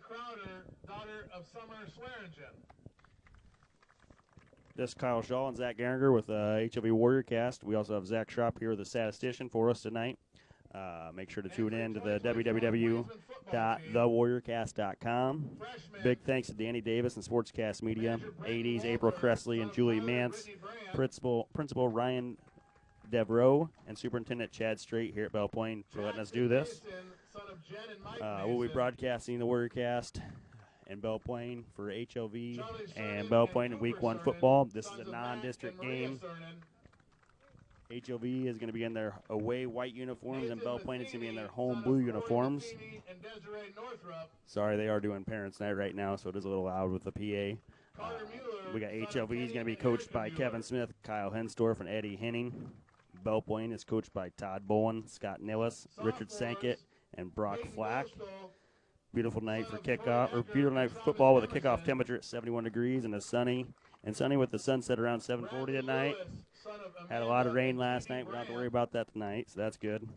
Crowder, daughter of Summer Swearingen. This is Kyle Shaw and Zach Geringer with HLV Warrior Cast. We also have Zach Schropp here, the statistician, for us tonight. Make sure to tune in to the www.thewarriorcast.com. Big thanks to Danny Davis and Sportscast Media, 80s, April Cressley and Julie Mance, Principal Ryan Devereaux, and Superintendent Chad Strait here at Belle Plaine for letting us do this. We'll be broadcasting the Warrior Cast in Belle Plaine for HLV and Belle Plaine in Week 1 football. This is a non-district game. HLV is going to be in their away white uniforms, and Belle Plaine is going to be in their home blue uniforms. Sorry, they are doing Parents' Night right now, so it is a little loud with the PA. We got HLV is going to be coached by Kevin Smith, Kyle Hensdorf, and Eddie Henning. Belle Plaine is coached by Todd Bowen, Scott Nillis, Richard Sankett, and Brock Flack. Beautiful night for kickoff, or beautiful night for football with a kickoff temperature at 71 degrees and sunny with the sunset around 7:40 tonight. Had a lot of rain last night. We don't have to worry about that tonight, so that's good.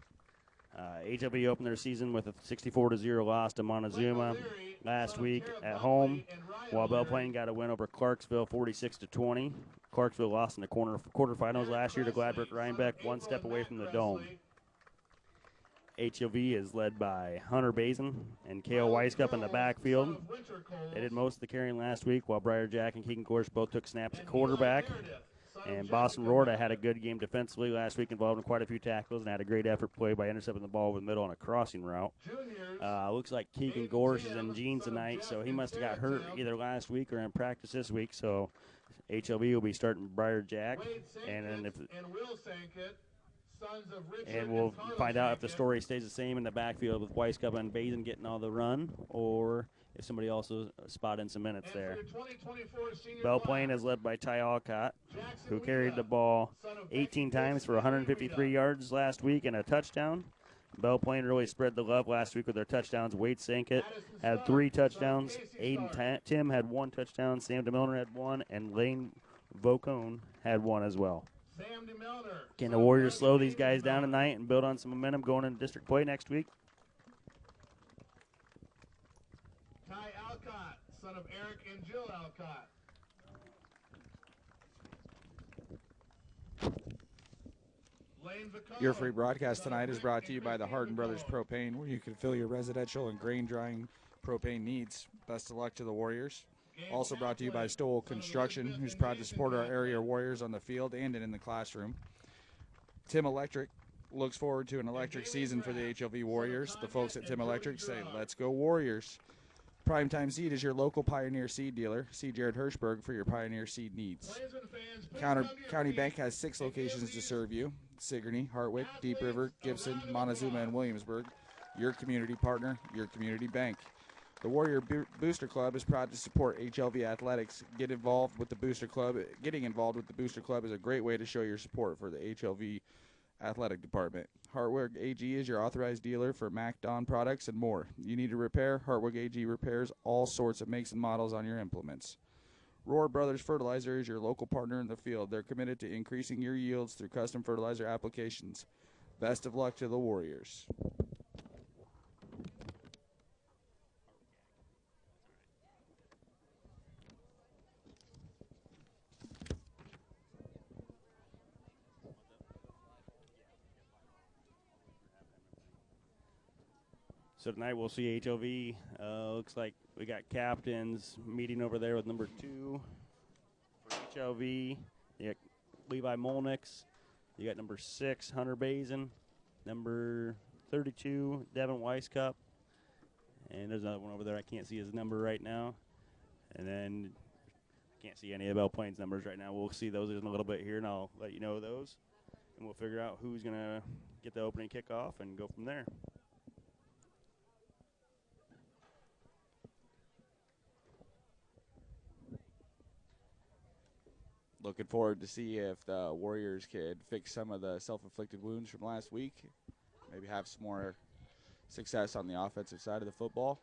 HLV opened their season with a 64-0 loss to Montezuma last week at home, while Belle Plaine got a win over Clarksville 46-20. Clarksville lost in the quarterfinals last year to Gladbrook Rhinebeck, one step away from the Dome. HLV is led by Hunter Bazin and Kale Weiskup in the backfield. They did most of the carrying last week, while Briar Jack and Keegan Gorsh both took snaps at quarterback. And Boston Rorda had a good game defensively last week, involved in quite a few tackles, and had a great effort play by intercepting the ball over the middle on a crossing route. Looks like Keegan Gorsh is in jeans tonight, so he must have got hurt either last week or in practice this week. So HLV will be starting Briar Jack, and we'll find out if the story stays the same in the backfield with Weiskup and Bazin getting all the run, or if somebody also spot in some minutes there. Belle Plaine is led by Ty Alcott, who carried the ball 18 times for 153 yards last week and a touchdown. Belle Plaine really spread the love last week with their touchdowns. Wade Sankett had 3 touchdowns. Aiden Tim had 1 touchdown. Sam DeMilner had 1, and Lane Vocone had 1 as well. Can the Warriors slow these guys down tonight and build on some momentum going into district play next week? Ty Alcott, son of Eric and Jill Alcott. Your free broadcast tonight is brought to you by the Hardin Brothers Propane, where you can fill your residential and grain drying propane needs. Best of luck to the Warriors. Also brought to you by Stowell Construction, who's proud to support our area Warriors on the field and in the classroom. Tim Electric looks forward to an electric season for the HLV Warriors. The folks at Tim Electric say, let's go Warriors. Primetime Seed is your local Pioneer Seed dealer. See Jared Hirschberg for your Pioneer Seed needs. County Bank has 6 locations to serve you: Sigourney, Hartwick, Deep River, Gibson, Montezuma, and Williamsburg. Your community partner, your community bank. The Warrior Booster Club is proud to support HLV athletics. Getting involved with the Booster Club is a great way to show your support for the HLV athletic department. Hartwig AG is your authorized dealer for MacDon products and more. You need a repair? Hartwig AG repairs all sorts of makes and models on your implements. Rohr Brothers Fertilizer is your local partner in the field. They're committed to increasing your yields through custom fertilizer applications. Best of luck to the Warriors. So tonight we'll see HLV. Looks like we got captains meeting over there with number 2 for HLV. You got Levi Molnix. You got number 6, Hunter Bazin. Number 32, Devin Weiskup. And there's another one over there. I can't see his number right now. And then I can't see any of Belle Plaine's numbers right now. We'll see those in a little bit here, and I'll let you know those. And we'll figure out who's going to get the opening kickoff and go from there. Looking forward to see if the Warriors could fix some of the self-inflicted wounds from last week. Maybe have some more success on the offensive side of the football.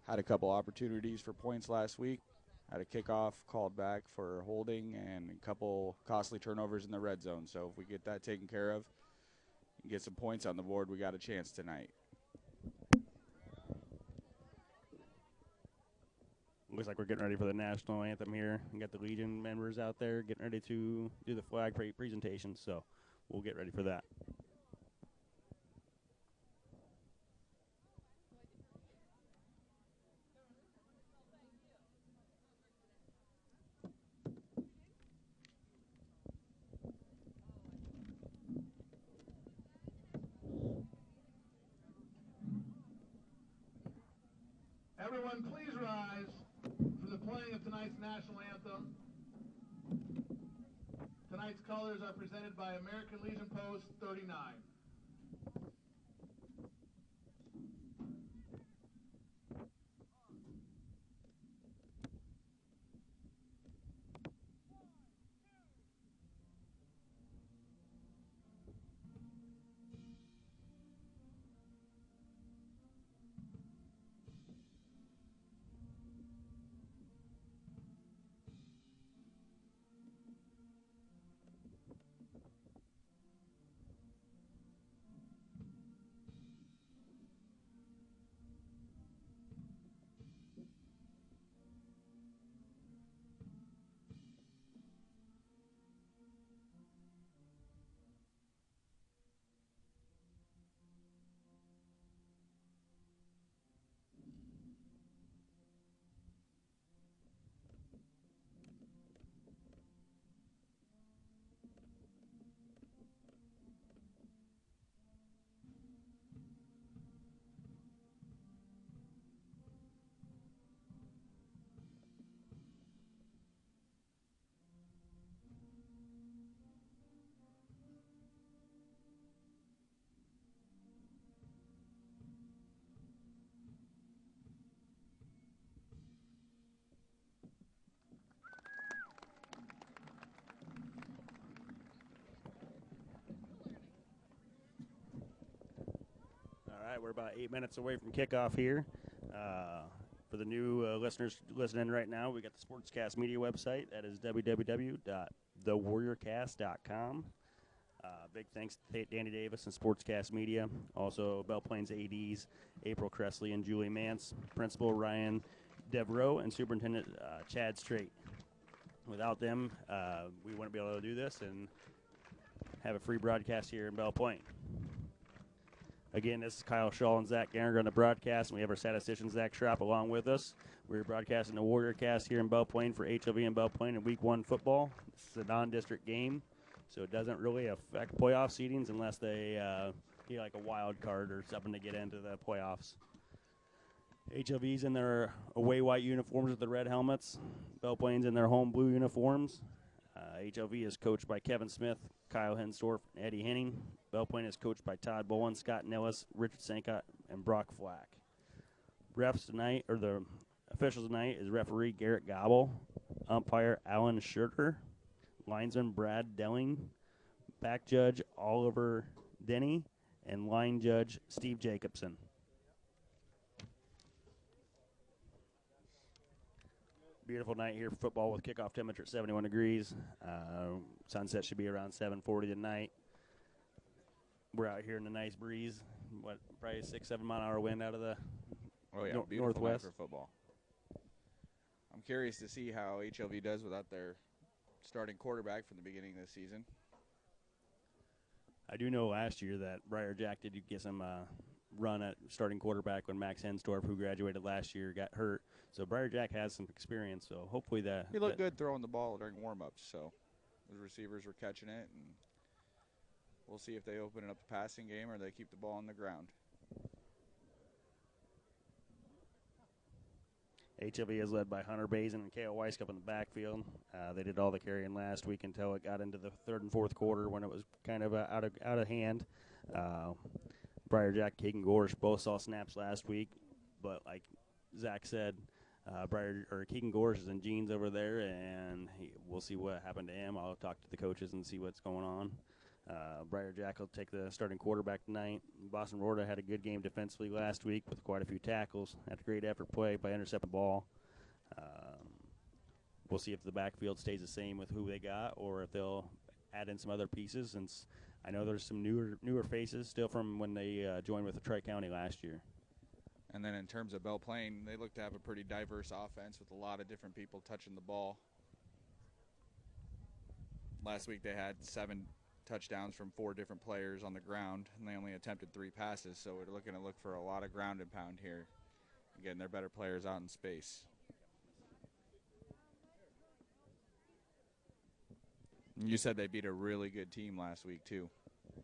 Had a couple opportunities for points last week. Had a kickoff called back for holding and a couple costly turnovers in the red zone. So if we get that taken care of, get some points on the board, we got a chance tonight. Looks like we're getting ready for the national anthem here. We got the Legion members out there getting ready to do the flag presentation, so we'll get ready for that. Everyone, please rise for the playing of tonight's national anthem. Tonight's colors are presented by American Legion Post 39. All right, we're about 8 minutes away from kickoff here. For the new listeners listening right now, we got the Sportscast Media website. That is www.thewarriorcast.com. Big thanks to Danny Davis and Sportscast Media. Also, Belle Plaine's ADs, April Cressley and Julie Mance, Principal Ryan Devereaux, and Superintendent Chad Strait. Without them, we wouldn't be able to do this and have a free broadcast here in Belle Plaine. Again, this is Kyle Shaw and Zach Gehringer on the broadcast, and we have our statistician, Zach Schrapp, along with us. We're broadcasting the Warrior Cast here in Belle Plaine for HLV and Belle Plaine in Week 1 football. This is a non-district game, so it doesn't really affect playoff seedings unless they get like a wild card or something to get into the playoffs. HLV's in their away white uniforms with the red helmets. Belle Plaine's in their home blue uniforms. HLV is coached by Kevin Smith, Kyle Hensdorf, and Eddie Henning. Belle Plaine is coached by Todd Bowen, Scott Nillis, Richard Sankott, and Brock Flack. Refs tonight, or the officials tonight, is referee Garrett Gobble, umpire Alan Schurter, linesman Brad Delling, back judge Oliver Denny, and line judge Steve Jacobson. Beautiful night here for football with kickoff temperature at 71 degrees. Sunset should be around 7:40 tonight. We're out here in a nice breeze. Probably 6-7 mile an hour wind out of the northwest for football. I'm curious to see how HLV does without their starting quarterback from the beginning of the season. I do know last year that Briar Jack did get some run at starting quarterback when Max Hensdorf, who graduated last year, got hurt. So Briar Jack has some experience. So hopefully he looked good throwing the ball during warm-ups. So the receivers were catching it, and we'll see if they open it up the passing game or they keep the ball on the ground. HLV is led by Hunter Bazin and Kale Weiskup in the backfield. They did all the carrying last week until it got into the third and fourth quarter when it was kind of out of hand. Briar Jack, Keegan Gorsh both saw snaps last week, but like Zach said, Keegan Gorsh is in jeans over there, and we'll see what happened to him. I'll talk to the coaches and see what's going on. Briar Jack will take the starting quarterback tonight. Boston Rorta had a good game defensively last week with quite a few tackles. Had a great effort play by intercepting the ball. We'll see if the backfield stays the same with who they got or if they'll add in some other pieces since I know there's some newer faces still from when they joined with the Tri-County last year. And then in terms of Belle Plaine, they look to have a pretty diverse offense with a lot of different people touching the ball. Last week they had 7 touchdowns from 4 different players on the ground, and they only attempted 3 passes, so we're looking to look for a lot of ground and pound here. Again, they're better players out in space. You said they beat a really good team last week, too.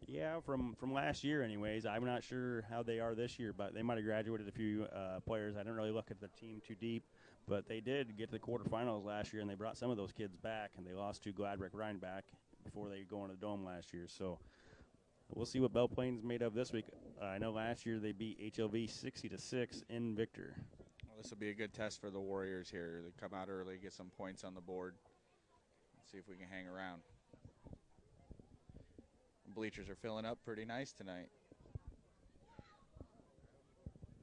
Yeah, from last year anyways. I'm not sure how they are this year, but they might have graduated a few players. I didn't really look at the team too deep, but they did get to the quarterfinals last year, and they brought some of those kids back, and they lost to Gladrick Rhinebeck before they go into the Dome last year. So we'll see what Belle Plaine's made of this week. I know last year they beat HLV 60-6 in Victor. Well, this will be a good test for the Warriors here. They come out early, get some points on the board. Let's see if we can hang around. Bleachers are filling up pretty nice tonight.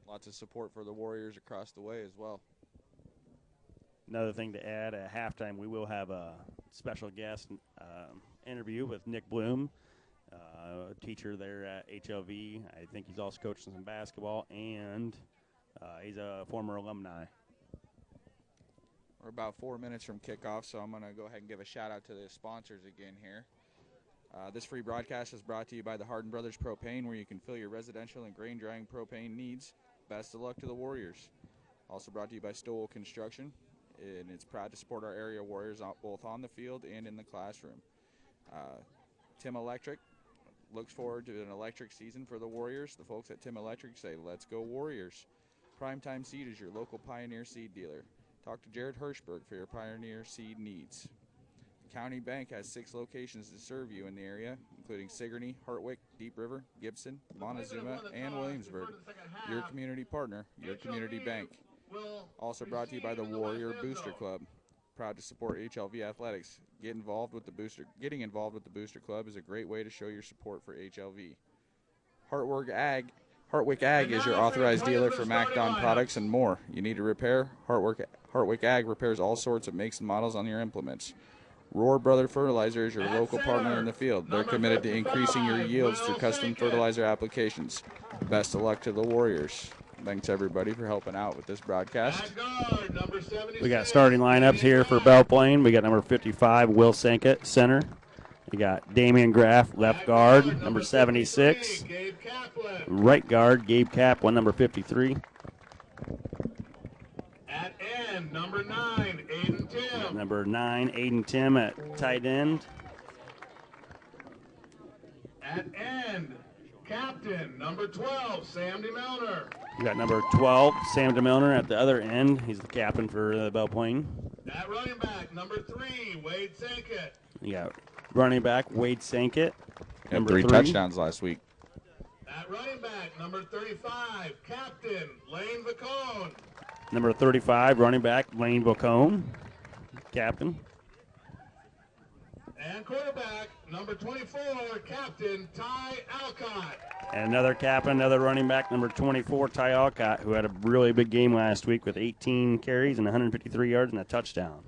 Lots of support for the Warriors across the way as well. Another thing to add, at halftime we will have a special guest interview with Nick Bloom, a teacher there at HLV. I think he's also coaching some basketball, and he's a former alumni. We're about 4 minutes from kickoff, so I'm going to go ahead and give a shout-out to the sponsors again here. This free broadcast is brought to you by the Hardin Brothers Propane, where you can fill your residential and grain drying propane needs. Best of luck to the Warriors. Also brought to you by Stowell Construction, and it's proud to support our area Warriors both on the field and in the classroom. Tim Electric looks forward to an electric season for the Warriors. The folks at Tim Electric say, let's go Warriors. Primetime Seed is your local Pioneer seed dealer. Talk to Jared Hirschberg for your Pioneer seed needs. County Bank has 6 locations to serve you in the area, including Sigourney, Hartwick, Deep River, Gibson, Montezuma, and Williamsburg. Your community partner, your community bank. Also brought to you by the Warrior Booster Club. Proud to support HLV athletics. Getting involved with the Booster Club is a great way to show your support for HLV. Hartwick Ag is your authorized dealer for MacDon products and more. You need a repair? Hartwick Ag repairs all sorts of makes and models on your implements. Roar Brother Fertilizer is your local partner in the field. They're committed to increasing your yields through custom fertilizer applications. Best of luck to the Warriors. Thanks, everybody, for helping out with this broadcast. We got starting lineups here for Belle Plaine. We got number 55, Will Sankett, center. We got Damian Graff, left guard, number 76. Right guard, Gabe Kaplan, number 53. At end, number 9, Aiden Tim. Number 9, Aiden Tim at tight end. At end, captain, number 12, Sam DeMilner. We got number 12, Sam DeMilner at the other end. He's the captain for the Belle Plaine. At running back, number 3, Wade Sankett. You got running back, Wade Sankett. Had 3 touchdowns last week. At running back, number 35, captain, Lane Vacone. Number 35, running back, Lane Vacone, captain. And quarterback, number 24, captain, Ty Alcott. And another captain, another running back, number 24, Ty Alcott, who had a really big game last week with 18 carries and 153 yards and a touchdown.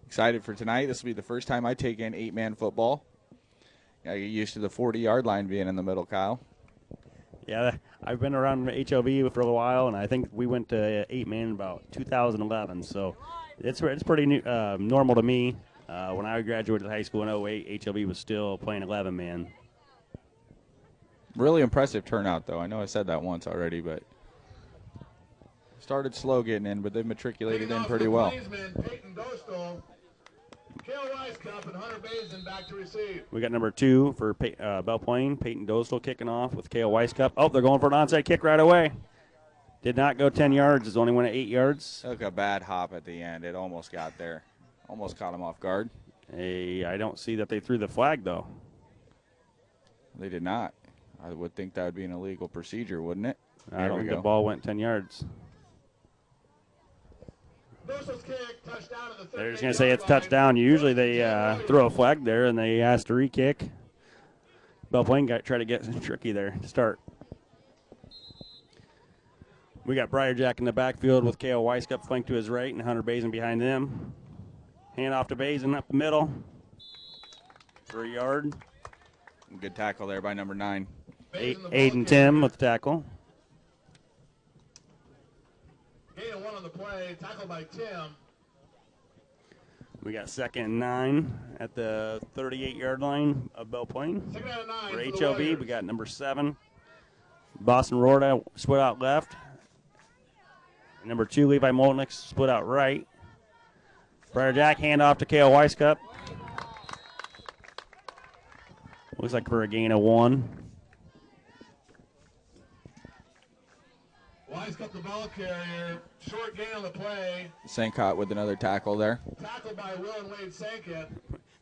Excited for tonight. This will be the first time I take in 8-man football. I get used to the 40-yard line being in the middle, Kyle. Yeah, I've been around HLV for a while, and I think we went to 8-man in about 2011. So it's pretty new, normal to me. When I graduated high school in 08, HLV was still playing 11-man. Really impressive turnout, though. I know I said that once already, but started slow getting in, but they've matriculated in pretty well. We got number 2 for Belle Plaine, Peyton Dostal kicking off with Kale Weisskopf. Oh, they're going for an onside kick right away. Did not go 10 yards. It only went 8 yards. Took a bad hop at the end. It almost got there. Almost caught him off guard. Hey, I don't see that they threw the flag, though. They did not. I would think that would be an illegal procedure, wouldn't it? I don't think the ball went 10 yards. Dostal's kick, touchdown at the They're just going to say it's touchdown. Usually they throw a flag there and they ask to re-kick. Belle Plaine tried to get tricky there to start. We got Briarjack in the backfield with K.O. Weiskup flanked to his right and Hunter Bazin behind them. Hand off to Bazin up the middle for a yard. Good tackle there by number 9. Aiden Tim with the tackle. Gain of 1 on the play, tackled by Tim. We got 2nd and 9 at the 38-yard line of Belle Plaine. 2nd and 9 For the HLV, Warriors. we got number 7. Boston Rorda split out left. Number 2, Levi Molnick split out right. Briarjack hand off to K.O. Weiskup. Looks like for a gain of 1. Weiskup the ball carrier, short gain on the play. Sankot with another tackle there. Tackled by Will and Wade Sankett.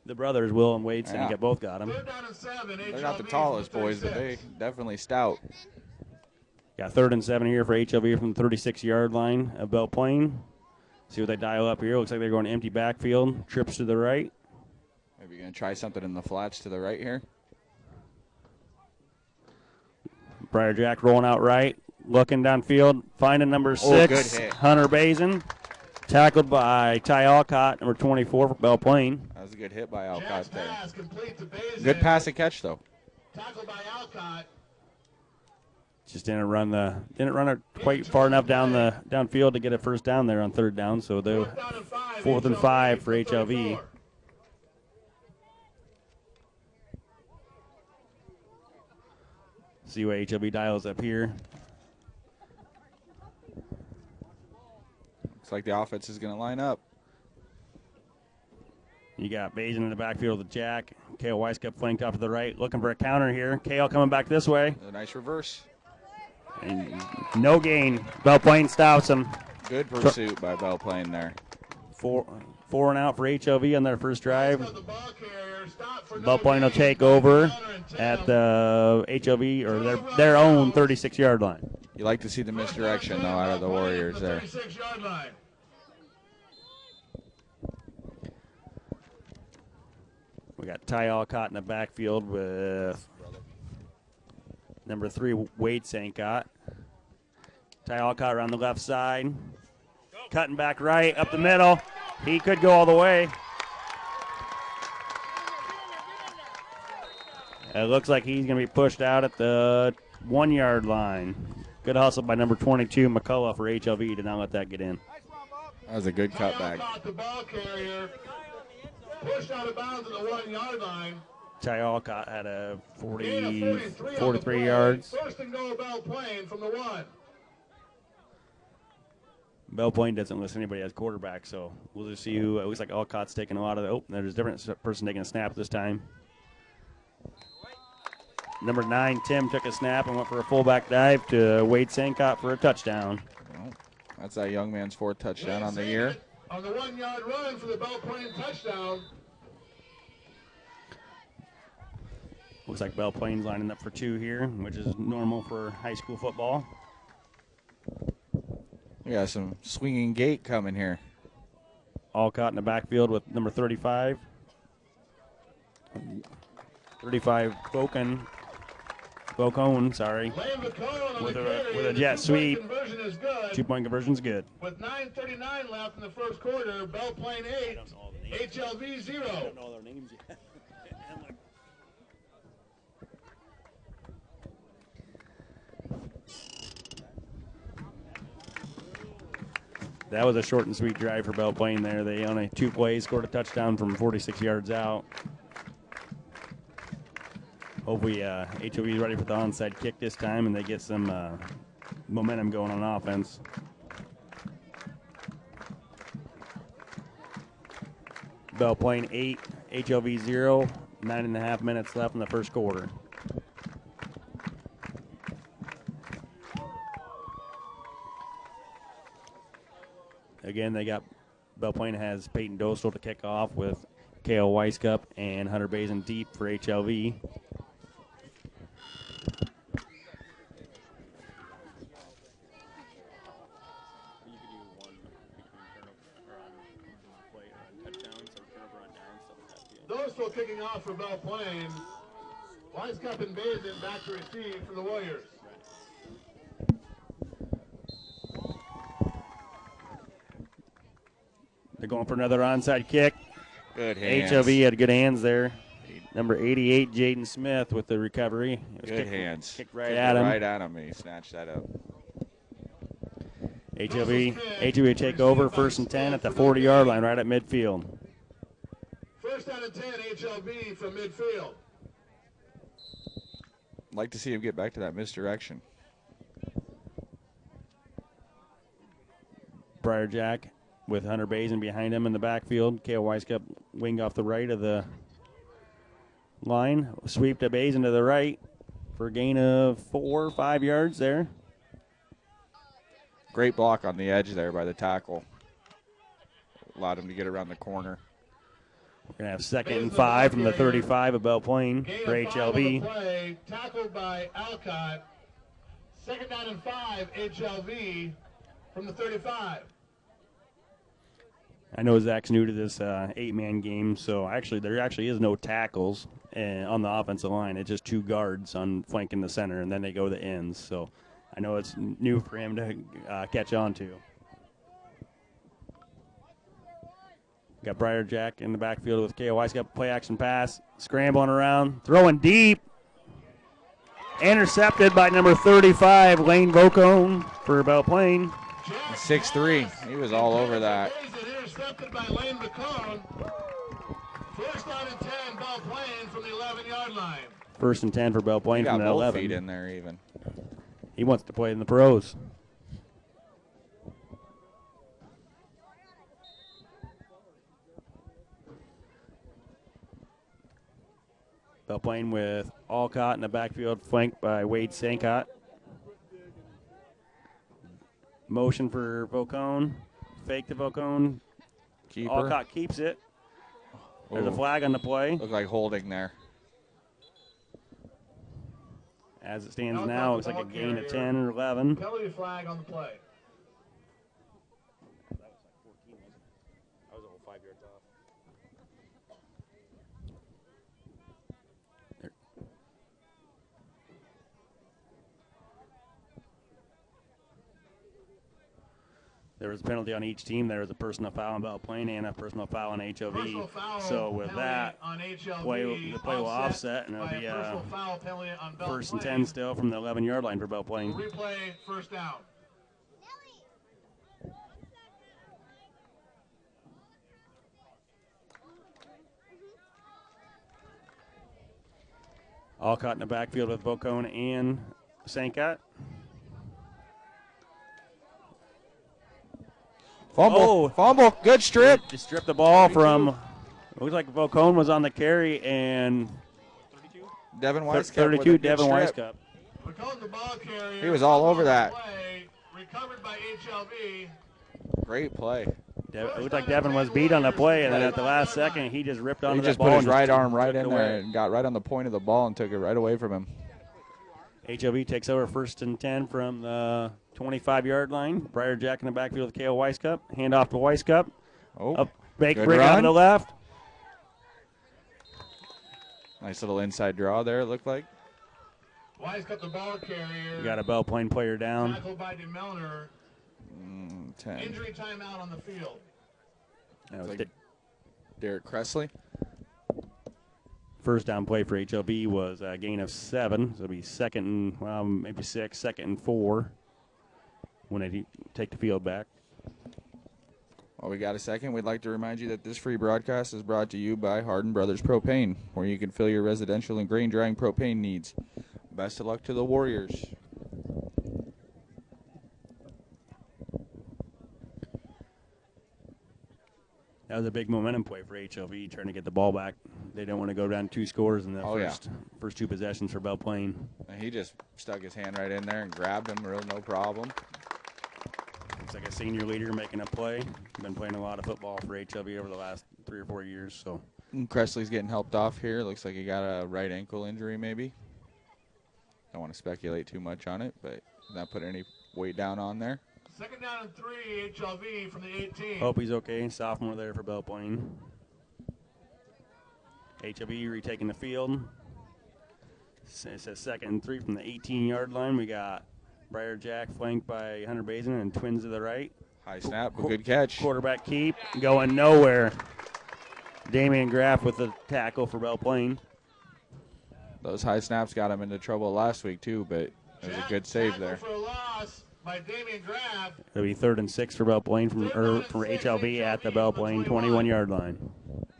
The brothers, Will and Wade Sankett, both got him. 3rd down and 7. They're not the tallest boys, but they definitely stout. Got 3rd and 7 here for HLV from the 36-yard line of Belle Plaine. See what they dial up here. Looks like they're going empty backfield. Trips to the right. Maybe going to try something in the flats to the right here. Briarjack rolling out right. Looking downfield. Finding number 6. Good hit. Hunter Bazin. Tackled by Ty Alcott, number 24 for Belle Plaine. That was a good hit by Alcott there. Pass complete to Bazin. Good pass and catch, though. Tackled by Alcott. Just didn't run it quite far enough downfield to get a first down there on 3rd down. So they're 4th and 5 for HLV. See what HLV dials up here. Looks like the offense is going to line up. You got Bazin in the backfield with Jack. Kale Weiskup flanked off to the right, looking for a counter here. Kale coming back this way. A nice reverse. And no gain. Belle Plaine stops him. Good pursuit by Belle Plaine there. 4 and out for HLV on their first drive. Belle Plaine will take over at the HLV or their own 36-yard line. You like to see the misdirection, though, out of the Warriors there. We got Ty Alcott in the backfield with number 3, Wade Sankott. Ty Alcott around the left side. Cutting back right, up the middle. He could go all the way. It looks like he's going to be pushed out at the 1-yard line. Good hustle by number 22, McCullough for HLV. Did not let that get in. That was a good cutback. The ball carrier pushed out of bounds at the 1-yard line. Ty Alcott had a 43 yards. 1st and goal, Belle Plaine from the 1. Belle Plaine doesn't list anybody as quarterback, so we'll just see who. It looks like Alcott's taking a lot of the. Oh, there's a different person taking a snap this time. Number 9, Tim, took a snap and went for a fullback dive to Wade Sankott for a touchdown. Well, that's that young man's 4th touchdown on the year. On the 1-yard run for the Belle Plaine touchdown. Looks like Belle Plaine's lining up for 2 here, which is normal for high school football. We got some swinging gate coming here. Alcott in the backfield with number 35. 35 Bocone, sorry. With a jet sweep. 2-point conversion's good. With 9:39 left in the first quarter, Belle Plaine 8, HLV 0. I don't know their names yet. That was a short and sweet drive for Belle Plaine there. They only 2 plays, scored a touchdown from 46 yards out. Hopefully HOV is ready for the onside kick this time and they get some momentum going on offense. Belle Plaine 8, HLV 0, 9.5 minutes left in the first quarter. Again, Belle Plaine has Peyton Dostal to kick off with K.O. Weiskup and Hunter Bazin deep for HLV. pistol kicking off for Belle Plaine. Wise Cup and Basin back to receive for the Warriors. They're going for another onside kick. Good hands. HLV had good hands there. Number 88, Jaden Smith with the recovery. Good hands. Kicked right at him. Right at him. He snatched that up. HLV take over, 1st and 10 at the 40-yard line, right at midfield. 1st down and 10, HLV from midfield. I'd like to see him get back to that misdirection. Briarjack with Hunter Basin behind him in the backfield. Kale Weiskup wing off the right of the line. Sweep to Basin to the right for a gain of 4 or 5 yards there. Great block on the edge there by the tackle. Allowed him to get around the corner. We're going to have 2nd and 5 from the 35 of Belle Plaine for HLV. Tackled by Alcott. 2nd down and 5, HLV from the 35. I know Zach's new to this 8-man game, so there actually is no tackles on the offensive line. It's just 2 guards on flanking the center, and then they go to the ends. So I know it's new for him to catch on to. Got Briarjack in the backfield with Kale Weiss. Got play action pass, scrambling around, throwing deep. Intercepted by number 35, Lane Vocone for Belle Plaine. 6'3". He was all over that. Intercepted by Lane Vocone. 1st down and 10, Belle Plaine from the 11-yard line. 1st and 10 for Belle Plaine from the 11. Feet in there even. He wants to play in the pros. Belle Plaine with Alcott in the backfield, flanked by Wade Sankott. Motion for Vocone. Fake to Vocone. Keeper. Alcott keeps it. There's a flag on the play. Looked like holding there. As it stands now, it looks like a gain of 10 or 11. Penalty flag on the play. I was a whole 5 yards off. There was a penalty on each team. There was a personal foul on Belle Plaine and a personal foul on HLV. So with that, the play will offset, and it'll be a 1st and 10 still from the 11-yard line for Belle Plaine. Replay, 1st down. Alcott in the backfield with Vocone and Sankott. Fumble. Good strip. Just stripped the ball from, looks like Vocone was on the carry, and 32? Devin Weiskup. 32, Devin Weiskup. The ball carrier. He was all over that. Recovered by HLV. Great play. It looked like Devin was beat on the play, and then at the last second, he just ripped onto that ball. He just put his right arm right in there and got right on the point of the ball and took it right away from him. HLV takes over 1st and 10 from the 25-yard line. Briarjack in the backfield with Kale Weiskup. Hand off to Weiskup. Up, break on the left. Nice little inside draw there, it looked like. Weiskup, the ball carrier. We got a Belle Plaine player down. Tackled by DeMelner. 10. Injury timeout on the field. That was like Derek Cressley. 1st down play for HLV was a gain of 7. So it'll be 2nd and, well, maybe 6, 2nd and 4 when they take the field back. While we got a second, we'd like to remind you that this free broadcast is brought to you by Hardin Brothers Propane, where you can fill your residential and grain drying propane needs. Best of luck to the Warriors. That was a big momentum play for HLV, trying to get the ball back. They didn't want to go down 2 scores in the first 2 possessions for Belle Plaine. And he just stuck his hand right in there and grabbed him, no problem. Looks like a senior leader making a play. Been playing a lot of football for HLV over the last 3 or 4 years. So And Cressley's getting helped off here. Looks like he got a right ankle injury maybe. Don't want to speculate too much on it, but not put any weight down on there. 2nd down and 3, HLV from the 18. Hope he's okay. Sophomore there for Belle Plaine. HLV retaking the field. It says 2nd and 3 from the 18-yard line. We got Briar Jack flanked by Hunter Bazin and twins to the right. High snap, a good catch. Quarterback keep, going nowhere. Damian Graff with the tackle for Belle Plaine. Those high snaps got him into trouble last week too, but it was a good save there. For a loss by Damian Graff. It'll be 3rd and 6 for Belle Plaine from HLV at the Belle Plaine 21-yard line.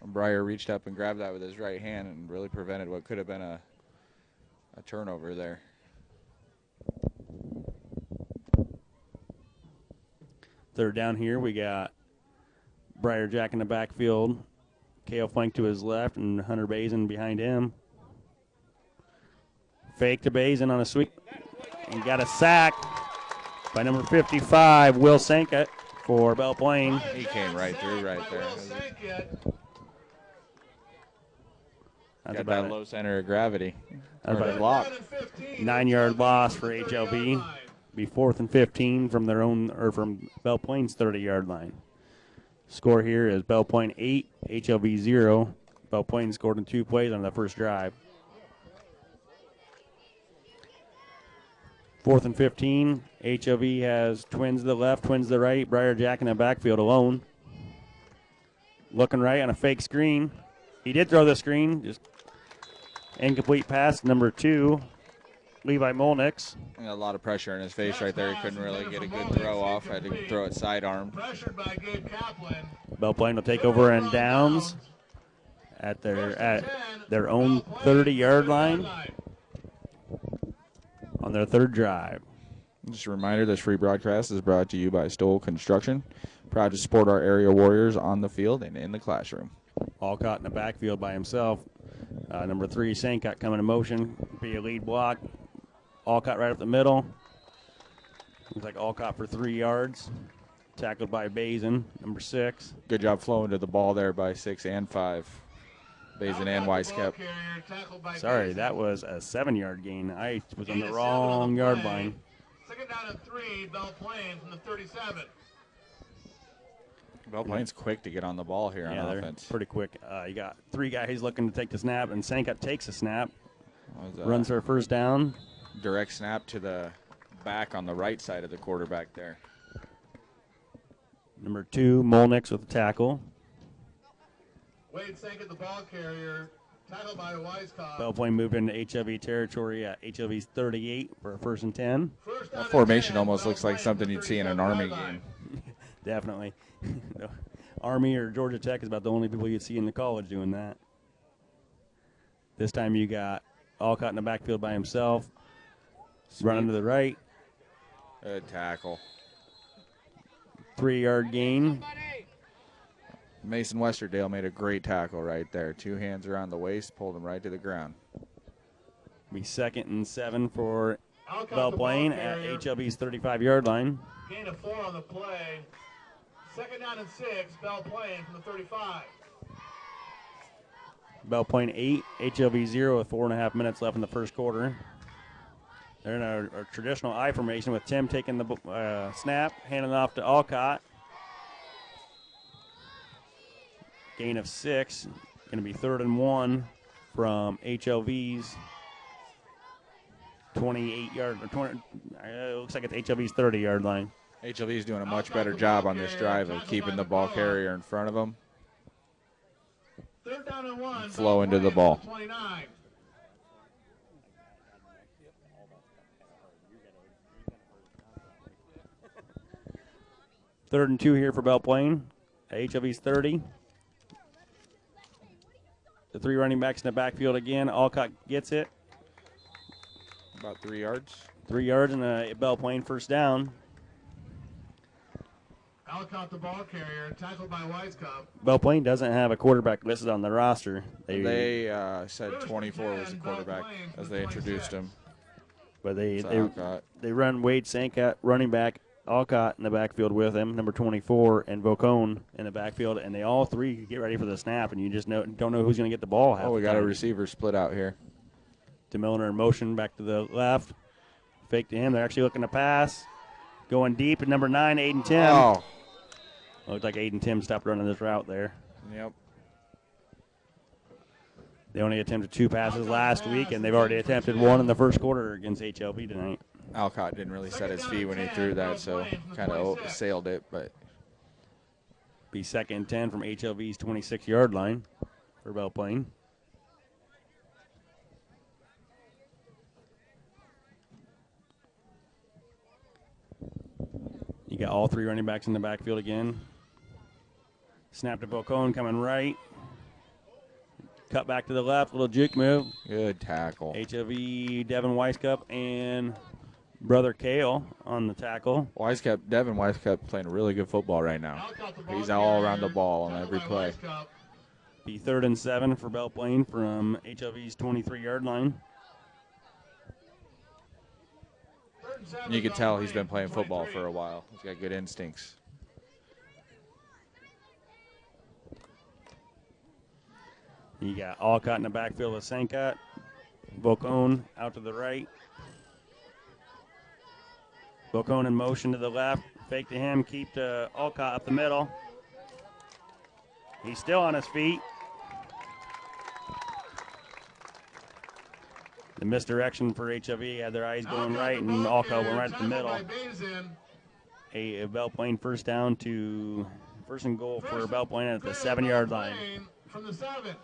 Briar reached up and grabbed that with his right hand and really prevented what could have been a turnover there. Third down here, we got Briar Jack in the backfield. Kale flank to his left and Hunter Bazin behind him. Fake to Bazin on a sweep. And got a sack by number 55, Will Sanka for Belle Plaine. He came right through right there. That's got that low center of gravity. That's about a block. 9-yard loss for HLV. Be 4th and 15 from their own, or from Belle Plaine's 30-yard line. Score here is Belle Plaine 8, HLV 0. Belle Plaine scored in 2 plays on the first drive. 4th and 15. HLV has twins to the left, twins to the right. Briar Jack in the backfield alone. Looking right on a fake screen. He did throw the screen. Just incomplete pass, number 2, Levi Molnix. A lot of pressure in his face right there. He couldn't really get a good throw off. Had to throw it sidearm. Pressured by Gabe Kaplan. Belle Plaine will take over and downs at their own 30-yard line on their 3rd drive. Just a reminder, this free broadcast is brought to you by Stoll Construction. Proud to support our area warriors on the field and in the classroom. Alcott in the backfield by himself. Number 3, Sankot coming in motion. Be a lead block. Alcott right up the middle. Looks like Alcott for 3 yards. Tackled by Bazin, number 6. Good job flowing to the ball there by 6 and 5. Bazin and Weisskep. Sorry, that was a 7-yard gain. I was on the wrong yard line. 2nd down and 3, Belle Plaine from the 37. Belle Plaine's quick to get on the ball here on offense. Pretty quick. You got 3 guys looking to take the snap, and Sankot takes a snap. Runs for a first down. Direct snap to the back on the right side of the quarterback there. Number 2, Molnix with the tackle. Wade Sankot, the ball carrier, tackled by Weisskopf. Belle Plaine moved into HLV territory at HLV's 38 for a 1st and 10. That formation almost looks like something you'd see in an Army game. Definitely. Army or Georgia Tech is about the only people you'd see in the college doing that. This time you got Alcott in the backfield by himself. Running to the right. Good tackle. 3-yard gain. Mason Westerdale made a great tackle right there. 2 hands around the waist, pulled him right to the ground. Be 2nd and 7 for Belle Plaine at HLV's 35-yard line. Gain of 4 on the play. 2nd down and 6, Belle Plaine from the 35. Belle Plaine 8, HLV 0 with 4.5 minutes left in the first quarter. They're in a traditional I formation with Tim taking the snap, handing it off to Alcott. Gain of 6. Going to be 3rd and 1 from HLV's 28-yard. It looks like it's HLV's 30-yard line. HLV is doing a much better job on this drive of keeping the ball carrier in front of them. 3rd down and 1. Flow into the ball. 29. Third and 2 here for Belle Plaine. HLV's 30. The 3 running backs in the backfield again. Alcott gets it. About 3 yards. 3 yards and a Belle Plaine first down. Alcott, the ball carrier, tackled by Weisskopf. Belle Plaine doesn't have a quarterback listed on the roster. They said 24 was the quarterback as they introduced him. But they run Wade Sankot, running back, Alcott in the backfield with him, number 24, and Vocone in the backfield, and they all 3 get ready for the snap, and you just don't know who's going to get the ball. Oh, we got a receiver split out here. DeMilliner in motion back to the left. Fake to him. They're actually looking to pass. Going deep at number 9, Aiden Tim. Oh. Looked like Aiden Tim stopped running this route there. Yep. They only attempted 2 passes last week, and they've already attempted 1 in the first quarter against HLV tonight. Alcott didn't really set his feet when he threw that, so kind of sailed it. But be 2nd and 10 from HLV's 26-yard line for Belle Plaine. You got all 3 running backs in the backfield again. Snap to Bocone coming right. Cut back to the left, little juke move. Good tackle. HLV, Devin Weiskup, and brother Kale on the tackle. Devin Weiskup playing really good football right now. He's all around the ball on every play. Be 3rd and 7 for Belle Plaine from HLV's 23-yard line. You can tell he's been playing football for a while. He's got good instincts. You got Alcott in the backfield with Sankot. Bocone out to the right. Bocone in motion to the left. Fake to him. Keep to Alcott up the middle. He's still on his feet. The misdirection for HLV had their eyes going right, and Alcott went right at the middle. A Belle Plaine first down to first and goal for Belle Plaine at the 7-yard line. From the 7.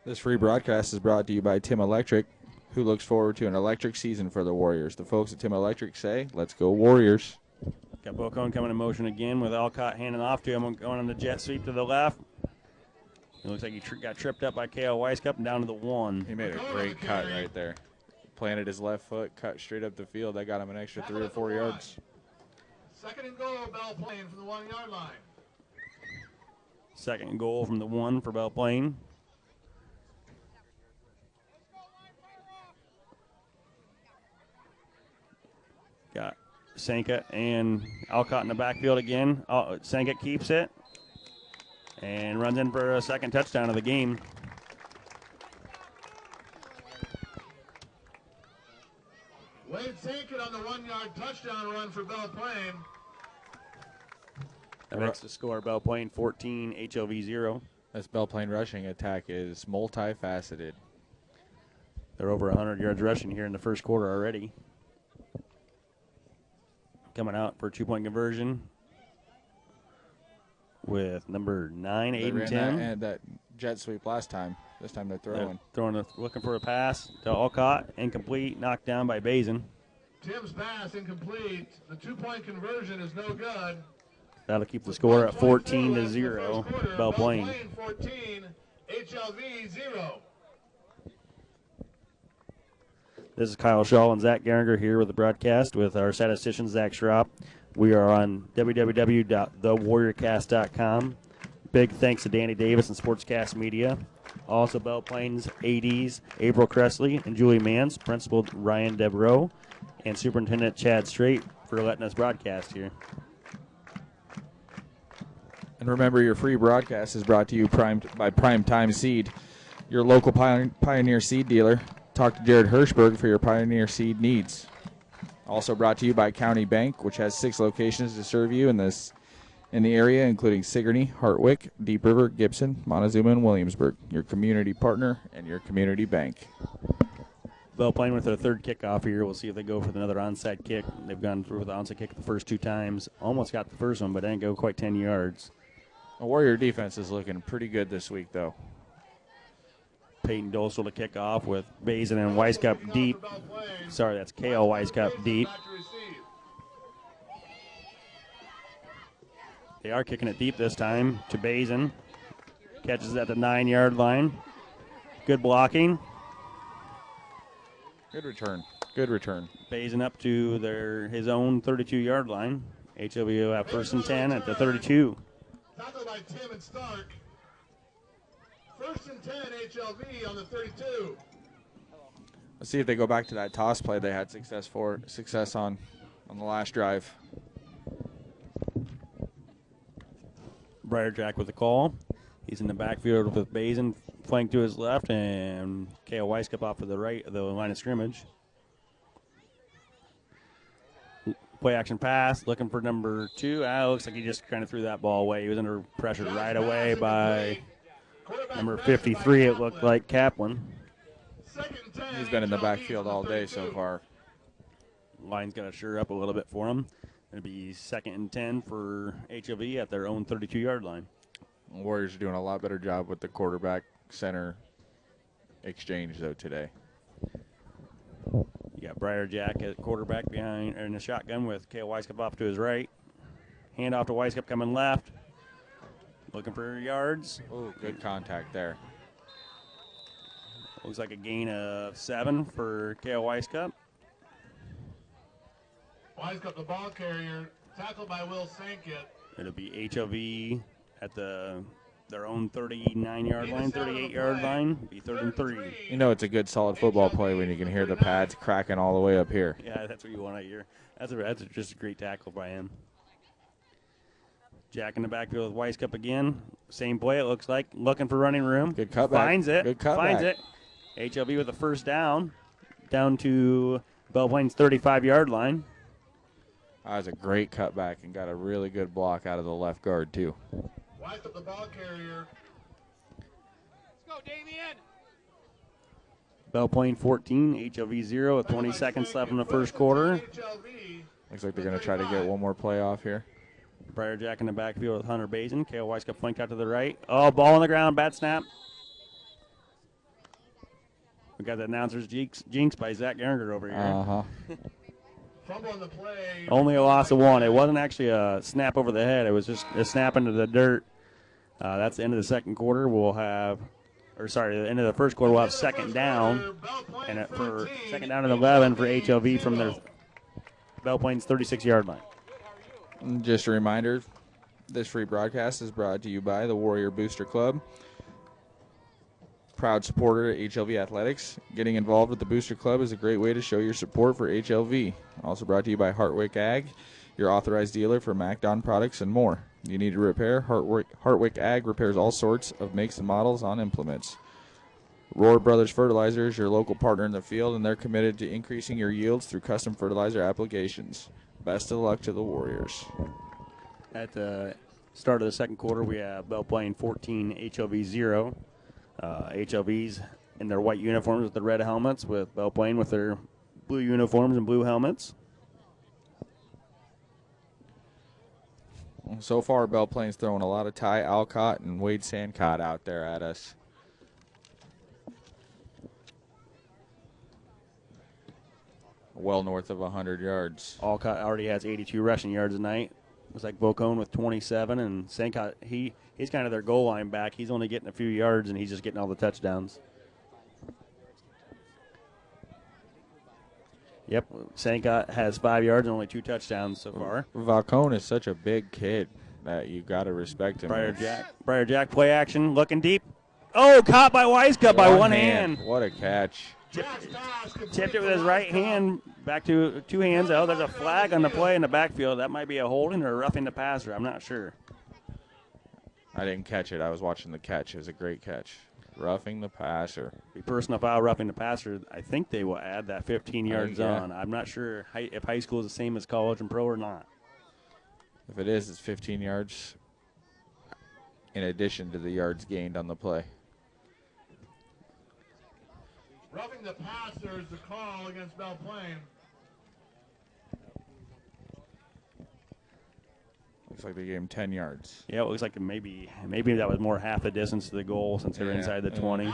This free broadcast is brought to you by Tim Electric, who looks forward to an electric season for the Warriors. The folks at Tim Electric say, let's go Warriors. Got Bocone coming in motion again with Alcott handing off to him, going on the jet sweep to the left. It looks like he got tripped up by Kale Weiskup and down to the 1. He made a great cut right there. Planted his left foot, cut straight up the field. That got him an extra 3 or 4 yards. 2nd and goal, Belle Plaine from the 1-yard line. 2nd and goal from the 1 for Belle Plaine. Got Sankot and Alcott in the backfield again. Sankot keeps it and runs in for a 2nd touchdown of the game. Wade Sankot on the 1-yard touchdown run for Belle Plaine. That makes the score Belle Plaine 14, HLV 0. This Belle Plaine rushing attack is multifaceted. They're over 100 yards rushing here in the first quarter already. Coming out for a 2-point conversion with number 9, Aiden 10. And that jet sweep last time. This time they're throwing. Looking for a pass to Alcott. Incomplete. Knocked down by Bazin. Tim's pass incomplete. The 2-point conversion is no good. That'll keep the score at 14-0. Belle Plaine. 14, HLV 0. This is Kyle Shaw and Zach Geringer here with the broadcast with our statistician, Zach Schropp. We are on www.thewarriorcast.com. Big thanks to Danny Davis and Sportscast Media. Also, Belle Plaine's ADs, April Cressley and Julie Mans, Principal Ryan Devereaux, and Superintendent Chad Strait for letting us broadcast here. And remember, your free broadcast is brought to you by Primetime Seed, your local Pioneer Seed dealer. Talk to Jared Hirschberg for your Pioneer Seed needs. Also brought to you by County Bank, which has 6 locations to serve you in the area, including Sigourney, Hartwick, Deep River, Gibson, Montezuma, and Williamsburg. Your community partner and your community bank. Belle Plaine with their 3rd kickoff here. We'll see if they go for another onside kick. They've gone through with the onside kick the first 2 times. Almost got the first one, but didn't go quite 10 yards. The Warrior defense is looking pretty good this week, though. Peyton Dostal to kick off with Bazin and Weiskup deep. Sorry, that's Kale Weiskup deep. They are kicking it deep this time to Bazin. Catches at the 9-yard line. Good blocking. Good return. Good return. Bazin up to his own 32-yard line. HLV will have 1st and 10 at the 32. Tackled by Tim and Stark. 1st and 10, HLV on the 32. Let's see if they go back to that toss play they had success on the last drive. Briarjack with the call. He's in the backfield with Bazin flanked to his left, and Kale Weiskup off to the right of the line of scrimmage. Play action pass, looking for number 2. Looks like he just kind of threw that ball away. He was under pressure right away by number 53, it looked like, Kaplan. He's been in the backfield all day so far. Line's got to sure up a little bit for him. It'll be 2nd and 10 for HLV at their own 32-yard line. Warriors are doing a lot better job with the quarterback center exchange, though, today. You got Briar Jack at quarterback behind in the shotgun with Cale Weiskup off to his right. Hand off to Weiskup coming left. Looking for yards. Oh, good contact there. Looks like a gain of 7 for Cale Weiskup. Weiskup, the ball carrier, tackled by Will Sankett. It'll be HLV at their own 39-yard line, 38-yard line. It'll be 3rd and 3. You know it's a good, solid football play when you can hear the pads cracking all the way up here. Yeah, that's what you want to hear. That's just a great tackle by him. Jack in the backfield with Weiskup again. Same play, it looks like. Looking for running room. Good cutback. Finds it. Good cutback. Finds it. HLV with a first down. Down to Belle Plaine's 35-yard line. That was a great cutback and got a really good block out of the left guard, too. Weiskup, the ball carrier. Let's go, Damien. Belle Plaine 14, HLV 0 with 20 seconds left in the first quarter. Looks like they're going to try to get one more play off here. Briar Jack in the backfield with Hunter Bazin. Cale Weiskup flanked out to the right. Oh, ball on the ground, bad snap. We got the announcer's jinx by Zach Geringer over here. Uh-huh. Fumble on the play. Only a loss of 1. It wasn't actually a snap over the head. It was just a snap into the dirt. That's the end of the second quarter. The end of the first quarter, we'll have second down. And for second down and 11 for HLV from their Belle Plaine's 36-yard line. Just a reminder, this free broadcast is brought to you by the Warrior Booster Club. Proud supporter of HLV Athletics. Getting involved with the Booster Club is a great way to show your support for HLV. Also brought to you by Hartwick Ag, your authorized dealer for MacDon products and more. You need to repair? Hartwick Ag repairs all sorts of makes and models on implements. Rohr Brothers Fertilizer is your local partner in the field, and they're committed to increasing your yields through custom fertilizer applications. Best of luck to the Warriors. At the start of the second quarter, we have Belle Plaine 14, HLV 0. HLV's in their white uniforms with the red helmets, with Belle Plaine with their blue uniforms and blue helmets. So far, Belle Plaine's throwing a lot of Ty Alcott and Wade Sandcott out there at us. Well north of 100 yards. Alcott already has 82 rushing yards tonight. Looks like Bocone with 27, and Sandcott, he's kind of their goal line back. He's only getting a few yards, and he's just getting all the touchdowns. Yep, Sandcott has 5 yards and only 2 touchdowns so far. Valcone is such a big kid that you got to respect him. Briar Jack play action, looking deep. Oh, caught by Weiskup by one hand. What a catch. Tipped it with his right hand back to 2 hands. Oh, there's a flag on the play in the backfield. That might be a holding or a roughing the passer. I'm not sure. I didn't catch it. I was watching the catch. It was a great catch. Roughing the passer. Be personal foul, roughing the passer. I think they will add that 15 yards on. I'm not sure if high school is the same as college and pro or not. If it is, it's 15 yards in addition to the yards gained on the play. Roughing the passer is the call against Belle Plaine. Looks like they gave him 10 yards. Yeah, it looks like maybe that was more half the distance to the goal since they were inside the 20.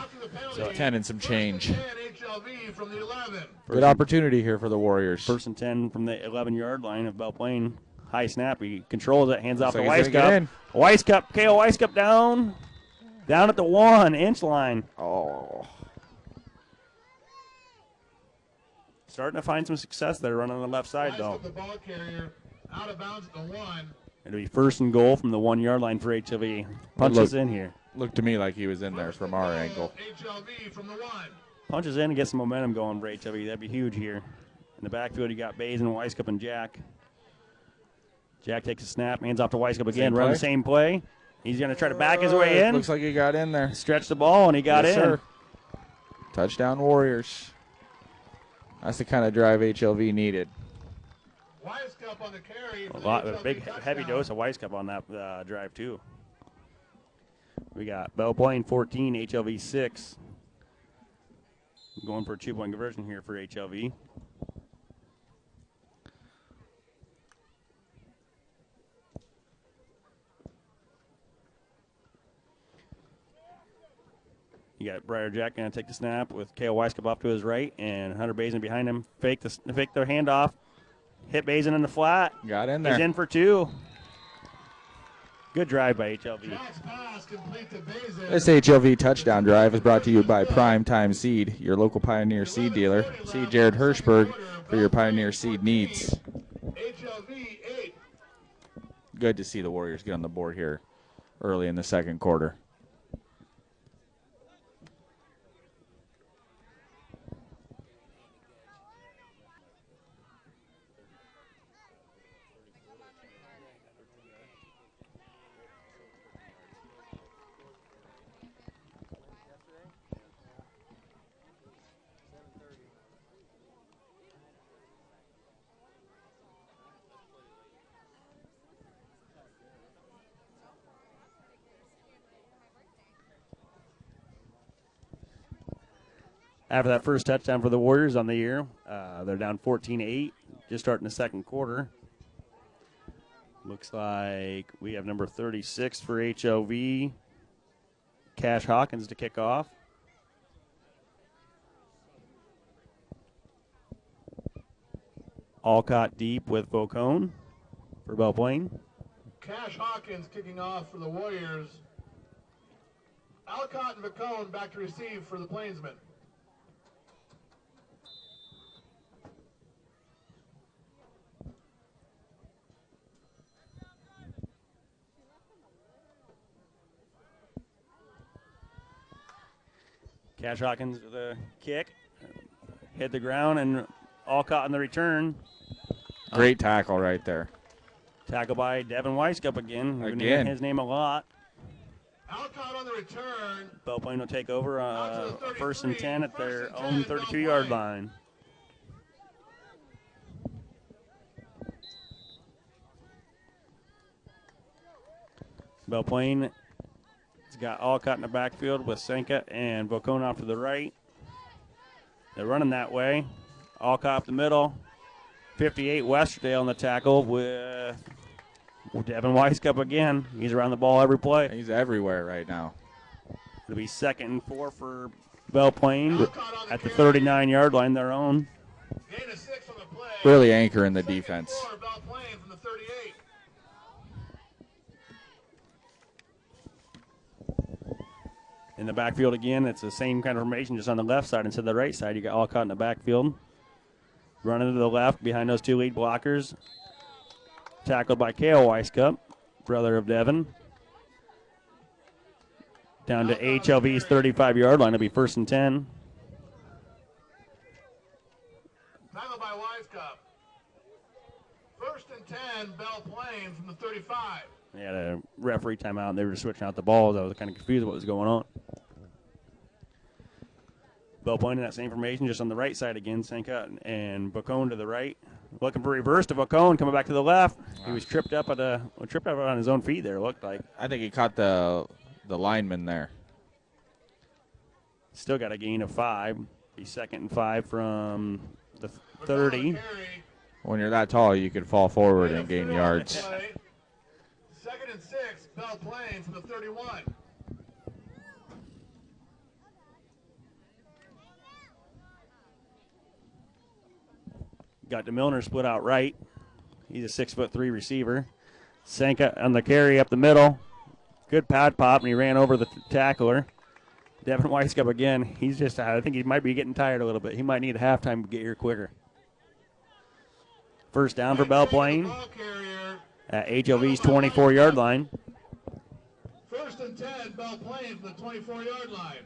So 10 and some change. HLV from the 11. Good opportunity here for the Warriors. 1st and 10 from the 11-yard line of Belle Plaine. High snap. He controls it, hands off to like Weiskup. Cale Weiskup down at the 1-inch line. Oh. Starting to find some success there running on the left side, though. The ball carrier out of bounds at the 1. It'll be 1st and goal from the 1-yard line for HLV. Punches in here. Looked to me like he was in there from our angle. HLV from the 1. Punches in and gets some momentum going for HLV. That'd be huge here. In the backfield, you got Bazin, Weiskup, and Jack. Jack takes a snap, hands off to Weiskup again. Run the same play. He's going to try to back his way in. Looks like he got in there. Stretch the ball, and he got in. Sir. Touchdown Warriors. That's the kind of drive HLV needed. Wise Cup on the carry. A big heavy dose of Wise Cup on that drive too. We got Belle Plaine 14, HLV 6. Going for a 2-point conversion here for HLV. You got Briar Jack going to take the snap with Kale Weiskup off to his right and Hunter Bazin behind him. Fake their handoff. Hit Bazin in the flat. Got in there. He's in for 2. Good drive by HLV. Jack's pass complete to Bazin. This HLV touchdown drive is brought to you by Prime Time Seed, your local Pioneer Seed dealer. See Jared Hirschberg for your Pioneer Seed needs. HLV 8. Good to see the Warriors get on the board here early in the second quarter. After that first touchdown for the Warriors on the year, they're down 14-8, just starting the second quarter. Looks like we have number 36 for HLV, Cash Hawkins to kick off. Alcott deep with Bocone for Belle Plaine. Cash Hawkins kicking off for the Warriors. Alcott and Vacone back to receive for the Plainsmen. Cash Hawkins with a kick, hit the ground, and Alcott in the return. Great tackle right there. Tackle by Devin Weiskup again. We're going to hear his name a lot. Alcott on the return. Belle Plaine will take over 1st and 10 at their own 32-yard line. Belle Plaine has got Alcott in the backfield with Senka and Bocone off to the right. They're running that way. Alcott up the middle. 58 Westerdale on the tackle with Devin Weiskup again. He's around the ball every play. He's everywhere right now. It'll be 2nd and 4 for Belle Plaine at the 39-yard line, their own. Gain of 6 on the play. Really anchoring the defense. Belle Plaine from the 38. In the backfield again, it's the same kind of formation, just on the left side instead of the right side. You got Alcott in the backfield. Running to the left behind those 2 lead blockers. Tackled by Kale Weiskup, brother of Devin. Down to HLV's 35-yard line. It'll be 1st and 10. Tackled by Weiskup. 1st and 10, Belle Plaine from the 35. They had a referee timeout, and they were just switching out the balls. I was kind of confused what was going on. Belle Plaine in that same formation, just on the right side again. Senka and Bocone to the right. Looking for reverse to Bocone, coming back to the left. He was tripped up on his own feet there, it looked like. I think he caught the lineman there. Still got a gain of 5. He's 2nd and 5 from the 30. When you're that tall, you can fall forward and gain yards. 2nd and 6, Belle Plaine from the 31. Got DeMilner split out right. He's a 6'3" receiver. Senka on the carry up the middle. Good pad pop, and he ran over the tackler. Devin Weiskup again. He's just, I think he might be getting tired a little bit. He might need a halftime to get here quicker. 1st down for Belle Plaine at HLV's 24-yard line. 1st and 10, Belle Plaine from the 24-yard line.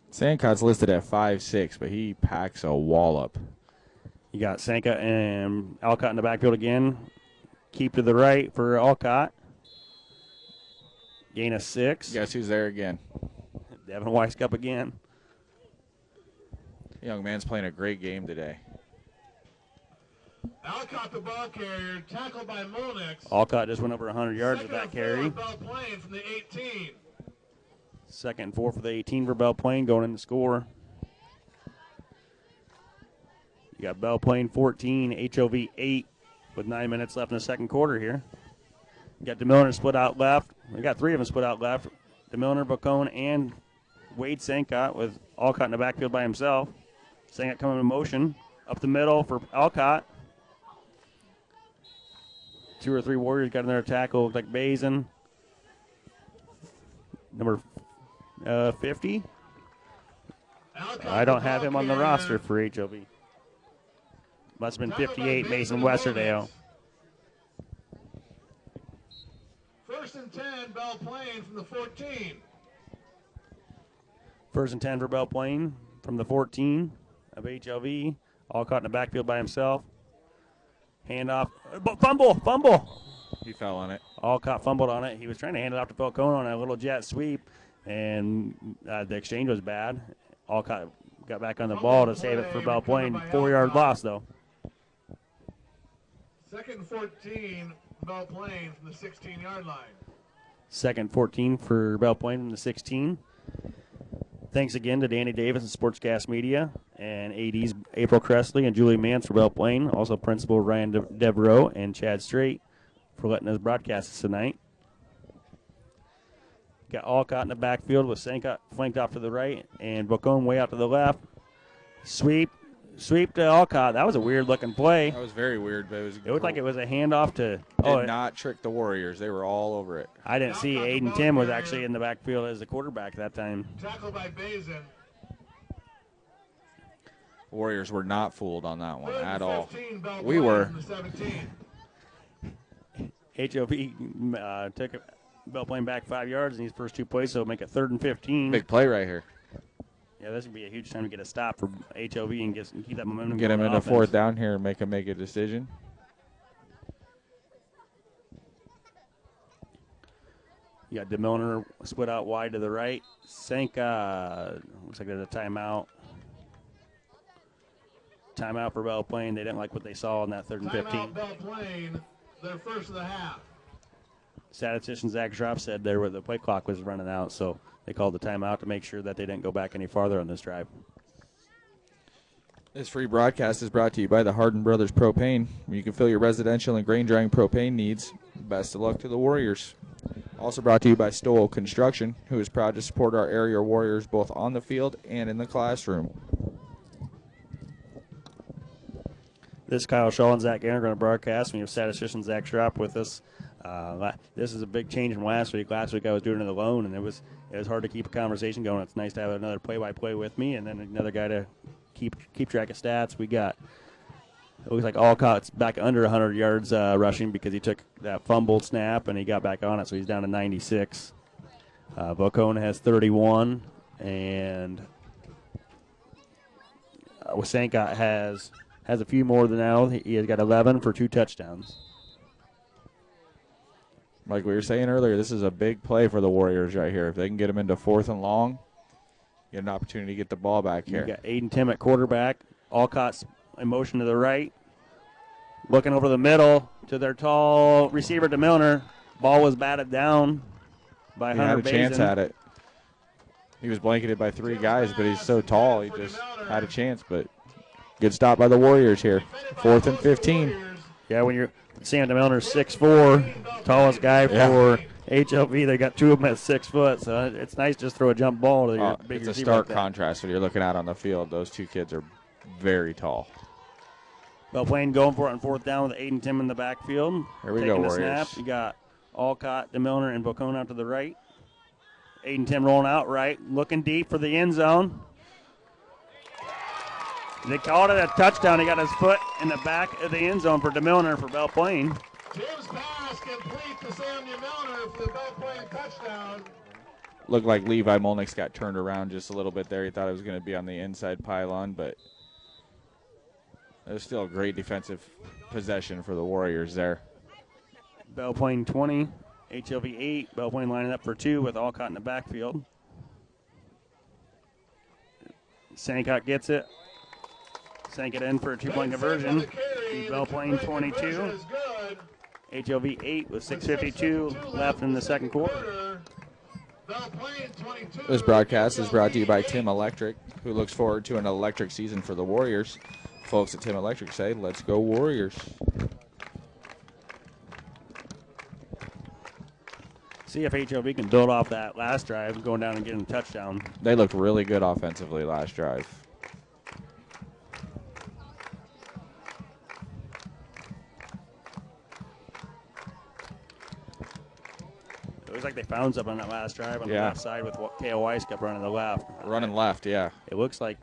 Sandcott's listed at 5'6", but he packs a wallop. You got Senka and Alcott in the backfield again. Keep to the right for Alcott. Gain of 6. Guess who's there again? Devin Weiskup again. Young man's playing a great game today. Alcott, the ball carrier, tackled by Molnix. Alcott just went over 100 yards with that Second carry. and 4, Belle Plaine from the 18. Second and 4 for the 18 for Belle Plaine going in to score. You got Belle Plaine 14, HLV 8 with 9 minutes left in the second quarter here. You got DeMilliner split out left. We got 3 of them split out left. DeMilliner, Bacone, and Wade Sankott with Alcott in the backfield by himself. Sankott coming in motion. Up the middle for Alcott. 2 or 3 Warriors got in there to tackle. Looked like Bazin. Number 50. I don't have him on the roster for HLV. Must have been 58, Mason Westerdale. First and 10, Belle Plaine from the 14. First and 10 for Belle Plaine from the 14 of HLV. Alcott in the backfield by himself. Handoff. Fumble. He fell on it. Alcott fumbled on it. He was trying to hand it off to Falcone on a little jet sweep, and the exchange was bad. Alcott got back on the ball to save it for Belle Plaine. 4-yard loss, though. Second and 14, Belle Plaine from the 16-yard line. Second 14 for Belle Plaine from the 16. Thanks again to Danny Davis and Sportscast Media and ADs April Cressley and Julie Mance for Belle Plaine. Also Principal Ryan Devereaux and Chad Strait for letting us broadcast this tonight. Got Alcott in the backfield with Sankott flanked off to the right and Bacone way out to the left. Sweep to Alcott. That was a weird-looking play. That was very weird, but It looked like it was a handoff to. Did not trick the Warriors. They were all over it. I didn't see Aiden Tim was actually in the backfield as the quarterback that time. Tackled by Bazin. Warriors were not fooled on that one at all. 15, Belle We Plaine were. from the 17. HLV took Belle Plaine back 5 yards in these first 2 plays, so make it 3rd and 15. Big play right here. Yeah, this would be a huge time to get a stop for HLV and keep that momentum. Get him going into offense. 4th down here and make him make a decision. You got DeMilliner split out wide to the right. Sanka, looks like there's a timeout. Timeout for Belle Plaine. They didn't like what they saw on that 3rd and 15. Timeout, Belle Plaine, their first of the half. Statistician Zach Schropp said there where the play clock was running out, so they called the timeout to make sure that they didn't go back any farther on this drive. This free broadcast is brought to you by the Hardin Brothers Propane. You can fill your residential and grain drying propane needs. Best of luck to the Warriors. Also brought to you by Stowell Construction, who is proud to support our area Warriors both on the field and in the classroom. This is Kyle Shaw and Zach Aaron going to broadcast. We have statistician Zach Schropp with us. This is a big change from last week. Last week I was doing it alone, and it was hard to keep a conversation going. It's nice to have another play-by-play with me, and then another guy to keep track of stats. We got, it looks like Alcott's back under 100 yards rushing because he took that fumbled snap and he got back on it, so he's down to 96. Bocone has 31, and Wasanka has a few more than now. He has got 11 for 2 touchdowns. Like we were saying earlier, this is a big play for the Warriors right here. If they can get them into 4th and long, get an opportunity to get the ball back here. You got Aiden Tim at quarterback. Alcott's in motion to the right. Looking over the middle to their tall receiver, DeMilliner. Ball was batted down by He Hunter had a chance Bazin. at it. He was blanketed by 3 guys, but he's so tall, he just had a chance. But good stop by the Warriors here. 4th and 15. Yeah, when you're Sam DeMillner's 6'4", tallest guy for HLV. They got 2 of them at 6 foot, so it's nice just throw a jump ball to your big It's a receiver stark like that. contrast when you're looking out on the field. Those 2 kids are very tall. Belle Plaine going for it on 4th down with Aiden Tim in the backfield. Here we Taking go, the Warriors. snap. You got Alcott, DeMilliner, and Bocone out to the right. Aiden Tim rolling out right, looking deep for the end zone. They called it a touchdown. He got his foot in the back of the end zone for DeMilliner for Belle Plaine. Tim's pass complete to Sam DeMilliner for the Belle Plaine touchdown. Looked like Levi Molnix got turned around just a little bit there. He thought it was going to be on the inside pylon, but it was still a great defensive possession for the Warriors there. Belle Plaine 20, HLV 8. Belle Plaine lining up for 2 with Alcott in the backfield. Sankott gets it. Sank it in for a 2-point conversion. carry. Belle Plaine 22. Is good. HLV 8 with 6:52 left in the second quarter. Belle Plaine 22. This broadcast is brought to you by Tim Electric, who looks forward to an electric season for the Warriors. Folks at Tim Electric say, let's go Warriors. See if HLV can build off that last drive, going down and getting a touchdown. They looked really good offensively last drive. It was like they found something on that last drive on the left side with K.O. Weiss kept running the left. Running left, yeah. It looks like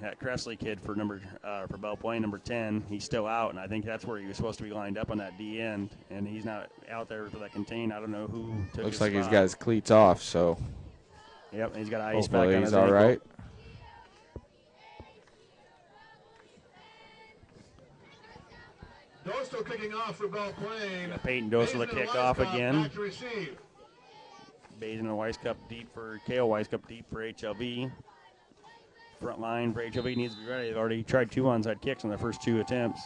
that Cressley kid for Belle Plaine, number 10, he's still out, and I think that's where he was supposed to be lined up on that D end, and he's not out there for that contain. I don't know who took Looks his like spot. he's got his cleats off, so Yep, he's got ice back hopefully on he's his all ankle. right. Dosto kicking off for Belle Plaine. Peyton Dosto the kickoff again. Back to receive. Bazin and Weiss Cup deep for K.O. Weiss Cup deep for HLV. Front line for HLV needs to be ready. They've already tried 2 onside kicks in their first 2 attempts.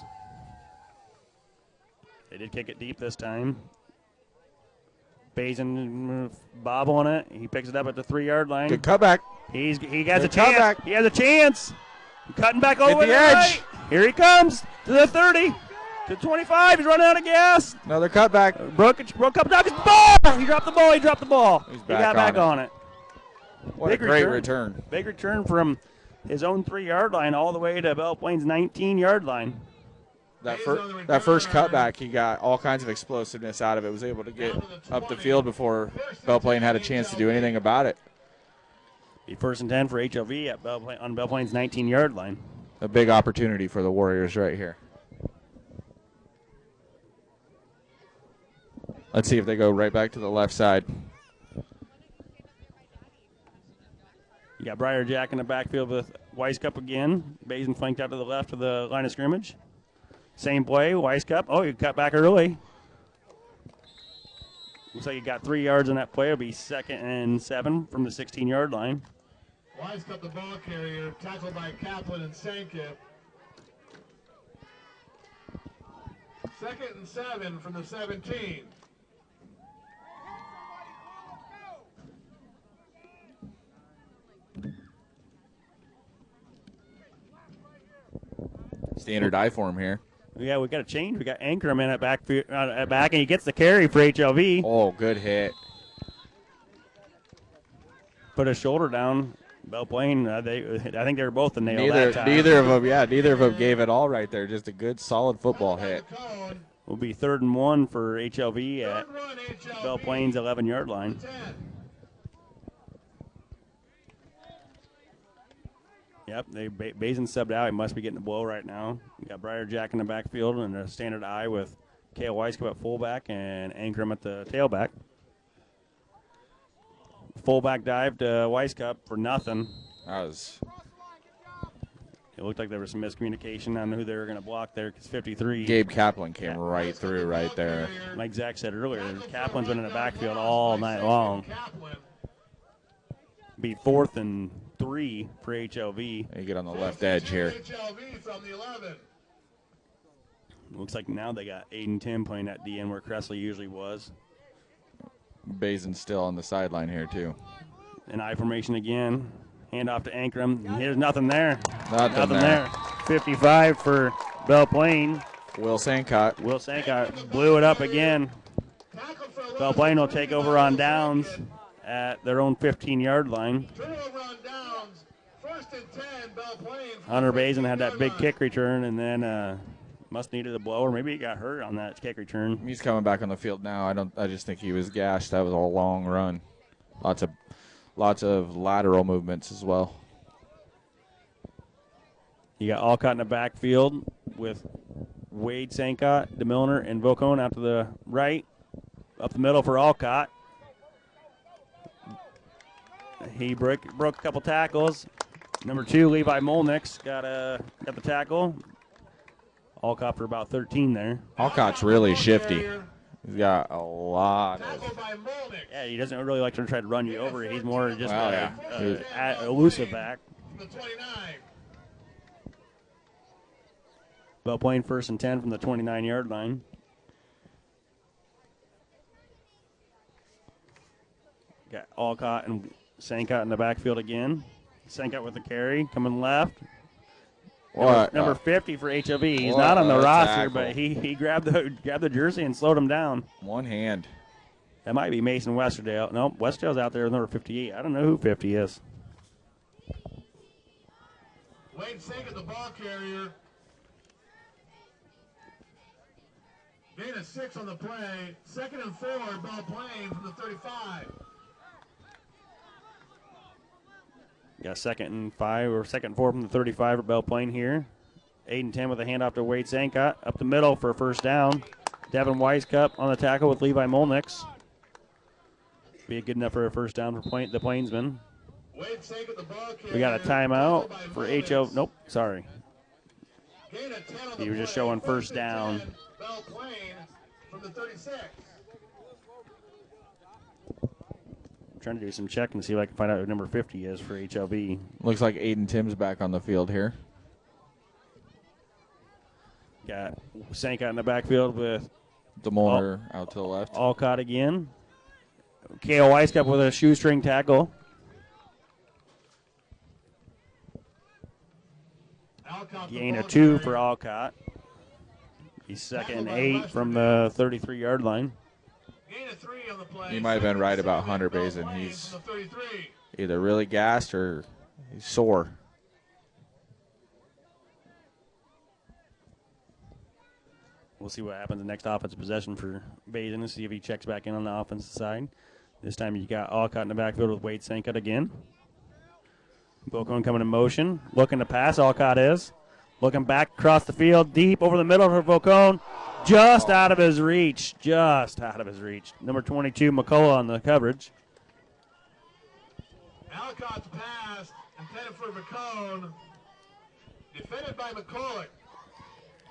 They did kick it deep this time. Bazin bobble on it. He picks it up at the 3-yard line. Good cutback. He has Good a chance. cutback. He has a chance. Cutting back over Hit the the edge. right. Here he comes to the 30, to 25. He's running out of gas. Another cutback. Broke up. Knocked his ball. He dropped the ball. He He's got back on it. What a great return. Big return from his own 3-yard line all the way to Belle Plaine's 19-yard line. That first cutback, he got all kinds of explosiveness out of it. Was able to get up the field before Belle Plaine had a chance to do anything about it. Be 1st and 10 for HLV at on Belle Plaine's 19-yard line. A big opportunity for the Warriors right here. Let's see if they go right back to the left side. You got Briar Jack in the backfield with Weiss Cup again. Bazin flanked out to the left of the line of scrimmage. Same play, Weiss Cup. Oh, you cut back early. Looks like you got 3 yards on that play. It'll be 2nd and 7 from the 16-yard line. Weiss Cup, the ball carrier, tackled by Kaplan and Sankip. 2nd and 7 from the 17. Standard I form here. Yeah, we got a change. We got Anchorman at back, and he gets the carry for HLV. Oh, good hit. Put his shoulder down. Belle Plaine, I think they were both the nail that time. Neither of them gave it all right there. Just a good, solid football hit. Will be 3rd and 1 for HLV at Belle Plaine's 11-yard line. Yep, Bazin subbed out. He must be getting a blow right now. You got Briar Jack in the backfield and a standard I with K.O. Weiss at fullback and Ankrum at the tailback. Fullback dive to Weiss Cup for nothing. It looked like there was some miscommunication on who they were going to block there because 53. Gabe Kaplan came right through right there. Like Zach said earlier, Kaplan's been in the backfield all night long. Be 4th and 3 for HLV. You get on the left edge here. HLV from the 11. Looks like now they got Aiden Tim playing at DN where Cressley usually was. Bazin's still on the sideline here too. An I formation again. Hand off to Ankrum. There's nothing there. Nothing there. 55 for Belle Plaine. Will Sankott. Will Sankott blew it up again. Belle Plaine will take over on downs at their own 15-yard line. Turnover on downs. 1st and 10, Belle Plaine. Hunter Bazin had that big kick return and then must needed a blow, or maybe he got hurt on that kick return. He's coming back on the field now. I just think he was gashed. That was a long run. Lots of lateral movements as well. You got Alcott in the backfield with Wade, Sankott, DeMilliner, and Vocone out to the right. Up the middle for Alcott. He broke a couple tackles. Number 2, Levi Molnick's got the tackle. Alcott for about 13 there. Alcott's really shifty. He's got a lot of. Yeah, he doesn't really like to try to run you over. He's more just Well, elusive back. From the 29. Belle Plaine 1st and 10 from the 29-yard line. Got Alcott and Sankott in the backfield again. Sankott with the carry, coming left. Number 50 for HLV. He's not on the roster, but he grabbed the jersey and slowed him down. One hand. That might be Mason Westerdale. No, Westerdale's out there with number 58. I don't know who 50 is. Wade Sankott, the ball carrier. Gain of 6 on the play. 2nd and 4, Belle Plaine from the 35. Got 2nd and 5 or 2nd and 4 from the 35 at Belle Plaine here. 8 and 10 with a handoff to Wade Sankott. Up the middle for a first down. Devin Weiskup on the tackle with Levi Molnix. Be good enough for a first down for the Plainsmen. Wade Sankott, the ball carrier. We got a timeout for HO. Nope, sorry. Gain of 10 on the He was just play. showing first down. 10, Belle Plaine from the 36. Trying to do some checking to see if I can find out who number 50 is for HLV. Looks like Aiden Tim's back on the field here. Got Sankott in the backfield with DeMolder out to the left. Alcott again. K.O. Weiskup with a shoestring tackle. Gain of 2 for Alcott. He's 2nd and 8 from the 33-yard line. He might have been right about Hunter Bazin. He's either really gassed or he's sore. We'll see what happens the next offensive possession for Bazin and see if he checks back in on the offensive side. This time you got Alcott in the backfield with Wade Sankott again. Bocone coming in motion. Looking to pass, Alcott is. Looking back across the field, deep over the middle for Bocone. Just out of his reach. Just out of his reach. Number 22, McCullough on the coverage. Alcott's pass intended for McCone. Defended by McCullough.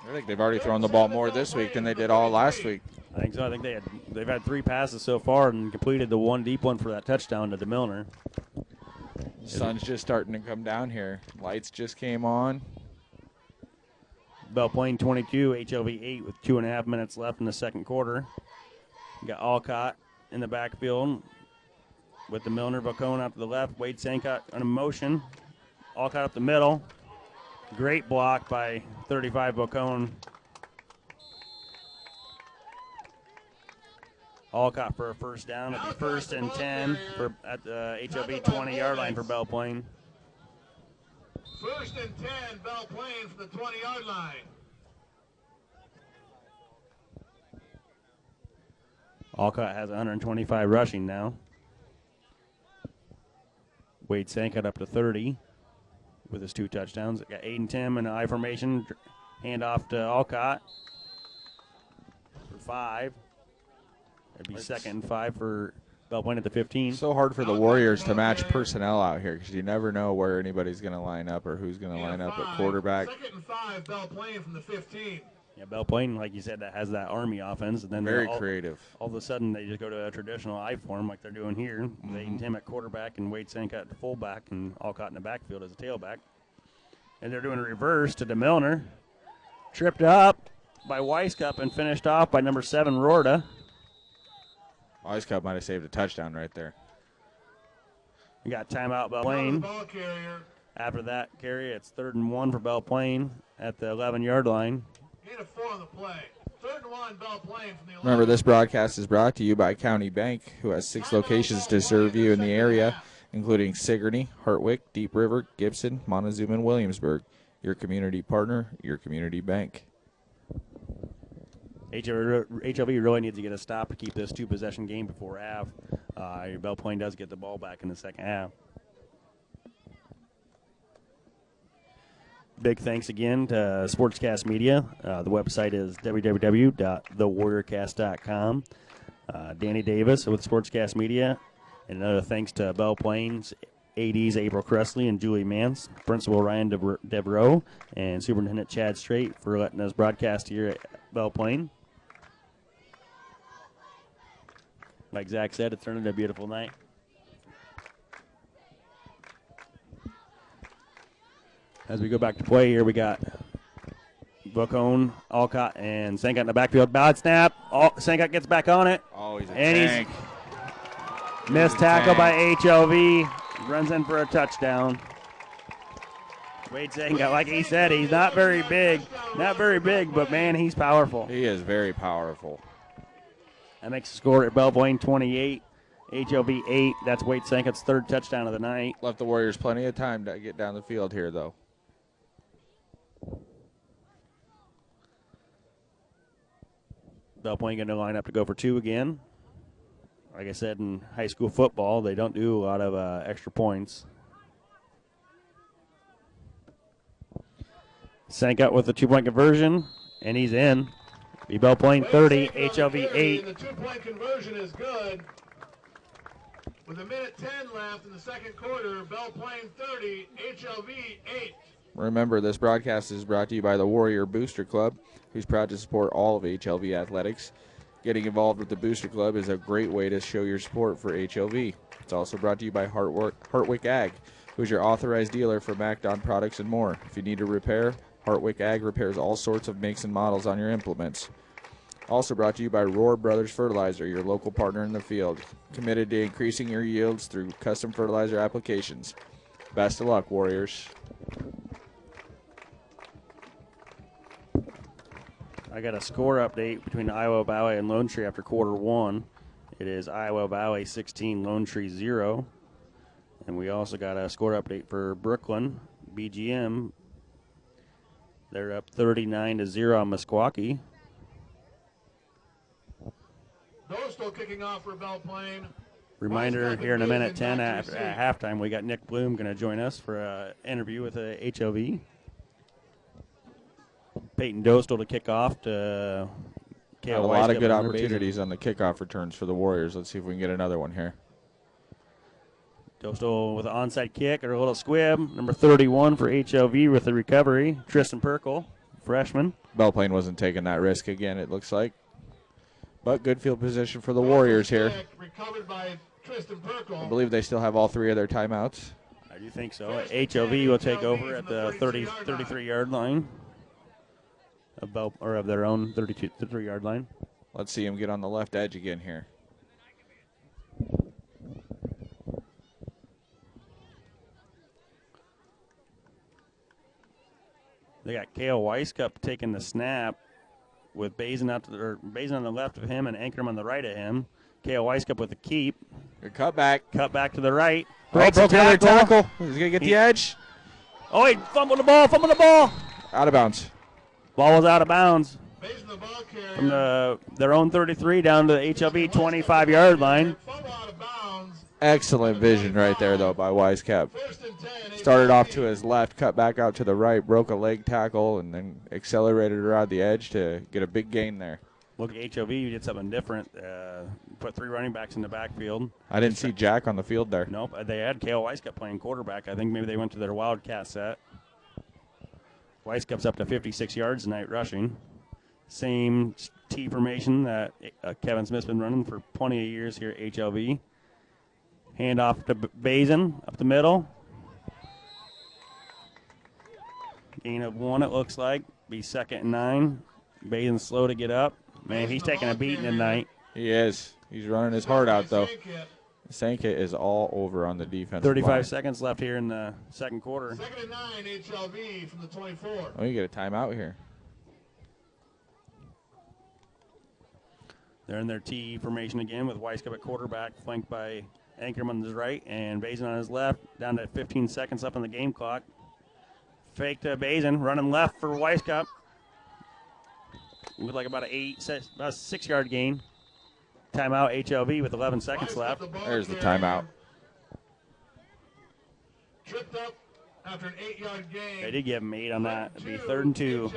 I think they've already thrown the ball more this week than they did all last week. I think so. I think they've had 3 passes so far and completed the one deep one for that touchdown to DeMilner. Sun's just starting to come down here. Lights just came on. Belle Plaine 22, HLV 8 with 2.5 minutes left in the second quarter. You got Alcott in the backfield with the Milner. Bocone out to the left. Wade Sankott on a motion. Alcott up the middle. Great block by 35 Bocone. Alcott for a first down. It'll be 1st and 10 at the HLV 20-yard line for Belle Plaine. 1st and 10, Belle Plaine from the 20-yard line. Alcott has 125 rushing now. Wade Sankott up to 30 with his 2 touchdowns. Got Aiden Tim in an I formation. Hand off to Alcott for 5. That'd be 2nd and 5 for Belle Plaine at the 15. So hard for the Warriors to match personnel out here because you never know where anybody's going to line up or who's going to line up at quarterback. 2nd and 5, Belle Plaine from the 15. Yeah, Belle Plaine, like you said, that has that Army offense. And then very creative. All of a sudden, they just go to a traditional I form like they're doing here. Mm-hmm. Aiden Tim at quarterback and Wade Sankott at fullback and Alcott in the backfield as a tailback. And they're doing a reverse to DeMilner. Tripped up by Weiskup and finished off by number 7, Rorda. Weiskup might have saved a touchdown right there. We got timeout Belle Plaine. After that carry, it's 3rd and 1 for Belle Plaine at the 11-yard line. Gain of 4 on the play. 3rd and 1, Belle Plaine from the 11. Remember, this broadcast is brought to you by County Bank, who has 6 locations to serve you in the area, including Sigourney, Hartwick, Deep River, Gibson, Montezuma, and Williamsburg. Your community partner, your community bank. HLV really needs to get a stop to keep this 2-possession game before half. Belle Plaine does get the ball back in the second half. Big thanks again to Sportscast Media. The website is www.thewarriorcast.com. Danny Davis with Sportscast Media. And another thanks to Belle Plaine's ADs April Cressley and Julie Mance, Principal Ryan Devereaux, and Superintendent Chad Strait for letting us broadcast here at Belle Plaine. Like Zach said, it's turned into a beautiful night. As we go back to play here, we got Bookone, Alcott, and Sankot in the backfield. Bad snap. Sankot gets back on it. Oh, he's a and tank. He's missed tackle by HLV. Runs in for a touchdown. Wade Sankot, like he said, he's not very big. Not very big, but, man, he's powerful. He is very powerful. That makes the score at Belle Plaine 28, HLV 8. That's Wade Sankot's third touchdown of the night. Left the Warriors plenty of time to get down the field here, though. Belle Plaine going to line up to go for 2 again. Like I said, in high school football, they don't do a lot of extra points. Sankot with the 2-point conversion, and he's in. Be Belle Plaine 30, HLV 8. The 2-point conversion is good. With 1:10 left in the second quarter, Belle Plaine 30, HLV 8. Remember, this broadcast is brought to you by the Warrior Booster Club, who's proud to support all of HLV athletics. Getting involved with the Booster Club is a great way to show your support for HLV. It's also brought to you by Hartwick Ag, who's your authorized dealer for MacDon products and more. If you need a repair, Hartwick Ag repairs all sorts of makes and models on your implements. Also brought to you by Rohr Brothers Fertilizer, your local partner in the field, committed to increasing your yields through custom fertilizer applications. Best of luck, Warriors. I got a score update between Iowa Valley and Lone Tree after quarter 1. It is Iowa Valley 16, Lone Tree 0. And we also got a score update for Brooklyn, BGM. They're up 39-0 on Meskwaki. Those still kicking off for Belle Plaine. Reminder here in a minute 10 at halftime, we got Nick Bloom going to join us for an interview with HLV. Peyton Dostal to kick off to A lot of good opportunities on the kickoff returns for the Warriors. Let's see if we can get another one here. Dostal with an onside kick or a little squib. Number 31 for HLV with the recovery. Tristan Perkle, freshman. Belle Plaine wasn't taking that risk again, it looks like. But good field position for the Warriors here. Recovered by Tristan Perkle. I believe they still have all 3 of their timeouts. I do think so. HLV will take over at the 33-yard line. Of their own 33-yard line. Let's see him get on the left edge again here. They got Kale Weiskup taking the snap with Bazin on the left of him and Ankerman on the right of him. Kale Weiskup with the keep. Good cutback. Cut back to the right. Broke another tackle. He's going to get the edge. Oh, he fumbled the ball. Out of bounds. Ball was out of bounds. The ball From their own 33 down to the HLV 25-yard line. Excellent vision right there, though, by Weiskup. Started off to his left, cut back out to the right, broke a leg tackle, and then accelerated around the edge to get a big gain there. Look at HLV, you did something different. Put 3 running backs in the backfield. I didn't see Jack on the field there. Nope, they had Kale Weiskup playing quarterback. I think maybe they went to their Wildcat set. Weisskup's up to 56 yards tonight rushing. Same T formation that Kevin Smith's been running for plenty of years here at HLV. Hand off to Bazin up the middle. Gain of 1, it looks like. Be 2nd and 9. Bazin's slow to get up. Man, he's taking a beating tonight. He is. He's running his heart out, though. Sankot is all over on the defense. 35 seconds left here in the second quarter. 2nd and 9, HLV from the 24. Oh, you get a timeout here. They're in their T formation again with Weiskup at quarterback, flanked by Ankerman on his right and Bazin on his left. Down to 15 seconds left on the game clock. Fake to Bazin, running left for Weiskup. Looked like about a 6-yard gain. Timeout HLV with 11 seconds left. There's the timeout. Tripped up after an 8-yard gain. They did give him 8 on that. It'd be 3rd and 2.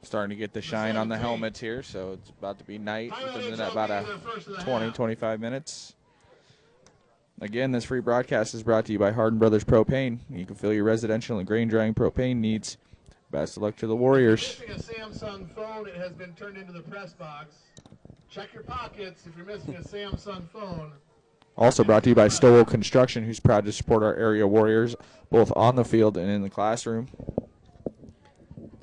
Starting to get the shine on the helmets here, so it's about to be night within about 20-25 minutes. Again, this free broadcast is brought to you by Hardin Brothers Propane. You can fill your residential and grain drying propane needs. Best of luck to the Warriors. If you're missing a Samsung phone, it has been turned into the press box. Check your pockets if you're missing a Samsung phone. Also brought to you by Stowell Construction, who's proud to support our area Warriors, both on the field and in the classroom.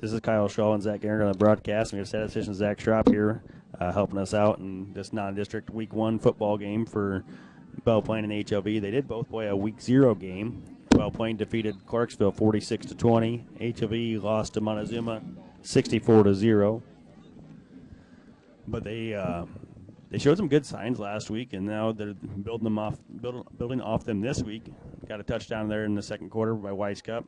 This is Kyle Shaw and Zach Gehringer on the broadcast. We have statistician Zach Schropp here helping us out in this non-district Week 1 football game for Belle Plaine and HLV. They did both play a Week 0 game. Belle Plaine defeated Clarksville 46-20. HLV lost to Montezuma 64-0. But they showed some good signs last week, and now they're building off them this week. Got a touchdown there in the second quarter by Weiskup.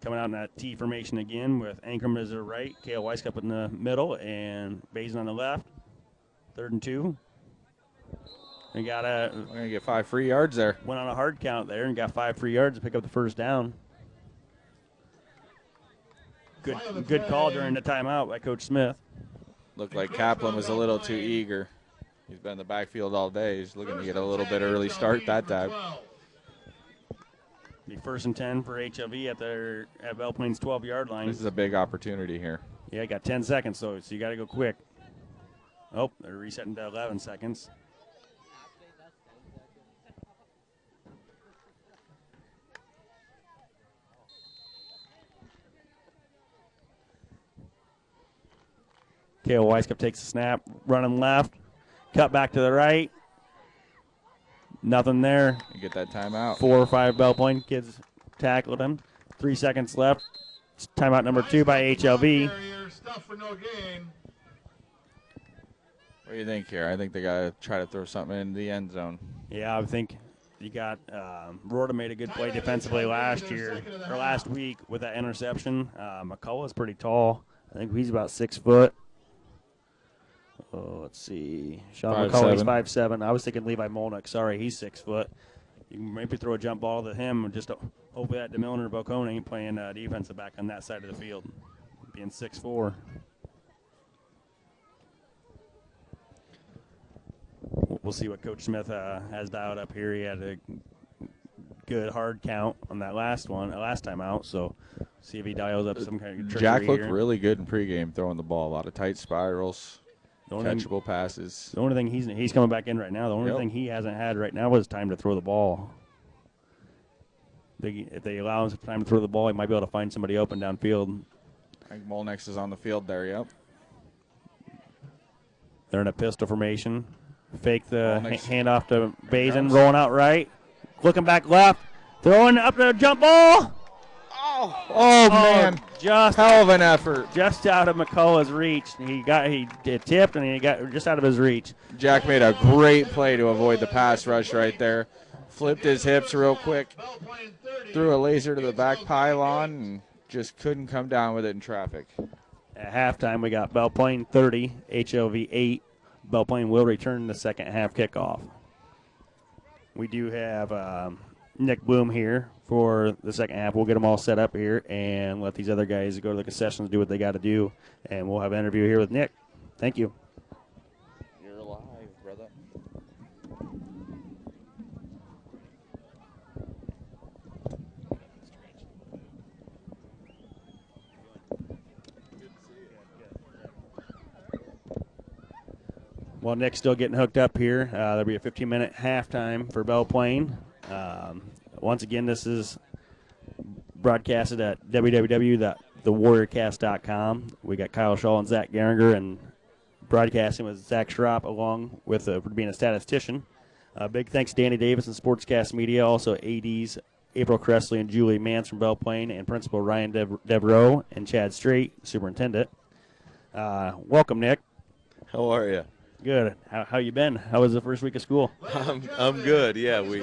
Coming out in that T formation again with Ankrum as their right, Kale Weiskup in the middle, and Bazin on the left. 3rd and 2. We're going to get 5 free yards there. Went on a hard count there and got 5 free yards to pick up the first down. Good call during the timeout by Coach Smith. Looked like Kaplan was a little too eager. He's been in the backfield all day. He's looking to get a little bit early start that time. Be 1st and 10 for HLV at Belle Plaine's 12-yard line. This is a big opportunity here. Yeah, got 10 seconds, though, so you got to go quick. Oh, they're resetting to 11 seconds. Kale Weiskup takes the snap, running left, cut back to the right. Nothing there. You get that timeout. 4 or 5 Belle Plaine kids tackled him. 3 seconds left. Timeout number 2 by HLV. What do you think here? I think they got to try to throw something in the end zone. Yeah, I think you got Rorta made a good play defensively last week with that interception. McCullough's pretty tall. I think he's about 6 foot. Oh, let's see. Sean McCullough's 5'7". I was thinking Levi Molnick. Sorry, he's 6 foot. You can maybe throw a jump ball to him and just hopefully that DeMilliner Bocone ain't playing defensive back on that side of the field, being 6'4". We'll see what Coach Smith has dialed up here. He had a good hard count on that last time out, so see if he dials up some kind of trickery. Jack looked really good in pregame throwing the ball. A lot of tight spirals. Catchable passes. The only thing he's coming back in right now. The only thing he hasn't had right now is time to throw the ball. If they allow him time to throw the ball, he might be able to find somebody open downfield. I think Molnex is on the field there. Yep. They're in a pistol formation. Fake the handoff to Bazin, rolling out right, looking back left, throwing up the jump ball. Oh man! Just hell of an effort. Just out of McCullough's reach. He tipped and he got just out of his reach. Jack made a great play to avoid the pass rush right there. Flipped his hips real quick, threw a laser to the back pylon, and just couldn't come down with it in traffic. At halftime, we got Belle Plaine 30, HLV 8. Belle Plaine will return the second half kickoff. We do have Nick Bloom here for the second half. We'll get them all set up here and let these other guys go to the concessions, do what they got to do, and we'll have an interview here with Nick. Thank you. You're alive, brother. Well, Nick's still getting hooked up here. There'll be a 15-minute halftime for Belle Plaine. Once again, this is broadcasted at www.thewarriorcast.com. We got Kyle Shaw and Zach Gehringer, and broadcasting with Zach Schropp along with being a statistician. Big thanks to Danny Davis and Sportscast Media, also ADs April Cressley and Julie Mance from Belle Plaine, and Principal Ryan Devereaux and Chad Straight, Superintendent. Welcome, Nick. How are you? Good. How you been? How was the first week of school? I'm good. Yeah, we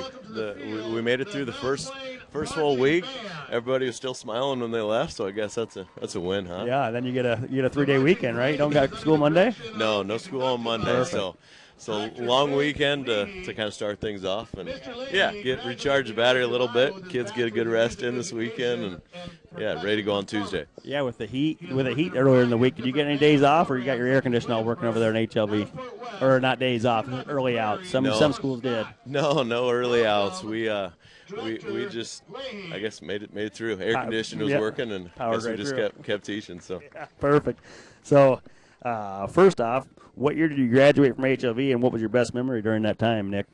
made it through the first full week. Everybody was still smiling when they left, so I guess that's a win, huh? Yeah. And then you get a 3-day weekend, right? You don't got school Monday? No school on Monday. Perfect. So long weekend to kind of start things off and recharge the battery a little bit. Kids get a good rest in this weekend and ready to go on Tuesday. Yeah, with the heat earlier in the week, did you get any days off, or you got your air conditioner all working over there in HLV? Or not days off, early out. Some schools did. No early outs. We just I guess made it through. Air conditioner was working, and I guess we just kept teaching. So perfect. So first off, what year did you graduate from HLV, and what was your best memory during that time, Nick?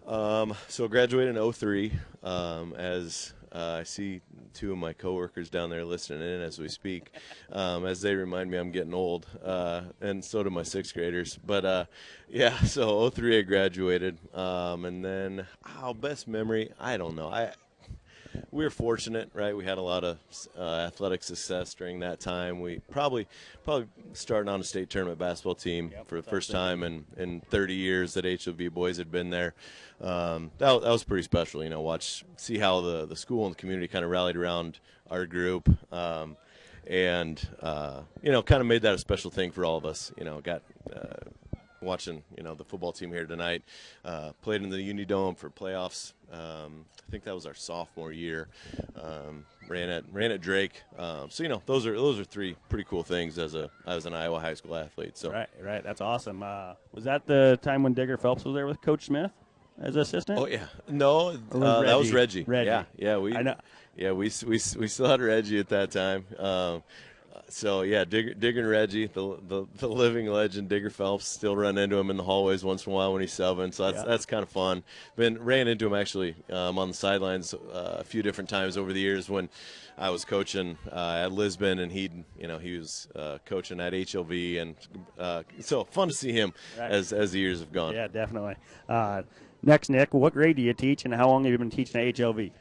So graduated in 03 as I see two of my coworkers down there listening in as we speak, as they remind me I'm getting old, and so do my sixth graders. But yeah, so 03 I graduated, and then best memory, I don't know. We were fortunate, right? We had a lot of athletic success during that time. We probably starting on a state tournament basketball team for the first time in 30 years that HLV boys had been there. That was pretty special, see how the school and the community kind of rallied around our group, and kind of made that a special thing for all of us. Got watching the football team here tonight, played in the Unidome for playoffs. I think that was our sophomore year. Ran at Drake. So those are three pretty cool things as an Iowa high school athlete. So right, that's awesome. Was that the time when Digger Phelps was there with Coach Smith as assistant? Oh yeah, no, that was Reggie. Yeah, I know. Yeah, we still had Reggie at that time. So yeah, Digger and Reggie, the living legend, Digger Phelps, still run into him in the hallways once in a while when he's subbing. So that's kind of fun. Ran into him actually on the sidelines a few different times over the years when I was coaching at Lisbon, and he was coaching at HLV, and so fun to see him as the years have gone. Yeah, definitely. Next, Nick, what grade do you teach, and how long have you been teaching at HLV?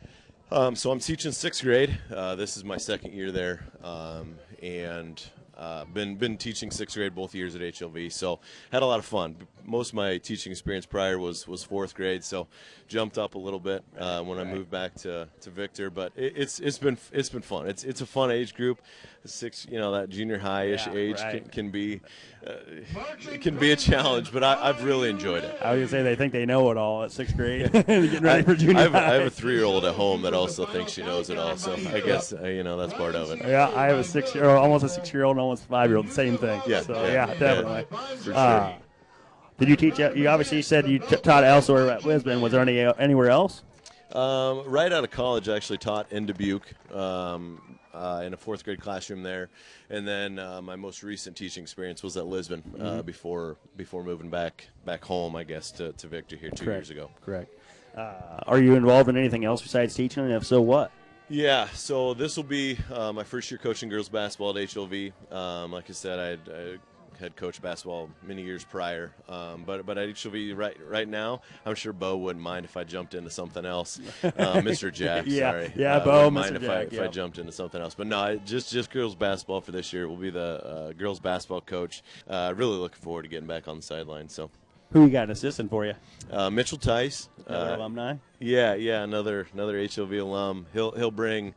So I'm teaching sixth grade. This is my second year there, and been teaching sixth grade both years at HLV. So had a lot of fun. Most of my teaching experience prior was fourth grade, so jumped up a little bit when I moved back to Victor. But it's been fun. It's a fun age group. That junior high-ish age can be a challenge, but I've really enjoyed it. I was gonna say they think they know it all at sixth grade, getting ready for junior high. I have a 3-year-old at home that also thinks she knows it all, so I guess that's part of it. Yeah, I have a 6-year-old, almost a 6-year-old, and almost a 5-year-old. Same thing. Yeah, so, definitely. For sure. Did you teach? You obviously said you taught elsewhere at Lisbon. Was there anywhere else? Right out of college, I actually taught in Dubuque in a fourth grade classroom there, and then my most recent teaching experience was at Lisbon before moving back home, I guess, to Victor here 2 years ago. Correct. Are you involved in anything else besides teaching, and if so, what? Yeah, so this will be my first year coaching girls basketball at HLV. Like I said, I had coached basketball many years prior, but at HLV right now, I'm sure Bo wouldn't mind if I jumped into something else. Mr. Jack, sorry. Yeah, Bo, wouldn't mind Mr. Jack, if I jumped into something else. But no, just girls basketball for this year. We'll be the girls basketball coach. Really looking forward to getting back on the sideline. So. Who you got an assistant for you? Mitchell Tice, another alumni. Yeah, another HLV alum. He'll bring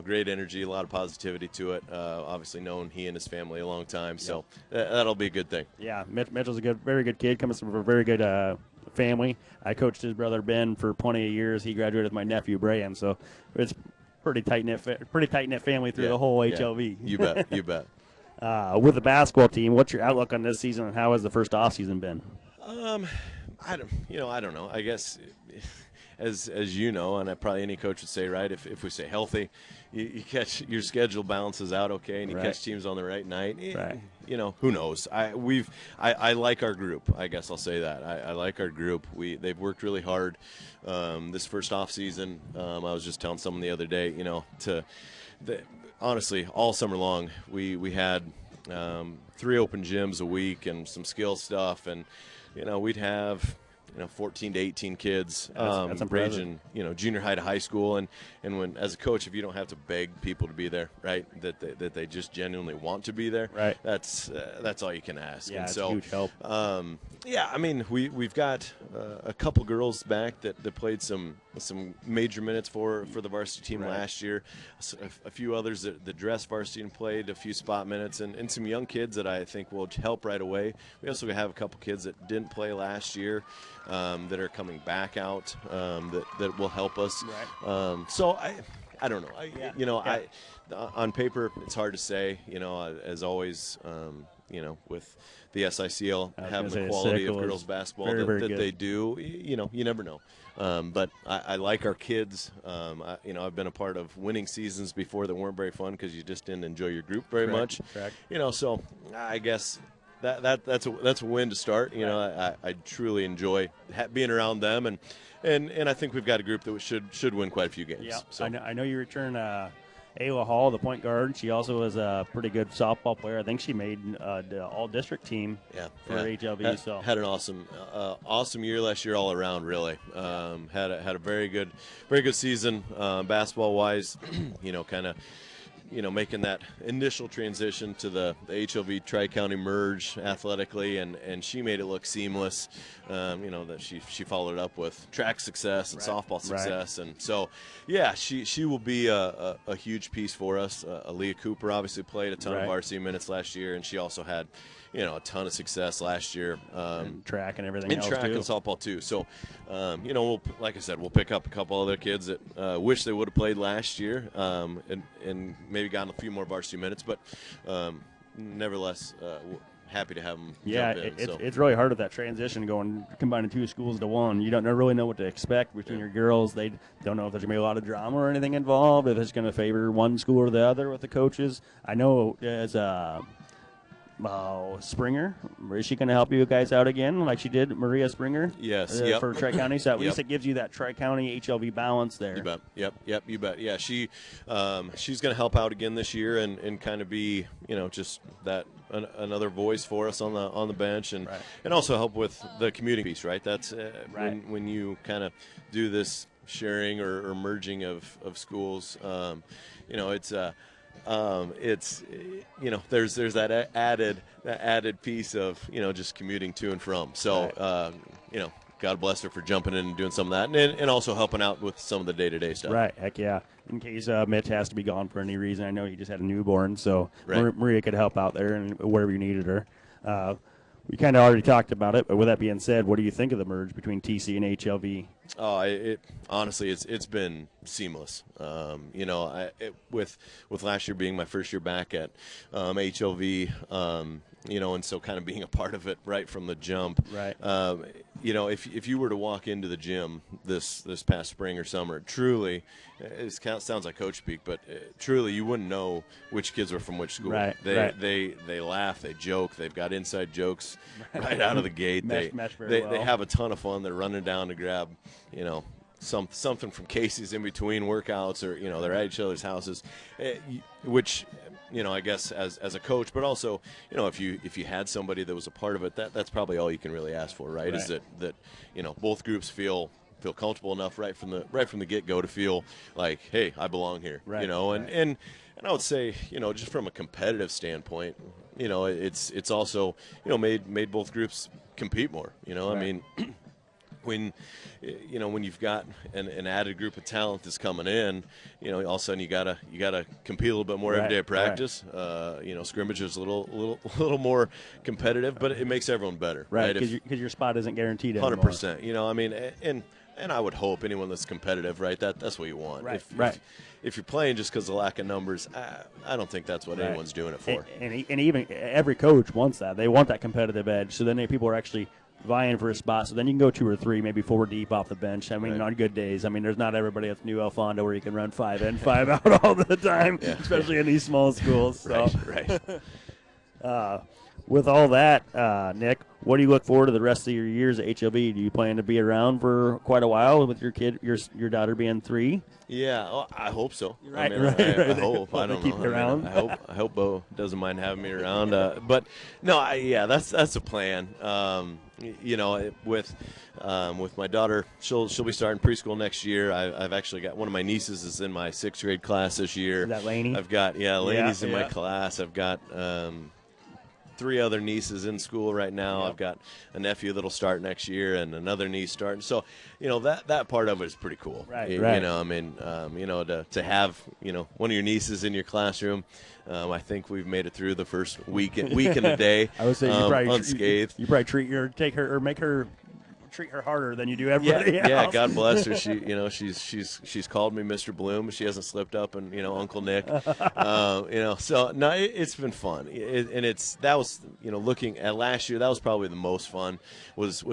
great energy, a lot of positivity to it. Obviously known he and his family a long time, so that'll be a good thing. Yeah, Mitchell's a very good kid. Comes from a very good family. I coached his brother Ben for 20 years. He graduated with my nephew Brian, so it's pretty tight knit family through the whole HLV. You bet, you bet. With the basketball team, what's your outlook on this season, and how has the first off season been? I don't know. I guess, as you know, and probably any coach would say, right? If we say healthy, you catch your schedule balances out okay, and you catch teams on the right night. Right. Who knows? I like our group. I guess I'll say that. I like our group. They've worked really hard this first off season. I was just telling someone the other day, honestly, all summer long we had 3 open gyms a week and some skill stuff, and we'd have 14 to 18 kids that's ranging junior high to high school, and when as a coach, if you don't have to beg people to be there, right, that they just genuinely want to be there, right, that's all you can ask. Yeah, and it's so huge help. I mean we've got a couple girls back that played some major minutes for the varsity team last year, a few others that dressed varsity and played a few spot minutes, and some young kids that I think will help right away. We also have a couple kids that didn't play last year that are coming back out that will help us. Right. So I don't know. On paper it's hard to say. As always, with the SICL having the quality of girls basketball that they do, you never know. But I like our kids. I've been a part of winning seasons before that weren't very fun because you just didn't enjoy your group very much. Correct. So I guess that's a win to start. You know, I truly enjoy being around them, and I think we've got a group that should win quite a few games. Yeah, so. I know you return Ayla Hall, the point guard. She also was a pretty good softball player. I think she made the all-district team for HLV. So had an awesome year last year all around. Really had a very good season basketball wise. You know, kind of. You know, making that initial transition to the HLV Tri-County merge athletically, and she made it look seamless. You know, that she followed it up with track success and softball success, and so yeah, she will be a huge piece for us. Aaliyah Cooper obviously played a ton of varsity minutes last year, and she also had a ton of success last year. And track and everything else track too. and softball too. So, like I said, we'll pick up a couple other kids that wish they would have played last year, and maybe gotten a few more varsity minutes. But nevertheless, happy to have them. Yeah, jump in, it's really hard with that transition combining two schools to one. You don't really know what to expect between your girls. They don't know if there's going to be a lot of drama or anything involved, if it's going to favor one school or the other with the coaches. I know as Springer, is she going to help you guys out again like she did, Maria Springer? Yes, for Tri-County. So at least it gives you that Tri-County HLV balance there. You bet. Yep. You bet. Yeah, she's going to help out again this year and kind of be just that another voice for us on the bench and also help with the commuting piece. Right. That's when you kind of do this sharing or merging of schools. It's there's that added piece of just commuting to and from. So God bless her for jumping in and doing some of that, and also helping out with some of the day-to-day stuff. Right. Heck yeah. In case Mitch has to be gone for any reason, I know he just had a newborn, so Maria could help out there and wherever you needed her. We kind of already talked about it, but with that being said, what do you think of the merge between TC and HLV? Honestly, it's been seamless. With last year being my first year back at HLV, and so kind of being a part of it right from the jump. Right. If you were to walk into the gym this past spring or summer, truly, it sounds like coach speak, but truly you wouldn't know which kids were from which school. Right. They laugh, they joke, they've got inside jokes right out of the gate. They have a ton of fun. They're running down to grab, something from Casey's in between workouts, or they're at each other's houses, which. I guess as a coach, but also, if you had somebody that was a part of it, that's probably all you can really ask for, right? Is that both groups feel comfortable enough right from the get-go to feel like, hey, I belong here, and I would say, just from a competitive standpoint, it's also, made both groups compete more, I mean. When you've got an added group of talent that's coming in, all of a sudden you gotta compete a little bit more every day at practice. Scrimmage is a little more competitive, but it makes everyone better, right? Because your spot isn't guaranteed anymore. 100%. And I would hope anyone that's competitive, right? That's what you want. If you're playing just because of lack of numbers, I don't think that's what anyone's doing it for. And even every coach wants that. They want that competitive edge. So then people are actually vying for a spot, so then you can go 2 or 3, maybe 4 deep off the bench. I mean, on good days. I mean, there's not everybody that's new Alfonso where you can run 5 in, 5 out all the time, especially in these small schools. So. Right. With all that, Nick, what do you look forward to the rest of your years at HLV? Do you plan to be around for quite a while with your kid, your daughter being 3? Yeah, I hope so. Right. I hope. I don't know. Keep you around. I hope Bo doesn't mind having me around. But no, that's a plan. With my daughter, she'll be starting preschool next year. I've actually got one of my nieces is in my 6th grade class this year. Is that Lainey? I've got Lainey's in my class. I've got 3 other nieces in school right now. I've got a nephew that'll start next year and another niece starting. So, that part of it is pretty cool. Right. To have, one of your nieces in your classroom. I think we've made it through the first week and a day. I would say you probably unscathed. You probably make her treat her harder than you do everybody else. Yeah, God bless her. She, she's called me Mr. Bloom, but she hasn't slipped up and Uncle Nick. So no, it's been fun. That was looking at last year, that was probably the most fun. Was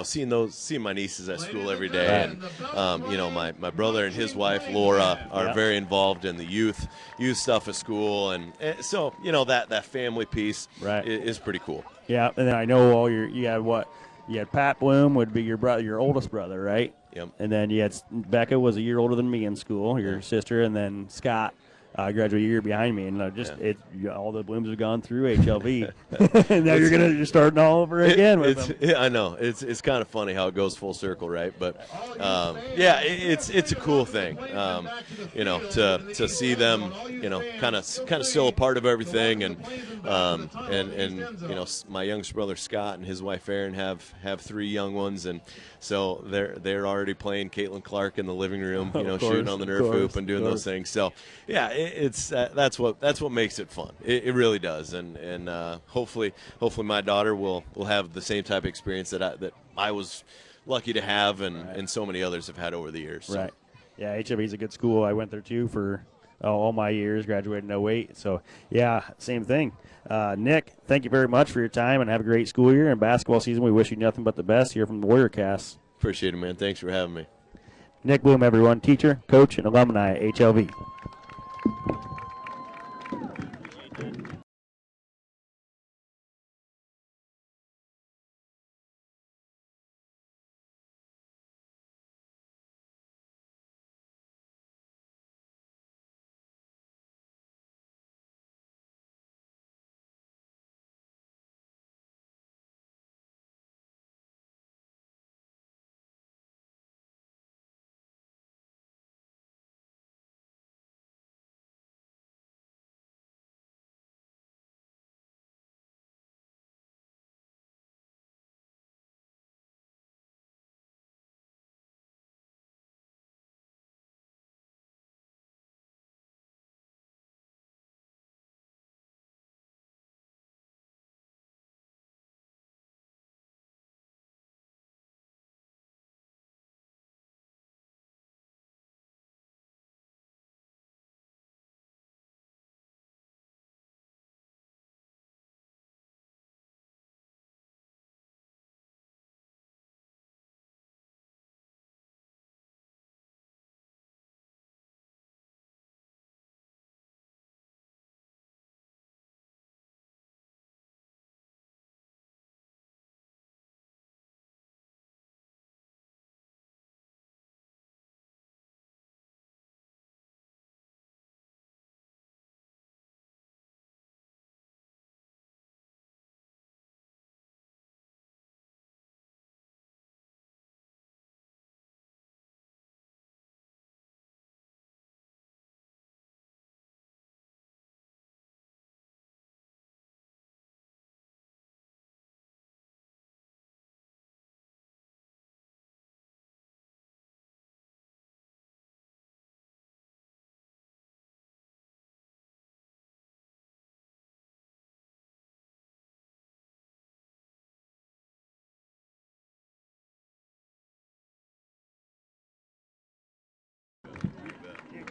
seeing my nieces at school every day, and my brother and his wife Laura are very involved in the youth stuff at school, and so that family piece is pretty cool. Yeah, and then I know you had Pat Bloom would be your brother, your oldest brother, right? Yep. And then you had Becca was a year older than me in school, your sister, and then Scott graduated a year behind me, and all the Blooms have gone through HLV, and now you're starting all over again with them. I know it's kind of funny how it goes full circle, right? But it's a cool thing, to see them, kind of still a part of everything, and my youngest brother Scott and his wife Erin have 3 young ones, and so they're already playing Caitlin Clark in the living room, shooting on the Nerf hoop and doing those things. So it's that's what makes it fun. It really does, and hopefully my daughter will have the same type of experience that I was lucky to have, and so many others have had over the years. So. Right. Yeah, HLV is a good school. I went there too for all my years. Graduated in 08. So yeah, same thing. Nick, thank you very much for your time, and have a great school year and basketball season. We wish you nothing but the best here from the Warrior Cast. Appreciate it, man. Thanks for having me. Nick Bloom, everyone, teacher, coach, and alumni at HLV.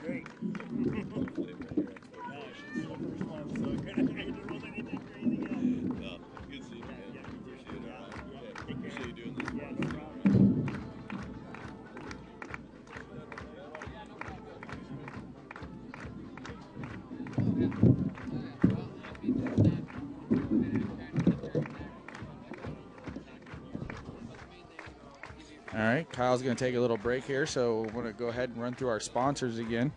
Great. All right, Kyle's going to take a little break here, so we're going to go ahead and run through our sponsors again.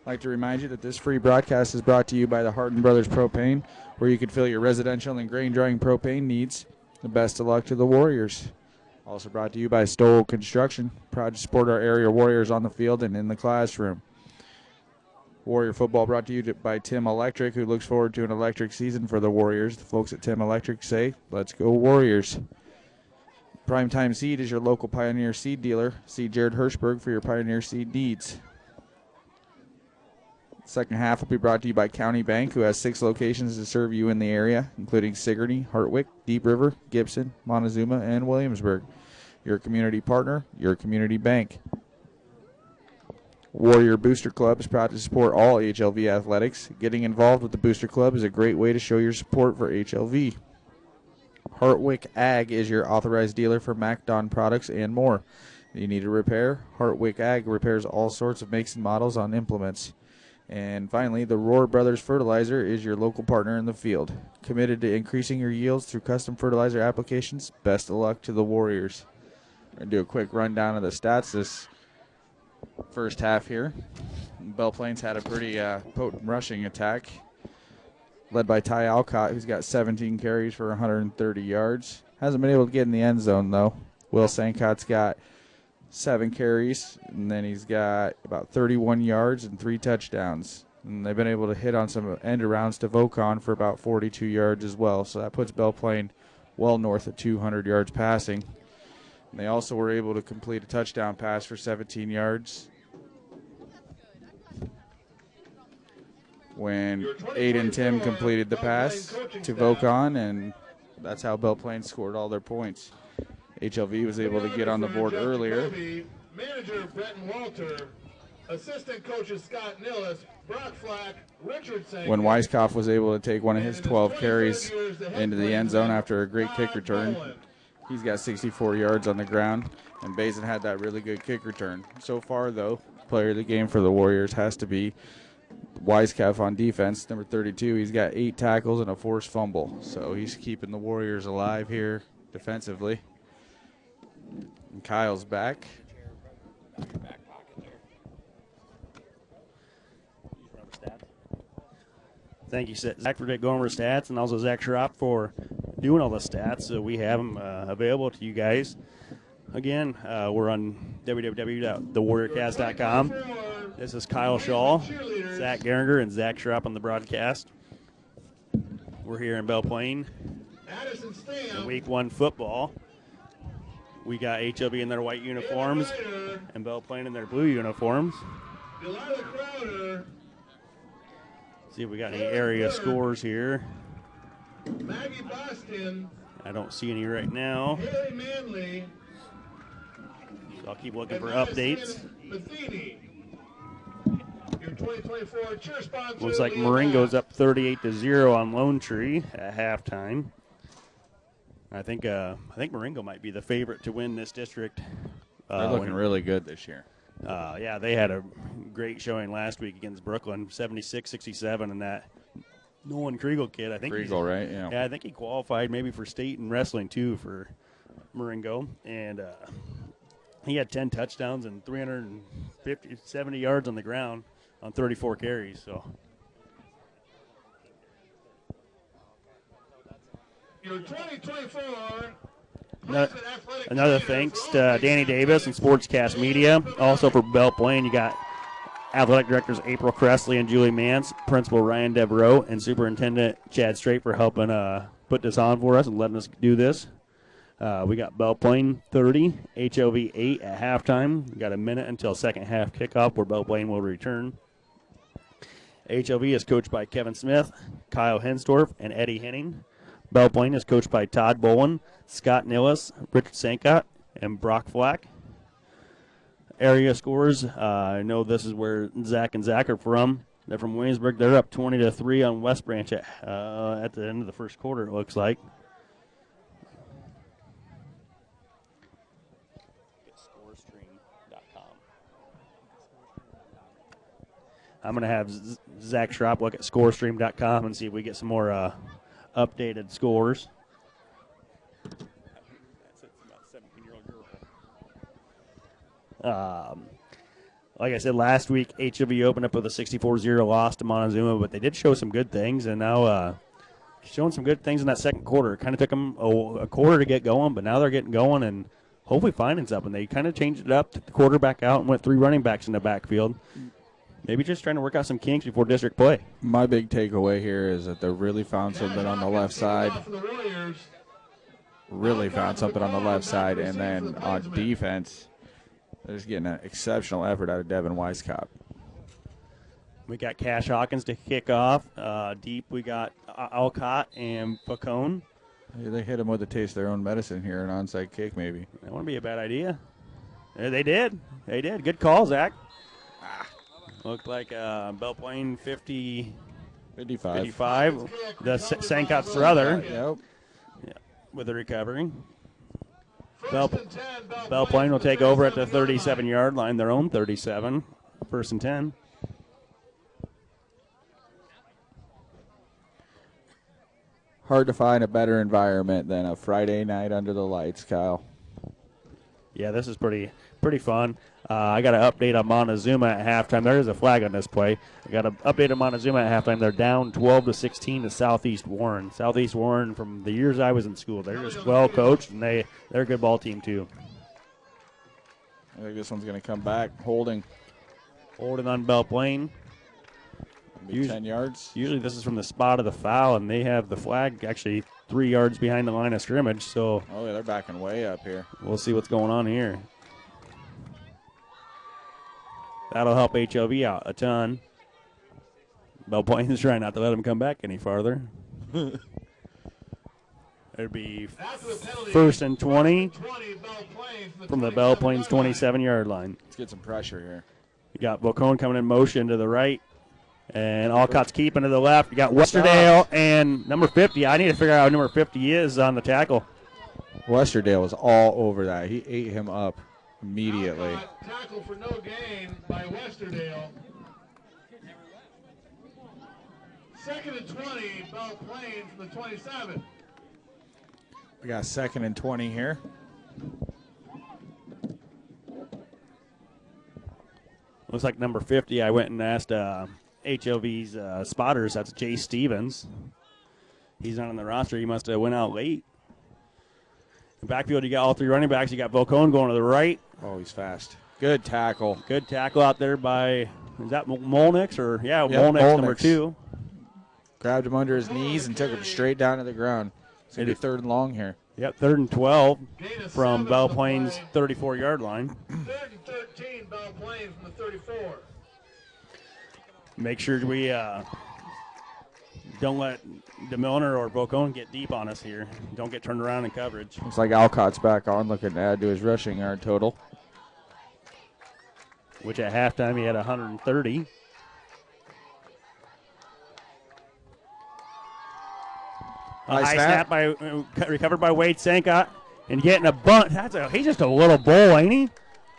I'd like to remind you that this free broadcast is brought to you by the Hardin Brothers Propane, where you can fill your residential and grain drying propane needs. The best of luck to the Warriors. Also brought to you by Stoll Construction, proud to support our area Warriors on the field and in the classroom. Warrior football brought to you by Tim Electric, who looks forward to an electric season for the Warriors. The folks at Tim Electric say, let's go Warriors. Primetime Seed is your local Pioneer Seed dealer. See Jared Hirschberg for your Pioneer Seed needs. Second half will be brought to you by County Bank, who has 6 locations to serve you in the area, including Sigourney, Hartwick, Deep River, Gibson, Montezuma, and Williamsburg. your community partner, your community bank. Warrior Booster Club is proud to support all HLV athletics. Getting involved with the Booster Club is a great way to show your support for HLV. Hartwick Ag is your authorized dealer for MacDon products and more. You need a repair? Hartwick Ag repairs all sorts of makes and models on implements. And finally, the Rohr Brothers Fertilizer is your local partner in the field. Committed to increasing your yields through custom fertilizer applications? Best of luck to the Warriors. We're going to do a quick rundown of the stats this first half here. Belle Plaine's had a pretty potent rushing attack, led by Ty Alcott, who's got 17 carries for 130 yards. Hasn't been able to get in the end zone, though. Will Sancott's got 7 carries, and then he's got about 31 yards and 3 touchdowns. And they've been able to hit on some end arounds to Vocon for about 42 yards as well. So that puts Belle Plaine well north of 200 yards passing. And they also were able to complete a touchdown pass for 17 yards when Aiden Tim completed the pass to Vocon, and that's how Belle Plaine scored all their points. HLV was able to get on the board earlier. Manager Brenton Walter, assistant coaches Scott Nillis, Brock Flack, Richard Sank. When Weiskopf was able to take one of his 12 carries into the end zone after a great kick return. He's got 64 yards on the ground, and Bazin had that really good kick return. So far, though, player of the game for the Warriors has to be Weiskopf on defense, number 32. He's got 8 tackles and a forced fumble, so he's keeping the Warriors alive here defensively. And Kyle's back. Thank you, Zach, for going over stats, and also Zach Schropp for doing all the stats. So we have them available to you guys. Again, we're on www.thewarriorcast.com. This is Kyle Shaw, Zach Geringer, and Zach Schropp on the broadcast. We're here in Belle Plaine. In Week 1 football. We got HLB in their white uniforms and Belle Plaine in their blue uniforms. See if we got any area scores here. Maggie Boston. I don't see any right now. Haley Manley. So I'll keep looking for updates. Matheny. Your 2024 cheer sponsor. Looks like Marengo's up 38-0 on Lone Tree at halftime. I think Marengo might be the favorite to win this district. They're looking really good this year. Yeah, they had a great showing last week against Brooklyn, 76-67, and that Nolan Kriegel kid. I think Kriegel, right? Yeah. Yeah, I think he qualified maybe for state and wrestling too for Marengo, and he had 10 touchdowns and 70 yards on the ground on 34 carries. So. Your 2024 Another thanks to Danny Davis and Sportscast Media. Also for Belle Plaine, you got athletic directors April Cressley and Julie Mance, Principal Ryan Devereaux, and Superintendent Chad Straight for helping put this on for us and letting us do this. We got Belle Plaine 30, HLV 8 at halftime. We got a minute until second half kickoff where Belle Plaine will return. HLV is coached by Kevin Smith, Kyle Hensdorf, and Eddie Henning. Belle Plaine is coached by Todd Bowen, Scott Nillis, Richard Sankott, and Brock Flack. Area scores, I know this is where Zach and Zach are from. They're from Williamsburg. They're up 20-3 on West Branch at the end of the first quarter, it looks like. I'm going to have Zach Schropp look at scorestream.com and see if we get some more updated scores. Like I said, last week, HLV opened up with a 64-0 loss to Montezuma, but they did show some good things, and now showing some good things in that second quarter. Kind of took them a quarter to get going, but now they're getting going, and hopefully finding something. They kind of changed it up, took the quarterback out, and went 3 running backs in the backfield. Maybe just trying to work out some kinks before district play. My big takeaway here is that they really found something on the left side. Really found something on the left side, and then on defense, they're just getting an exceptional effort out of Devin Weiskopf. We got Cash Hawkins to kick off. Deep, we got Alcott and Pacone. They hit them with a taste of their own medicine here, an onside kick maybe. That wouldn't be a bad idea. They did. They did. Good call, Zach. Looked like Belle Plaine 55. The Sankot's brother. Yep. Yeah, with the recovery. Belle Plaine will take over at the 37-yard line, their own 37. 1st and 10. Hard to find a better environment than a Friday night under the lights, Kyle. Yeah, this is pretty fun. I got an update on Montezuma at halftime. There is a flag on this play. I got an update on Montezuma at halftime. They're down 12-16 to Southeast Warren. Southeast Warren, from the years I was in school, they're just well coached, and they're a good ball team too. I think this one's going to come back. Holding on Belle Plaine. 10 yards. Usually this is from the spot of the foul, and they have the flag actually 3 yards behind the line of scrimmage. So oh, yeah, they're backing way up here. We'll see what's going on here. That'll help HLV out a ton. Belle Plaine is trying not to let them come back any farther. It'd be 1st and 20 from the Belle Plaine's 27-yard line. Let's get some pressure here. You got Bocone coming in motion to the right. And Alcott's keeping to the left. You got Westerdale and number 50. I need to figure out who number 50 is on the tackle. Westerdale was all over that. He ate him up immediately. Tackle for no gain by Westerdale. 2nd and 20, Belle Plaine from the 27. We got 2nd and 20 here. Looks like number 50. I went and asked HLV's spotters. That's Jay Stevens. He's not on the roster. He must have went out late. In backfield, you got all 3 running backs. You got Volcone going to the right. Oh, he's fast. Good tackle. Good tackle out there by, is that Molnix? Or, yeah, yep, Molnix, number 2. Grabbed him under his knees and took him straight down to the ground. It's going to be 3rd and long here. Yep, 3rd and 12 from Belle Plaine's 34-yard line. 3rd and 13, Belle Plaine from the 34. Make sure we don't let DeMilliner or Bocone get deep on us here. Don't get turned around in coverage. Looks like Alcott's back on, looking to add to his rushing yard total. Which at halftime he had 130. High snap by recovered by Wade Sankott and getting a bunt. He's just a little bull, ain't he?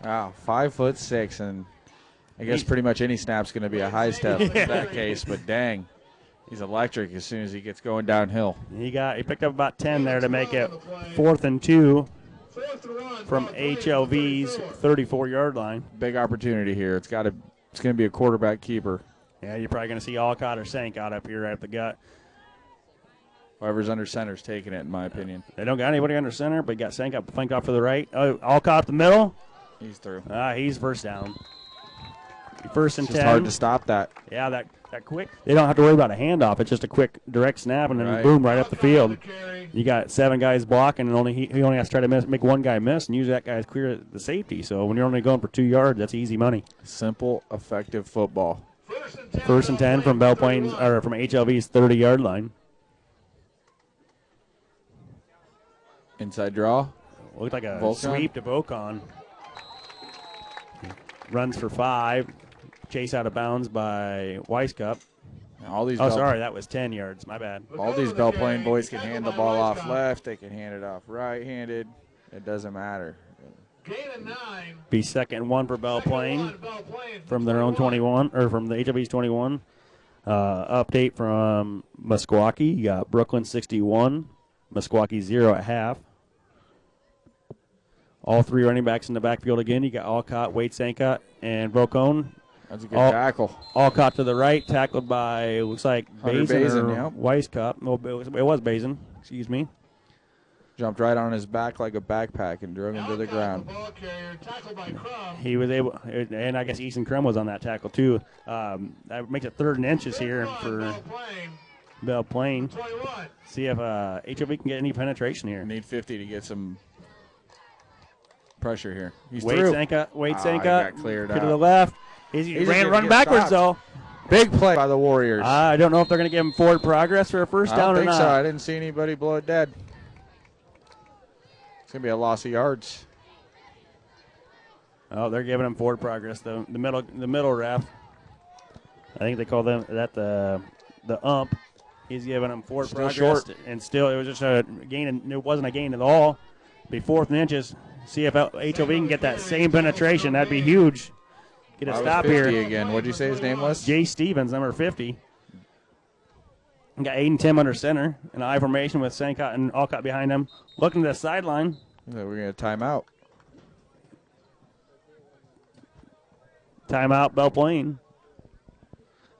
Wow, 5'6", and I guess pretty much any snap's going to be a high step in that case. But dang, he's electric as soon as he gets going downhill. He picked up about 10 there to make it 4th and 2 from HLV's 34-yard line. Big opportunity here. It's going to be a quarterback keeper. Yeah, you're probably going to see Alcott or Sankott up here right at the gut. Whoever's under center's taking it, in my opinion. They don't got anybody under center, but you got Sankott flanked off to the right. Oh, Alcott the middle. He's through. He's first down. 1st and 10. It's hard to stop that. Yeah, that quick. They don't have to worry about a handoff. It's just a quick direct snap, and then boom, right up the field. You got 7 guys blocking, and he only has to try to make one guy miss, and usually that guy's clear the safety. So when you're only going for 2 yards, that's easy money. Simple, effective football. 1st and 10 from Belle Plaine's or from HLV's 30-yard line. Inside draw. Looked like a sweep to Vocon. Runs for 5. Chase out of bounds by Weiskup. Sorry, that was 10 yards. My bad. All these Belle Plaine boys can hand the ball off left. They can hand it off right-handed. It doesn't matter. Gain of 9. Be 2nd and 1 for Belle Plaine from their own 21, or from the HLV's 21. Update from Meskwaki. You got Brooklyn 61. Meskwaki 0 at half. All 3 running backs in the backfield again. You got Alcott, Wade Sankott, and Brocone. That's a good tackle. Alcott to the right, tackled by, looks like Bazin or yep. Weiskup. No, it was Bazin. Excuse me. Jumped right on his back like a backpack and drug him to the ground. He was able, and I guess Easton Crum was on that tackle too. That makes it 3rd and inches here for Belle Plaine. See if HLV can get any penetration here. Need 50 to get some pressure here. He's Wade through. Sankott got cleared to out. the left. He ran backwards though. Big play by the Warriors. I don't know if they're going to give him forward progress for a first down or not. I don't think so. I didn't see anybody blow it dead. going to be a loss of yards. Oh, they're giving him forward progress. The middle ref. I think they call them that the ump. He's giving him forward Still progress. short. And still, it was just a gain. And it wasn't a gain at all. Be 4th and inches. See if HLV can get that same penetration. That'd be huge. Get a stop 50 here. again. What did you say his name was? Jay Stevens, number 50. Got Aiden Tim under center. An I formation with Sankott and Alcott behind him. Looking to the sideline. Yeah, we're going to timeout. Timeout, Belle Plaine.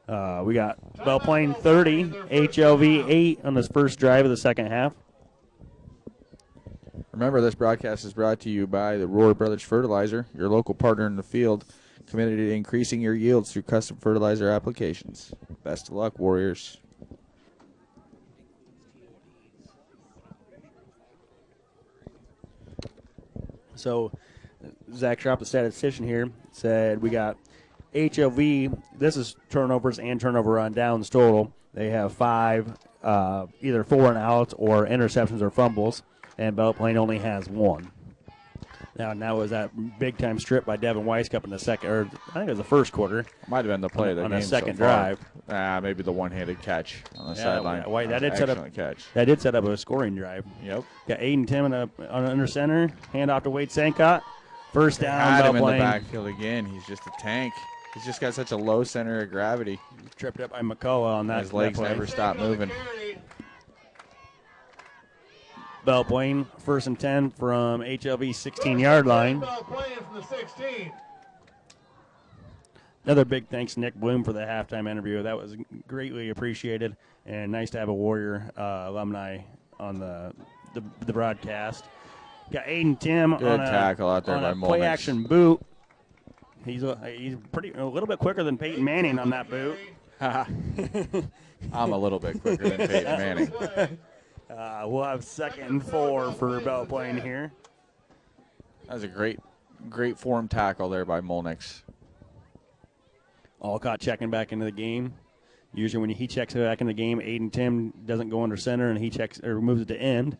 We got Belle Plaine 30, HLV 8 on this first drive of the second half. Remember, this broadcast is brought to you by the Rohr Brothers Fertilizer, your local partner in the field, committed to increasing your yields through custom fertilizer applications. Best of luck, Warriors. So, Zach Schropp, the statistician here, said we got HLV. This is turnovers and turnover on downs total. They have 5, either 4 and outs or interceptions or fumbles, and Belle Plaine only has 1. Now that was that big-time strip by Devin Weiskup in the second, or I think it was the first quarter. Might have been the play of the on game the second so far. drive. Maybe the one-handed catch on the sideline. That did set up catch. That did set up a scoring drive. Yep. Got Aiden Tim on under center, hand off to Wade Sankott. First down, Had him Belle in the Plaine. backfield again. He's just a tank. He's just got such a low center of gravity. Tripped up by McCullough on that. His legs that play. never stop moving. Belle Plaine, 1st and 10 from HLV 16-yard line. Belle Plaine from the 16. Another big thanks to Nick Bloom for the halftime interview. That was greatly appreciated, and nice to have a Warrior alumni on the broadcast. Got Aiden Tim Good on a tackle out there on by a Molnix. play-action boot. He's a little bit quicker than Peyton Manning on that boot. I'm a little bit quicker than Peyton Manning. We'll have 2nd and 4 for Belle Plaine here. That was a great form tackle there by Molnix. Alcott checking back into the game. Usually when he checks back in the game, Aiden Tim doesn't go under center and he checks or moves it to end.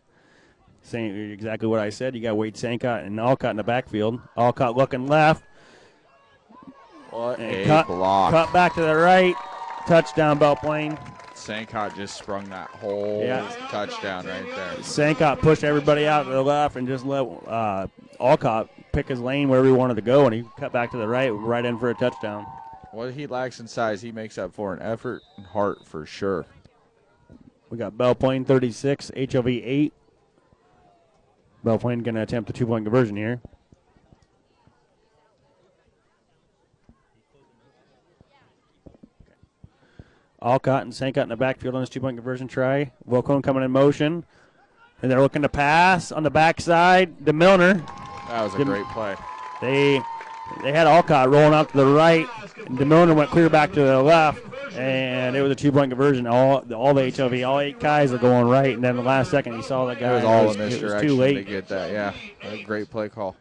Saying exactly what I said. You got Wade Sankott and Alcott in the backfield. Alcott looking left. What a cut, block. Cut back to the right. Touchdown, Belle Plaine. Sankott just sprung that whole touchdown right there. Sankott pushed everybody out to the left and just let Alcott pick his lane wherever he wanted to go, and he cut back to the right in for a touchdown. What he lacks in size, he makes up for in effort and heart for sure. We got Belle Plaine 36, HLV 8. Belle Plaine going to attempt a 2-point conversion here. Alcott and Sankott in the backfield on this 2-point conversion try. Wilcone coming in motion. And they're looking to pass on the backside to Milner. That was a great play. They had Alcott rolling out to the right. And DeMilner went clear back to the left. And it was a 2-point conversion. All the HLV, all 8 guys are going right. And then the last second he saw that guy. It was all in It misdirection was too late. to get that, yeah. A great play call.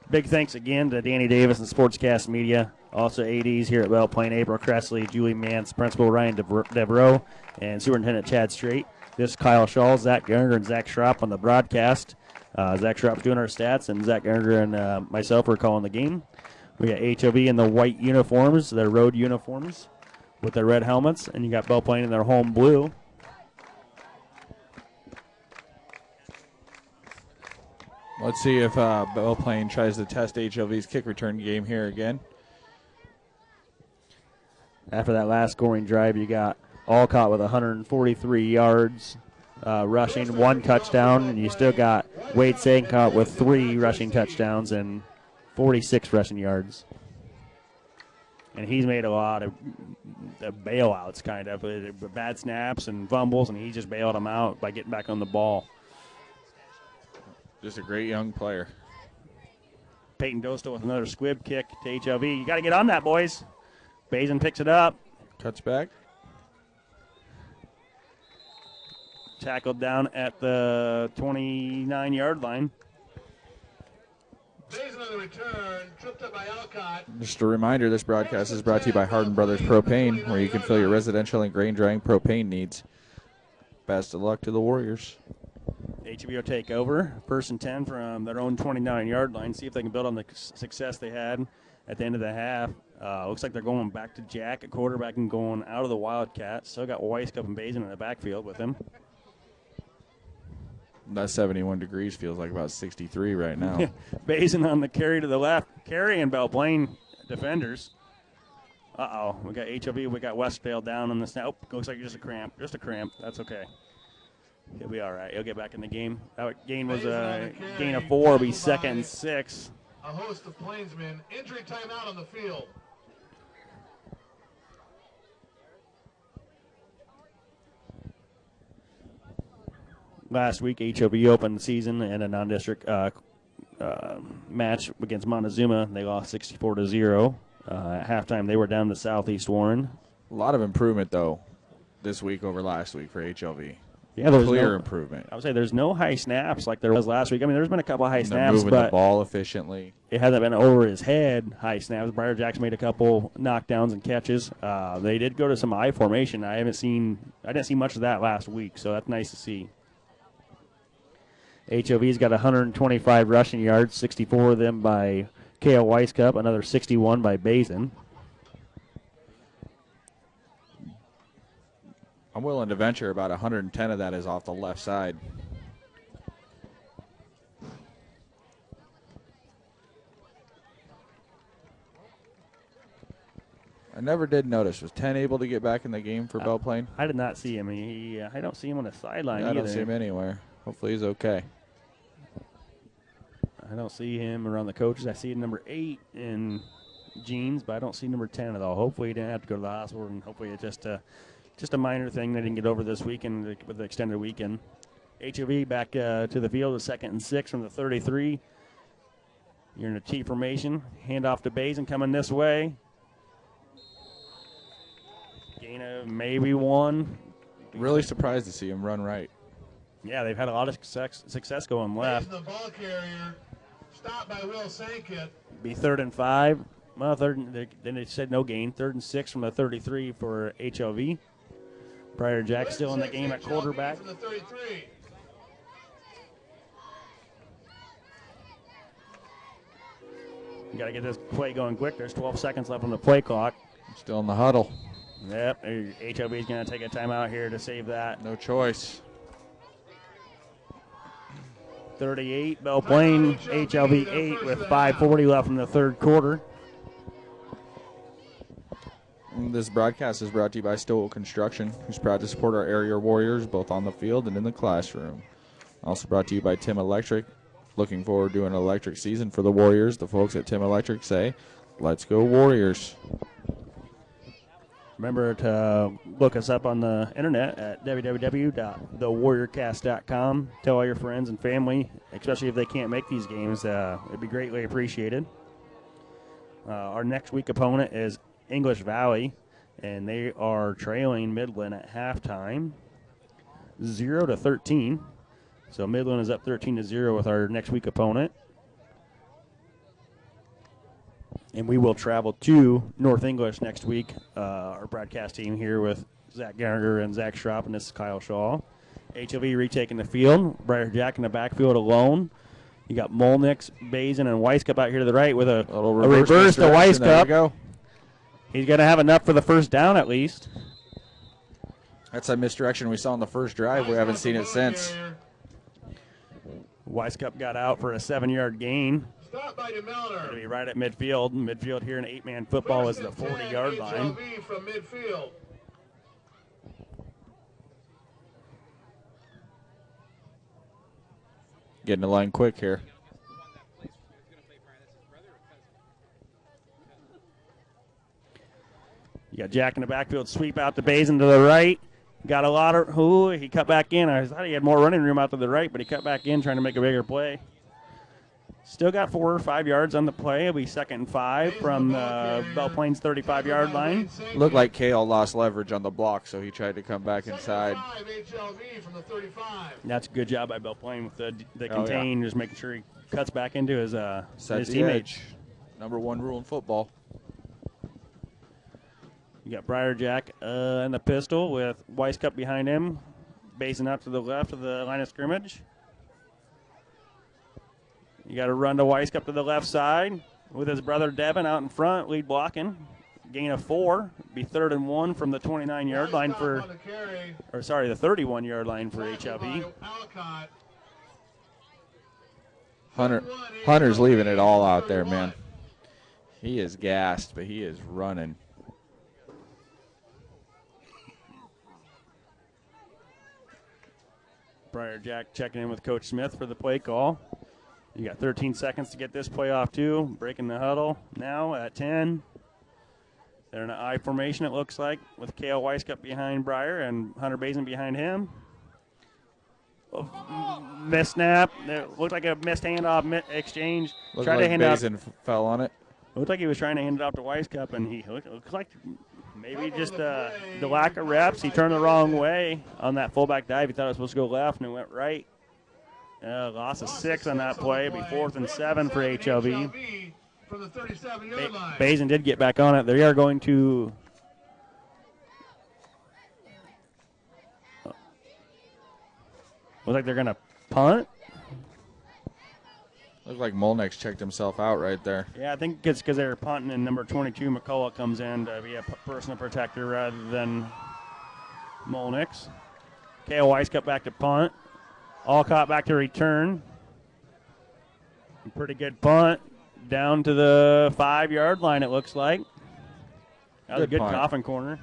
Big thanks again to Danny Davis and Sportscast Media. Also ADs here at Belle Plaine, April Cressley, Julie Mance, Principal Ryan Devereaux, and Superintendent Chad Strait. This is Kyle Shaw, Zach Geringer, and Zach Schropp on the broadcast. Zach Schropp's doing our stats, and Zach Geringer and myself are calling the game. We got HLV in the white uniforms, their road uniforms, with their red helmets, and you got Belle Plaine in their home blue. Let's see if Belle Plaine tries to test HLV's kick return game here again. After that last scoring drive, you got Alcott with 143 yards rushing, 1 touchdown, and you still got Wade Sankott with 3 rushing touchdowns and 46 rushing yards. And he's made a lot of bailouts, kind of, bad snaps and fumbles, and he just bailed them out by getting back on the ball. Just a great young player. Peyton Dosto with another squib kick to HLV. You got to get on that, boys. Bazin picks it up. Cuts back. Tackled down at the 29-yard line. Bazin on the return, tripped up by Alcott. Just a reminder, this broadcast is brought to you by Hardin Brothers Propane, where you can fill your residential and grain drying propane needs. Best of luck to the Warriors. HLV will take over. 1st and 10 from their own 29-yard line. See if they can build on the success they had at the end of the half. Looks like they're going back to Jack at quarterback and going out of the Wildcats. Still got Weiskup and Bazin in the backfield with him. That 71 degrees feels like about 63 right now. Bazin on the carry to the left, carrying Belle Plaine defenders. We got HLV, we got Westdale down on the snap. Oh, looks like just a cramp. Just a cramp. That's okay. He'll be all right. He'll get back in the game. That gain was a gain of 4. It'll be 2nd and 6. A host of Plainsmen. Injury timeout on the field. Last week, HLV opened the season in a non-district match against Montezuma. They lost 64-0. At halftime, they were down to Southeast Warren. A lot of improvement, though, this week over last week for HLV. Yeah, there's clear improvement. I would say there's no high snaps like there was last week. I mean, there's been a couple of high snaps, moving but the ball efficiently. It hasn't been over his head high snaps. Briar Jack's made a couple knockdowns and catches. They did go to some I formation. I didn't see much of that last week, so that's nice to see. HLV's got 125 rushing yards, 64 of them by K.L. Weiskup, another 61 by Bazin. I'm willing to venture about 110 of that is off the left side. I never did notice. Was 10 able to get back in the game for Belle Plaine? I did not see him. I don't see him on the sideline either. I don't see him anywhere. Hopefully he's okay. I don't see him around the coaches. I see number 8 in jeans, but I don't see number 10 at all. Hopefully he didn't have to go to the hospital, and hopefully it's just a minor thing they didn't get over this weekend with the extended weekend. HLV back to the field, 2nd and 6 from the 33. You're in a T formation. Hand off to Bazin coming this way. Gain of maybe 1. Really surprised to see him run right. Yeah, they've had a lot of success going left. The ball carrier, stopped by Will Sankett. Be 3rd and 5. Well, then they said no gain. 3rd and 6 from the 33 for HLV. Briar Jack still in the game at quarterback. From the 33. You got to get this play going quick. There's 12 seconds left on the play clock. Still in the huddle. Yep, HLV is going to take a timeout here to save that. No choice. 38, Belle Plaine, HLV 8 with 5:40 left in the 3rd quarter. This broadcast is brought to you by Stowell Construction, who's proud to support our area warriors both on the field and in the classroom. Also brought to you by Tim Electric. Looking forward to an electric season for the Warriors. The folks at Tim Electric say, let's go Warriors. Remember to look us up on the internet at www.thewarriorcast.com. Tell all your friends and family, especially if they can't make these games. It'd be greatly appreciated. Our next week opponent is English Valley, and they are trailing Midland at halftime, 0-13. So Midland is up 13-0 with our next week opponent. And we will travel to North English next week. Our broadcast team here with Zach Gallagher and Zach Schropp, and this is Kyle Shaw. HLV retaking the field. Briar Jack in the backfield alone. You got Molnix, Bazin, and Weiskup out here to the right with a reverse to Weiskup. He's going to have enough for the first down at least. That's a misdirection we saw on the first drive. We haven't seen it since. Weiskup got out for a 7-yard gain. Stop by DeMelner. It'll be right at midfield. Midfield here in 8-man football is the 40-yard line. HLV from midfield. Getting the line quick here. You got Jack in the backfield, sweep out to Bazin to the right. Got a lot of, he cut back in. I thought he had more running room out to the right, but he cut back in trying to make a bigger play. Still got 4 or 5 yards on the play. It'll be 2nd and 5 from Belle Plaine's 35-yard line. Looked like Kale lost leverage on the block, so he tried to come back inside. HLV from the 35. That's a good job by Belle Plaine with the contain, just making sure he cuts back into his Sets the teammate. edge. Number 1 rule in football. You got Briar Jack in the pistol with Weiskup behind him. Bazin out to the left of the line of scrimmage. You got to run to Weiskup to the left side with his brother Devin out in front, lead blocking. Gain of 4. Be 3rd and 1 from the 29-yard line the 31-yard line for HLV. Hunter's leaving it all out there, man. He is gassed, but he is running. Briar Jack checking in with Coach Smith for the play call. You got 13 seconds to get this play off, too. Breaking the huddle now at 10. They're in an I formation, it looks like, with Kale Weiskup behind Briar and Hunter Bazin behind him. Missed snap. It looked like a missed handoff exchange. Looked like Bazin fell on it. Looked like he was trying to hand it off to Weiskup, and he looked like maybe just the lack of reps. He turned the wrong way on that fullback dive. He thought it was supposed to go left, and it went right. Loss of 6 on that play. It'll be 4th and 7 for HLV. From the 37-yard line. Bazin did get back on it. They are going to look like they're going to punt. Looked like Molnick's checked himself out right there. Yeah, I think it's because they're punting, and number 22, McCullough, comes in to be a personal protector rather than Molnick's. Kale Weiskup back to punt. Alcott back to return. Pretty good punt. Down to the 5-yard line, it looks like. That was a good coffin corner.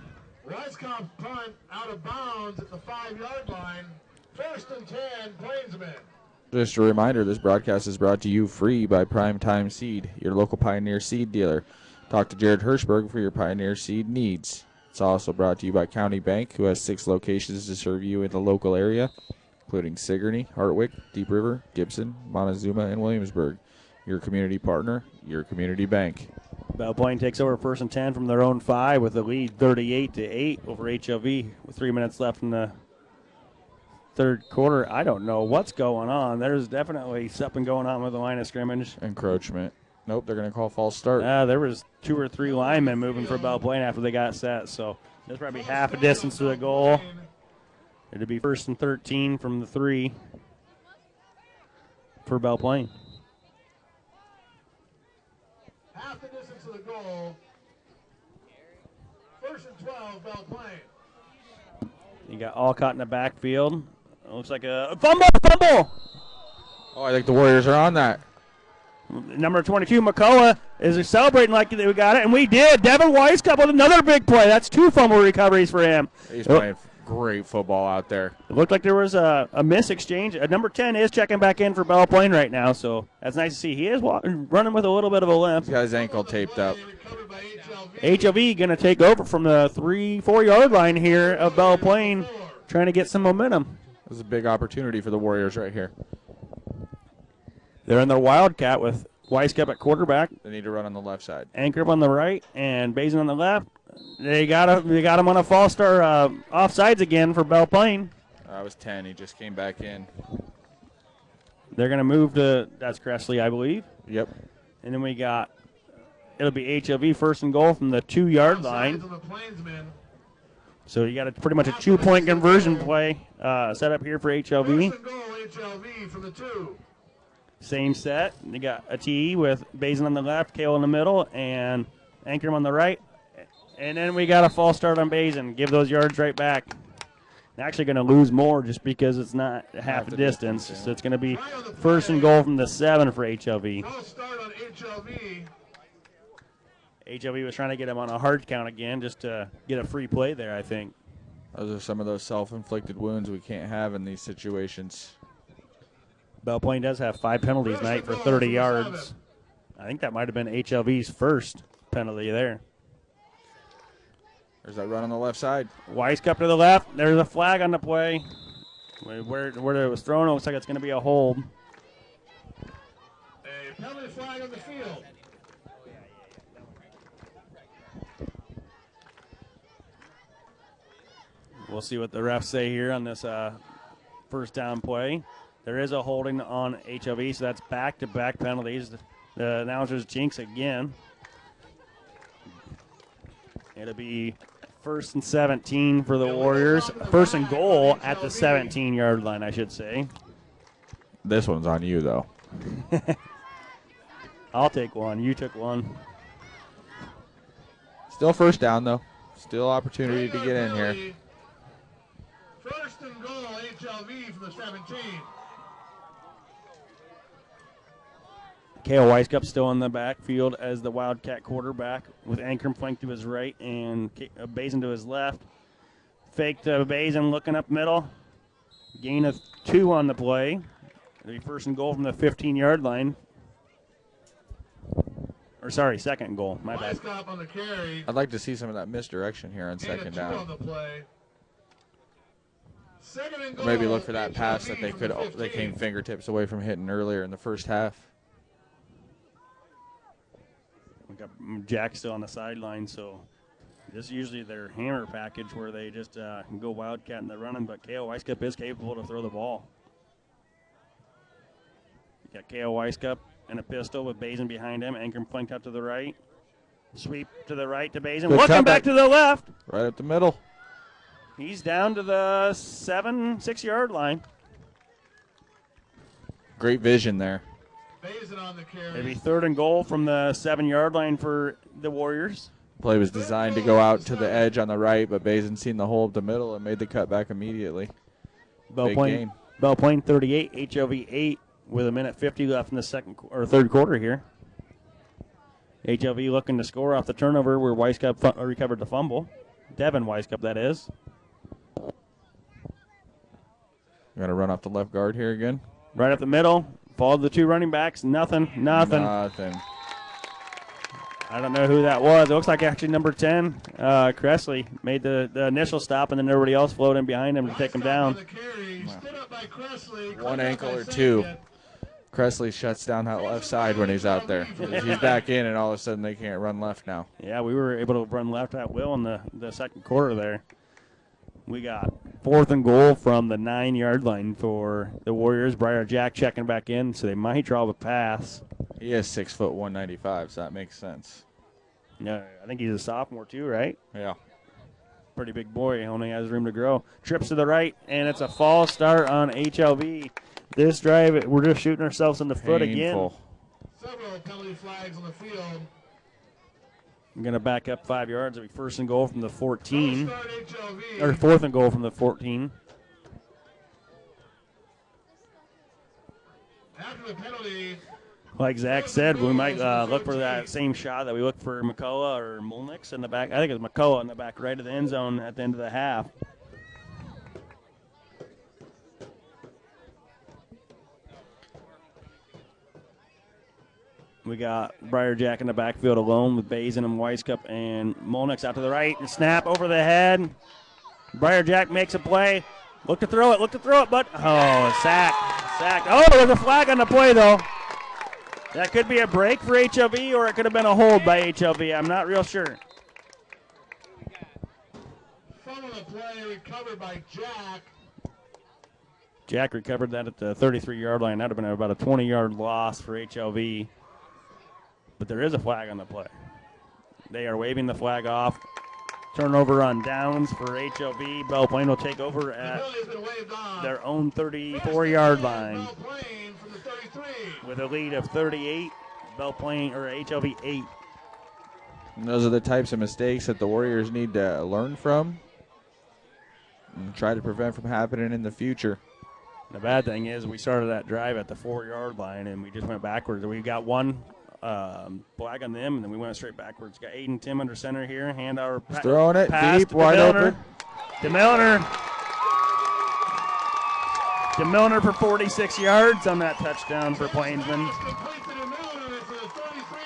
Weiskamp punt out of bounds at the 5-yard line. 1st and 10, Plainsmen. Just a reminder, this broadcast is brought to you free by Primetime Seed, your local Pioneer Seed dealer. Talk to Jared Hirschberg for your Pioneer Seed needs. It's also brought to you by County Bank, who has 6 locations to serve you in the local area, including Sigourney, Hartwick, Deep River, Gibson, Montezuma, and Williamsburg. Your community partner, your community bank. Belle Plaine takes over 1st and 10 from their own 5 with a lead 38-8 over HLV with 3 minutes left in the third quarter. I don't know what's going on. There's definitely something going on with the line of scrimmage. Encroachment. Nope, they're going to call false start. There was 2 or 3 linemen moving for Belle Plaine after they got set, so there's probably half a distance to the goal. It'll be 1st and 13 from the 3 for Belle Plaine. Half the distance to the goal. 1st and 12, Belle Plaine. You got Alcott in the backfield. It looks like a fumble! Oh, I think the Warriors are on that. Number 22, McCullough, is celebrating like we got it, and we did. Devin Weiskup with another big play. That's 2 fumble recoveries for him. He's playing great football out there. It looked like there was a miss exchange. Number 10 is checking back in for Belle Plaine right now, so that's nice to see. He is running with a little bit of a limp. He's got his ankle taped up. HLV going to take over from the 3-4-yard line here of Belle Plaine, trying to get some momentum. This is a big opportunity for the Warriors right here. They're in their Wildcat with Weiskup at quarterback. They need to run on the left side. Anchor on the right and Bazin on the left. They got him on a false start offsides again for Belle Plaine. That was 10. He just came back in. They're going to move to, that's Cressley, I believe. Yep. And then we got, it'll be HLV 1st and goal from the 2-yard line. So you got pretty much a 2-point conversion play set up here for HLV. 1st and goal, HLV from the 2. Same set. They got a T with Bazin on the left, Kale in the middle, and Ankrum on the right. And then we got a false start on Bazin. Give those yards right back. They're actually going to lose more just because it's not half the distance. So it's going to be 1st and goal from the 7 for HLV. False start on HLV. HLV was trying to get him on a hard count again just to get a free play there, I think. Those are some of those self-inflicted wounds we can't have in these situations. Belle Plaine does have 5 penalties tonight for 30 yards. I think that might have been HLV's first penalty there. There's that run on the left side. Weiskup to the left. There's a flag on the play. Where it was thrown, it looks like it's going to be a hold. A penalty flag on the field. We'll see what the refs say here on this first down play. There is a holding on HLV, so that's back-to-back penalties. The announcers jinx again. It'll be 1st and 17 for the Warriors. 1st and goal at the 17-yard line, I should say. This one's on you, though. I'll take one. You took one. Still first down, though. Still opportunity to get in here. First and goal, HLV from the 17. Kale Weiskup still in the backfield as the Wildcat quarterback with Ankrum flanked to his right and Bazin to his left. Fake to Bazin looking up middle. Gain of 2 on the play. It'll be first and goal from the 15-yard line. Or sorry, second and goal. My bad. On the carry. I'd like to see some of that misdirection here on second down. On the play. Second and goal, Maybe look for that pass that they came fingertips away from hitting earlier in the first half. We got Jack still on the sideline, so this is usually their hammer package where they just go Wildcat in the running, but Kale Weiskup is capable to throw the ball. You got Kale Weiskup and a pistol with Bazin behind him. Ankrum flanked up to the right. Sweep to the right to Bazin. Good Looking back to the left. Right up the middle. He's down to the 6-yard line. Great vision there. On the carry. Maybe third and goal from the 7-yard line for the Warriors. Play was designed to go out to the edge on the right, but Bazin seen the hole up the middle and made the cutback immediately. Belle Plaine 38, HLV 8 with 1:50 left in the third quarter here. HLV looking to score off the turnover where Weiskup recovered the fumble. Devin Weiskup, that is. Got to run off the left guard here again. Right up the middle. Followed the 2 running backs. Nothing. Nothing. I don't know who that was. It looks like actually number 10, Cressley, made the initial stop, and then everybody else flowed in behind him to take him down. One ankle or two. Cressley shuts down that left side when he's out there. He's back in, and all of a sudden they can't run left now. Yeah, we were able to run left at will in the second quarter there. We got fourth and goal from the 9-yard line for the Warriors. Briar Jack checking back in, so they might draw the pass. He is 6 foot 195, so that makes sense. Yeah, I think he's a sophomore too, right? Yeah. Pretty big boy, only has room to grow. Trips to the right, and it's a false start on HLV. This drive, we're just shooting ourselves in the foot again. Several penalty flags on the field. I'm going to back up 5 yards. It'll be first and goal from the 14. Or fourth and goal from the 14. After the penalty, like Zach said, we might look for that same shot that we looked for McCullough or Mulnix in the back. I think it was McCullough in the back right of the end zone at the end of the half. We got Briar Jack in the backfield alone with Bazin and Weiskup and Mulnix out to the right. And snap over the head. Briar Jack makes a play. Look to throw it, but sack. Oh, there's a flag on the play, though. That could be a break for HLV, or it could have been a hold by HLV. I'm not real sure. Fumble the play recovered by Jack. Jack recovered that at the 33-yard line. That would have been about a 20-yard loss for HLV. But there is a flag on the play. They are waving the flag off. Turnover on downs for HLV. Belle Plaine will take over at their own 34-yard line with a lead of 38. Belle Plaine or HLV 8. And those are the types of mistakes that the Warriors need to learn from and try to prevent from happening in the future. The bad thing is we started that drive at the 4-yard line and we just went backwards. We got one flag on them, and then we went straight backwards. Got Aiden Tim under center here. Hand our throwing it pass deep, wide open. DeMillner for 46 yards on that touchdown for Plainsman.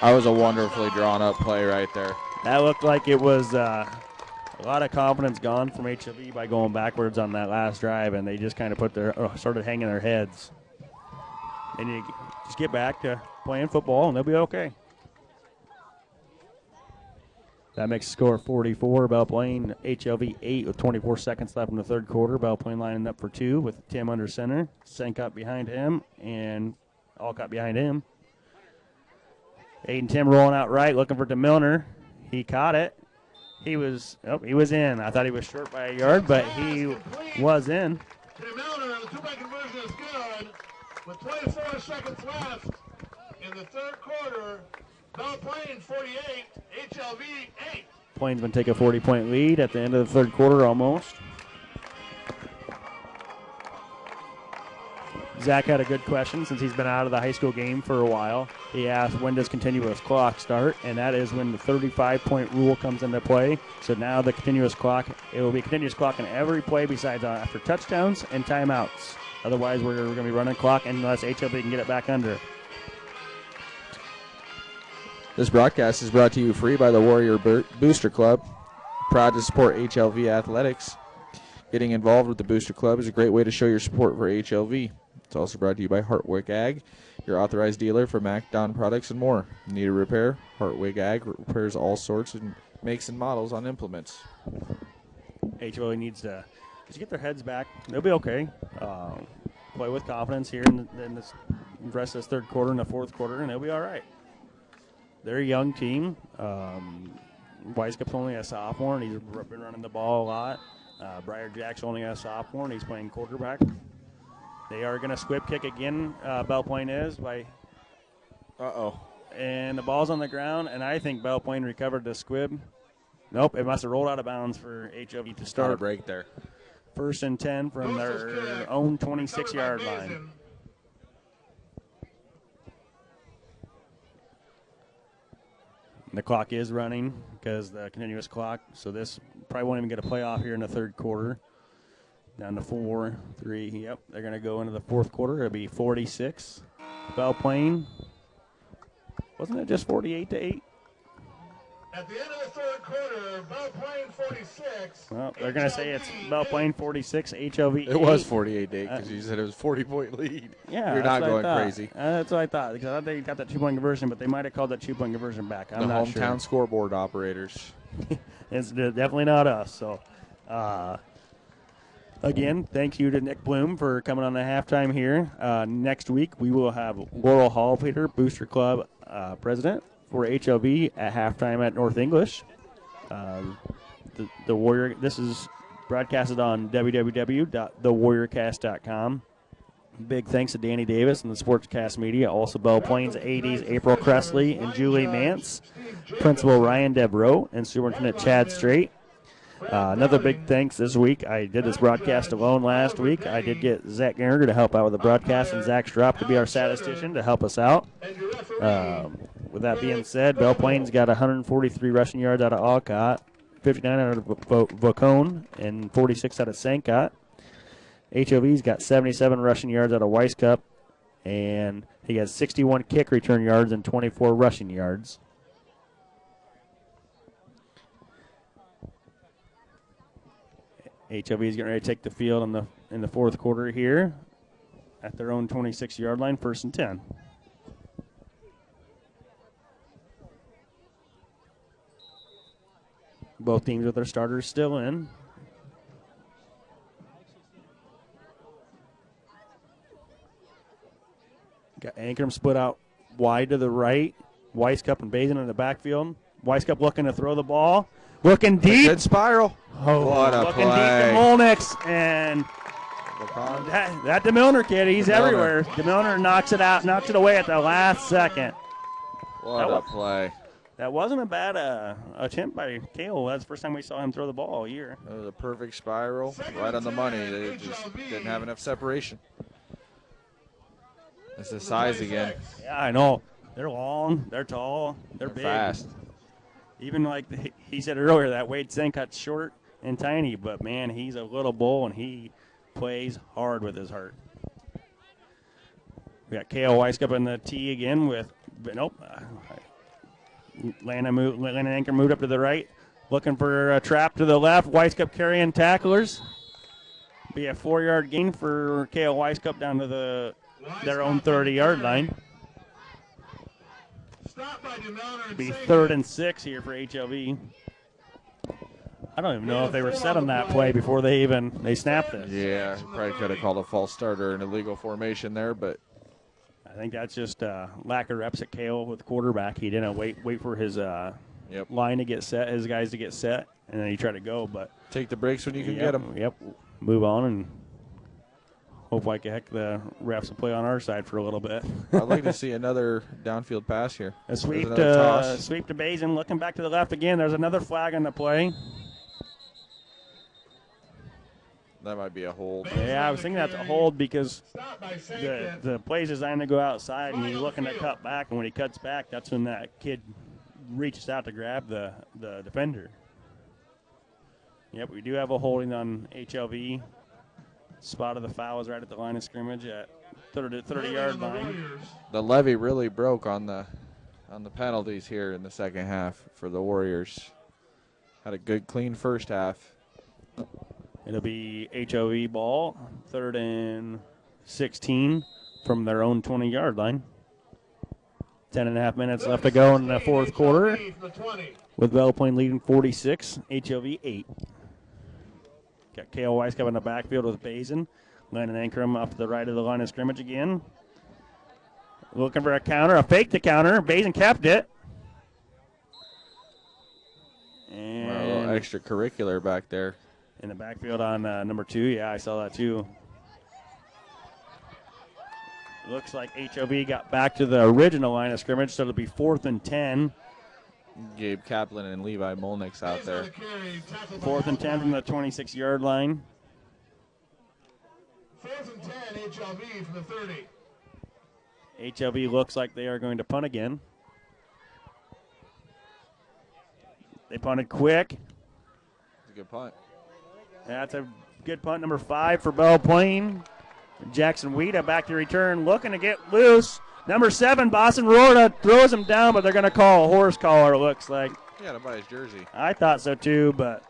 That was a wonderfully drawn up play right there. That looked like it was a lot of confidence gone from HLV by going backwards on that last drive, and they just kind of started hanging their heads. They need to just get back to playing football, and they'll be okay. That makes the score 44. Belle Plaine, HLV 8 with 24 seconds left in the third quarter. Belle Plaine lining up for 2 with Tim under center. Senkop behind him, and Alcott behind him. Aiden Tim rolling out right, looking for DeMillner. He caught it. He was in. I thought he was short by a yard, but he was in. DeMillner, the two-point conversion is good. With 24 seconds left, in the third quarter. Belle Plaine 48, HLV 8. Plaine's going to take a 40-point lead at the end of the third quarter almost. Zach had a good question since he's been out of the high school game for a while. He asked, when does continuous clock start? And that is when the 35-point rule comes into play. So now the continuous clock, it will be continuous clock in every play besides after touchdowns and timeouts. Otherwise, we're going to be running clock unless HLB can get it back under. This broadcast is brought to you free by the Warrior Booster Club. Proud to support HLV athletics. Getting involved with the Booster Club is a great way to show your support for HLV. It's also brought to you by Hartwick Ag, your authorized dealer for MacDon products and more. Need a repair? Hartwick Ag repairs all sorts and makes and models on implements. HLV needs to just get their heads back. They'll be okay. Play with confidence here in this rest of this third quarter and the fourth quarter, and they'll be all right. They're a young team. Weisskop's only a sophomore, and he's been running the ball a lot. Briar Jack's only a sophomore, and he's playing quarterback. They are going to squib kick again, Belle Plaine is. And the ball's on the ground, and I think Belle Plaine recovered the squib. Nope, it must have rolled out of bounds for HLV to start. Got a break there. 1st and 10 from their own 26-yard line. The clock is running because the continuous clock, so this probably won't even get a playoff here in the third quarter. Down to 4, 3, yep. They're going to go into the fourth quarter. It'll be 46. Belle Plaine. Wasn't it just 48-8? At the end of the third quarter, Belle Plaine 46. Well, they're going to say it's Belle Plaine 46, HLV 8. It was 48-8 because you said it was a 40-point lead. Yeah, you're not going crazy. That's what I thought because I thought they got that 2-point conversion, but they might have called that 2-point conversion back. I'm not sure. The hometown scoreboard operators. It's definitely not us. So, again, thank you to Nick Bloom for coming on the halftime here. Next week, we will have Laurel Hallpeter, Booster Club president, for HLV at halftime at North English. The Warrior. This is broadcasted on www.thewarriorcast.com. Big thanks to Danny Davis and the Sportscast Media. Also, Belle Plaine's ADs April Cressley and Julie Mance, Principal Ryan Devereaux, and Superintendent Chad Strait. Another big thanks this week. I did this broadcast alone last week. I did get Zach Geringer to help out with the broadcast and Zach Strop to be our statistician to help us out. With that being said, Belle Plaine's got 143 rushing yards out of Alcott, 59 out of Vacone, and 46 out of Sancott. HOV's got 77 rushing yards out of Weisskop, and he has 61 kick return yards and 24 rushing yards. HOV is getting ready to take the field in the fourth quarter here at their own 26-yard line, 1st and 10. Both teams with their starters still in. Got Ankrum split out wide to the right. Weisskop and Bazin in the backfield. Weisskop looking to throw the ball. Looking deep. Good spiral. Oh, what a looking play. Deep to Molnix. And that DeMilner kid, he's everywhere. DeMilner knocks it out, knocks it away at the last second. What a play. That wasn't a bad attempt by Cale. That's the first time we saw him throw the ball all year. That was a perfect spiral, right on the money. They just didn't have enough separation. It's the size again. Yeah, I know. They're long, they're tall, they're big. Fast. Even like he said earlier, that Wade Sankot's short and tiny, but, man, he's a little bull, and he plays hard with his heart. We got Cale Weisskop in the tee again with Landon Ankrum moved up to the right, looking for a trap to the left. Weisskop carrying tacklers. Be a 4-yard gain for Cale Weisskop down to their own 30-yard line. Be 3rd and 6 here for HLV. I don't even know if they were set on that play before they snapped this. Yeah, probably could have called a false start or an illegal formation there, but I think that's just lack of reps at Cale with the quarterback. He didn't wait for his line to get set, his guys to get set, and then he tried to go. But take the breaks when you can get them. Yep, move on and hope like heck the refs will play on our side for a little bit. I'd like to see another downfield pass here. A sweep There's another toss. to Bazin, looking back to the left again. There's another flag on the play. That might be a hold. Yeah, I was thinking that's a hold because the play's designed to go outside, and he's looking to cut back, and when he cuts back, that's when that kid reaches out to grab the defender. Yep, we do have a holding on HLV. Spot of the foul is right at the line of scrimmage at 30-yard line. The levee really broke on the penalties here in the second half for the Warriors. Had a good, clean first half. It'll be HOV ball, 3rd and 16 from their own 20-yard line. 10.5 minutes left to go in the fourth quarter, with Belle Plaine leading 46, HOV 8. Got Kale Weiss coming in the backfield with Bazin. Landon Ankrum up to the right of the line of scrimmage again. Looking for a counter, a fake to counter. Bazin kept it. And a little extracurricular back there. In the backfield on number 2. Yeah, I saw that too. Looks like HOV got back to the original line of scrimmage, so it'll be 4th and 10. Gabe Kaplan and Levi Molnick's out there. 4th and 10 from the 26-yard line. 4th and 10, HLV from the 30. HLV looks like they are going to punt again. They punted quick. It's a good punt. That's a good punt, number 5 for Belle Plaine. Jackson Weeda back to return, looking to get loose. Number 7, Boston Rorta throws him down, but they're going to call a horse collar, it looks like. He got him by his jersey. I thought so too, but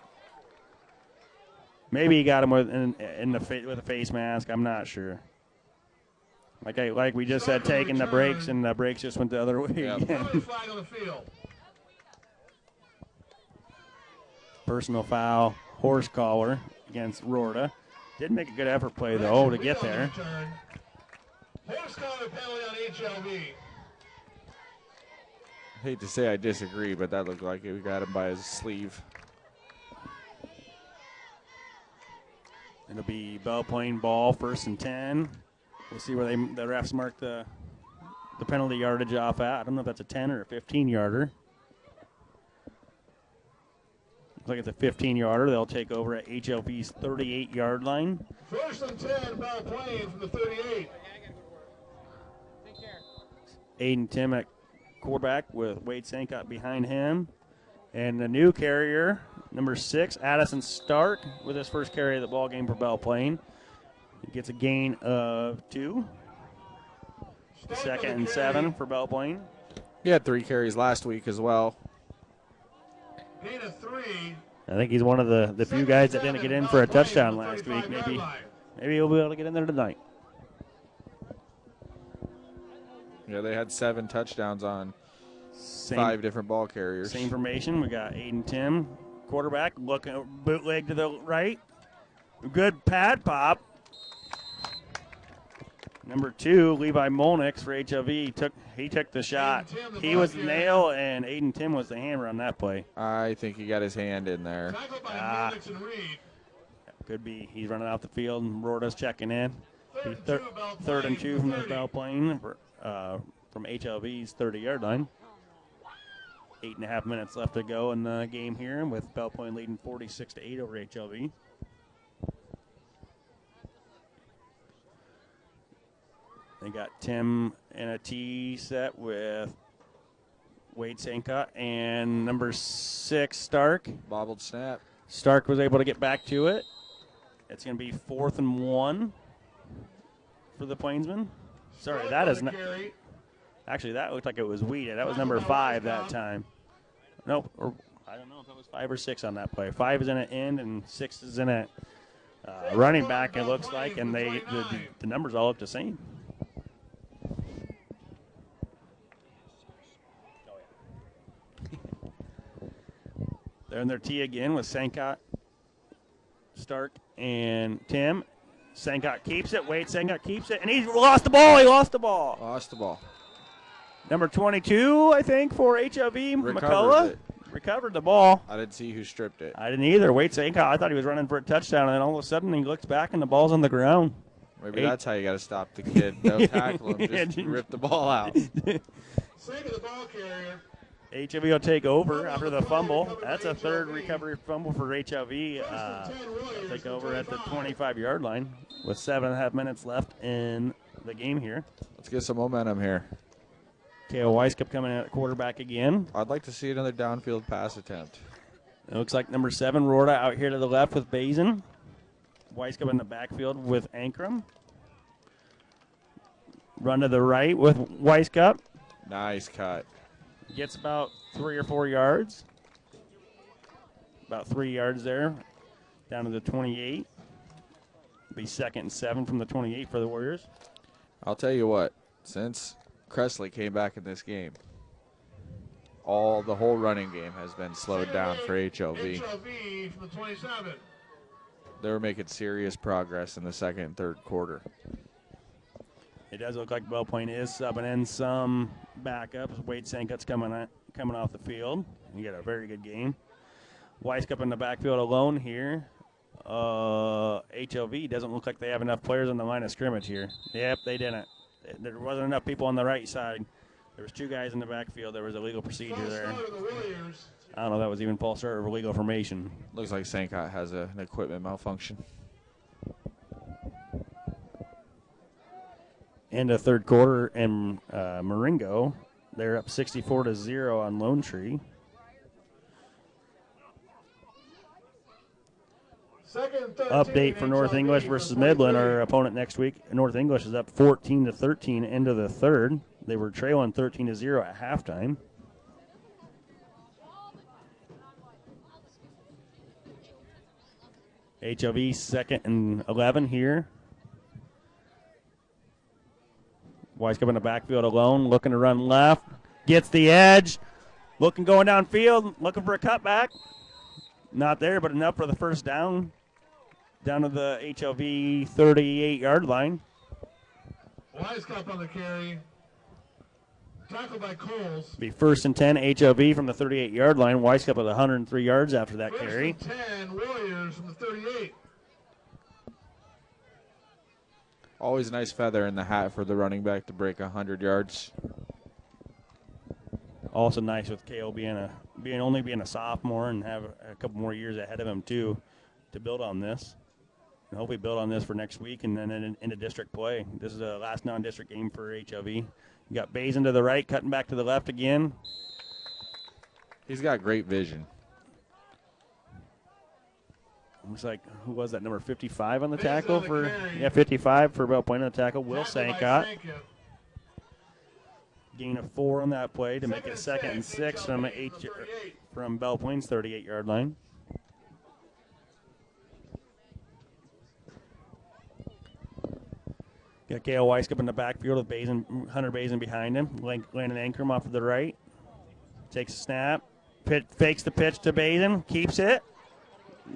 maybe he got him with a face mask. I'm not sure. Like we just said, taking the breaks, and the breaks just went the other way again. Flag on the field. Personal foul, horse collar against Rorta. Did make a good effort play, though, to get there. Horse collar penalty on HLV. Hate to say I disagree, but that looked like we got him by his sleeve. It'll be Belle Plaine ball, 1st and 10. We'll see where the refs mark the penalty yardage off at. I don't know if that's a 10 or a 15-yarder. Looks like it's a 15-yarder. They'll take over at HLV's 38-yard line. 1st and 10, Belle Plaine from the 38. Aiden Tim at quarterback with Wade Sankott behind him. And the new carrier, number 6, Addison Stark, with his first carry of the ball game for Belle Plaine. He gets a gain of 2. 2nd and 7 for Belle Plaine. He had 3 carries last week as well. Gain of 3. I think he's one of the few guys that didn't get in for a touchdown last week. Maybe he'll be able to get in there tonight. Yeah, they had 7 touchdowns on 5 different ball carriers. Same formation. We got Aiden Tim, quarterback, looking bootleg to the right. Good pad pop. Number 2, Levi Molnix for HLV. He took the shot. He was the nail, and Aiden Tim was the hammer on that play. I think he got his hand in there. Could be. He's running out the field, and Rorta's checking in. 3rd and 2 from the Belle Plaine from HLV's 30-yard line. 8.5 minutes left to go in the game here, with Belle Plaine leading 46-8 over HLV. They got Tim in a T set with Wade Sankott and number 6, Stark. Bobbled snap. Stark was able to get back to it. It's going to be 4th and 1 for the Plainsmen. Sorry, that is not. Actually, that looked like it was Weeda. That was number 5 that time. Nope. Or, I don't know if it was 5 or 6 on that play. 5 is in an end and 6 is in a running back, it looks like, and the numbers all look the same. They're in their tee again with Sankott, Stark, and Tim. Sankott keeps it. Wade Sankott keeps it. And he lost the ball. Lost the ball. Number 22, I think, for HLV, McCullough. Recovered the ball. I didn't see who stripped it. I didn't either. Wade Sankott, I thought he was running for a touchdown, and then all of a sudden he looks back and the ball's on the ground. Maybe that's how you got to stop the kid. Don't tackle him, just rip the ball out. Second the ball carrier. HLV will take over after the fumble. That's a third recovery fumble for HLV. They'll take over at the 25-yard line with 7.5 minutes left in the game here. Let's get some momentum here. K.O. Weiskup coming in at quarterback again. I'd like to see another downfield pass attempt. It looks like number 7, Rorda, out here to the left with Bazin. Weiskup in the backfield with Ankrum. Run to the right with Weiskup. Nice cut. Gets about 3 or 4 yards. About 3 yards there. Down to the 28. Be 2nd and 7 from the 28 for the Warriors. I'll tell you what, since Cressley came back in this game, the whole running game has been slowed down for HLV. HLV from the 27. They were making serious progress in the second and third quarter. It does look like Belle Plaine is subbing in some backups. Wade Sankut's coming off the field. You get a very good game. Weiskup in the backfield alone here. HLV doesn't look like they have enough players on the line of scrimmage here. Yep, they didn't. There wasn't enough people on the right side. There was 2 guys in the backfield. There was a legal procedure there. I don't know if that was even false start or legal formation. Looks like Sankut has an equipment malfunction. End of third quarter, and Marengo, they're up 64-0 on Lone Tree. Update for North English versus Midland, our opponent next week. North English is up 14-13 into the third. They were trailing 13-0 at halftime. HLV 2nd and 11 here. Weiskup in the backfield alone, looking to run left. Gets the edge. Looking going downfield, looking for a cutback. Not there, but enough for the first down. Down to the HLV 38-yard line. Weiskup on the carry. Tackled by Coles. Be 1st and 10 HLV from the 38-yard line. Weiskup with 103 yards after that carry. 1st and 10 Warriors from the 38. Always a nice feather in the hat for the running back to break 100 yards. Also nice with KO being a sophomore and have a couple more years ahead of him too to build on this. And hopefully build on this for next week and then into district play. This is the last non-district game for HLV. You got Bazin to the right, cutting back to the left again. He's got great vision. Looks like, who was that, number 55 on the tackle? 55 for Belle Plaine on the tackle. Will Sankut. Gain of 4 on that play to make it 2nd and 6 from Belle Plaine's 38-yard line. Got Gale Weiskup in the backfield with Hunter Bazin behind him. Landon Ankrum off to the right. Takes a snap. Fakes the pitch to Bazin. Keeps it.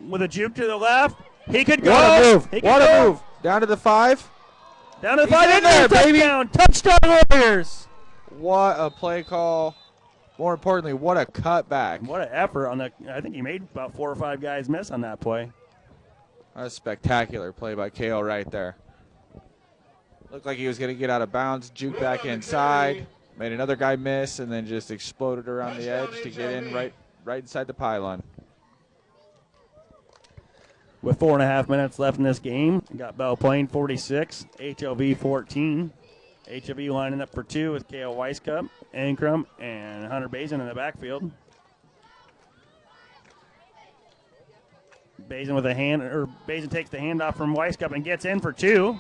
With a juke to the left. He could go. What a move. What a move. Down to the 5. Down to the 5. In there, touchdown. Baby. Touchdown Warriors. What a play call. More importantly, what a cutback. What an effort on the. I think he made about 4 or 5 guys miss on that play. That's a spectacular play by KO right there. Looked like he was going to get out of bounds, juke back inside, made another guy miss, and then just exploded around the edge to get in right inside the pylon. With 4.5 minutes left in this game, we got Belle Plaine 46, HLV 14. HLV lining up for 2 with KO Weiskup, Ankrum, and Hunter Bazin in the backfield. Bazin takes the handoff from Weiskup and gets in for 2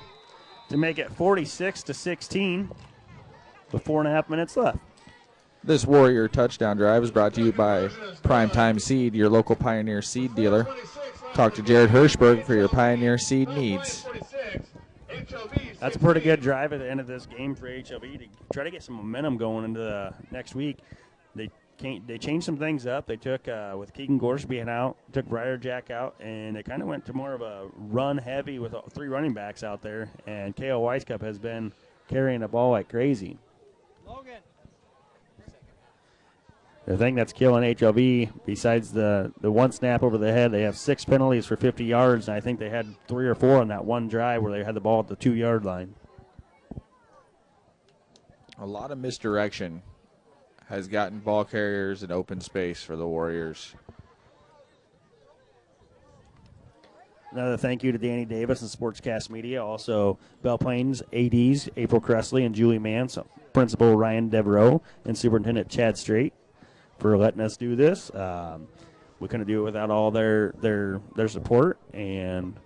to make it 46-16 with 4.5 minutes left. This Warrior touchdown drive is brought to you by Primetime Seed, your local Pioneer seed dealer. Talk to Jared Hirschberg for your Pioneer seed needs. That's a pretty good drive at the end of this game for HLV to try to get some momentum going into the next week. They changed some things up. They took, with Keegan Gorsh being out, took Ryder Jack out, and they kind of went to more of a run heavy with 3 running backs out there. And KO Weiskup has been carrying the ball like crazy. Logan. The thing that's killing HLV, besides the one snap over the head, they have 6 penalties for 50 yards, and I think they had 3 or 4 on that one drive where they had the ball at the 2-yard line. A lot of misdirection has gotten ball carriers in open space for the Warriors. Another thank you to Danny Davis and Sportscast Media. Also, Belle Plaine's ADs, April Cressley and Julie Mance, Principal Ryan Devereaux, and Superintendent Chad Strait for letting us do this. We couldn't do it without all their support and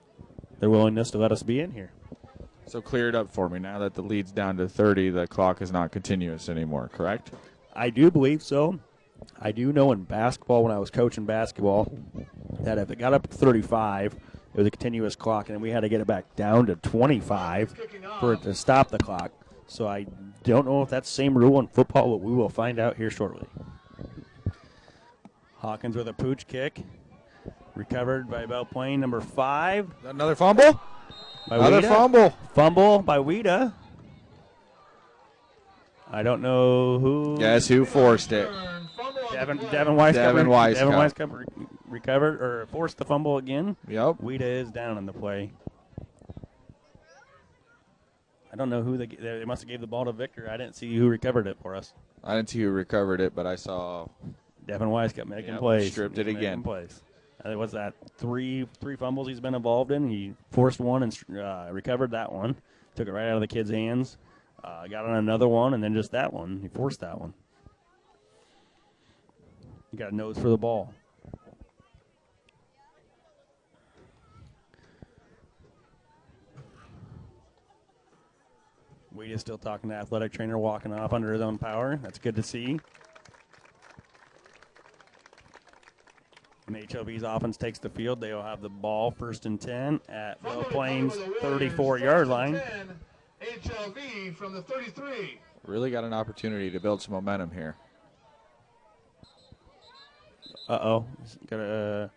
their willingness to let us be in here. So clear it up for me. Now that the lead's down to 30, the clock is not continuous anymore, correct? I do believe so. I do know in basketball, when I was coaching basketball, that if it got up to 35, it was a continuous clock, and then we had to get it back down to 25 for it to stop the clock. So I don't know if that's the same rule in football, but we will find out here shortly. Hawkins with a pooch kick. Recovered by Belle Plaine, number 5. Another fumble? Another fumble. Fumble by Weta. I don't know who. Guess who forced it? Devin Weisskopf. Devin Weisskopf recovered or forced the fumble again. Yep. Weta is down on the play. I don't know who they must have gave the ball to Victor. I didn't see who recovered it for us. I didn't see who recovered it, but I saw Devin Weisskopf making plays. Stripped it again. Plays. What's that? Three fumbles he's been involved in. He forced one and recovered that one. Took it right out of the kid's hands. Got on another one, and then just that one. He forced that one. He got a nose for the ball. Wade is still talking to athletic trainer, walking off under his own power. That's good to see. When HLV's offense takes the field, they will have the ball 1st and 10 at Belle Plaine's 34-yard line. HLV from the 33. Really got an opportunity to build some momentum here. Uh-oh. Got a...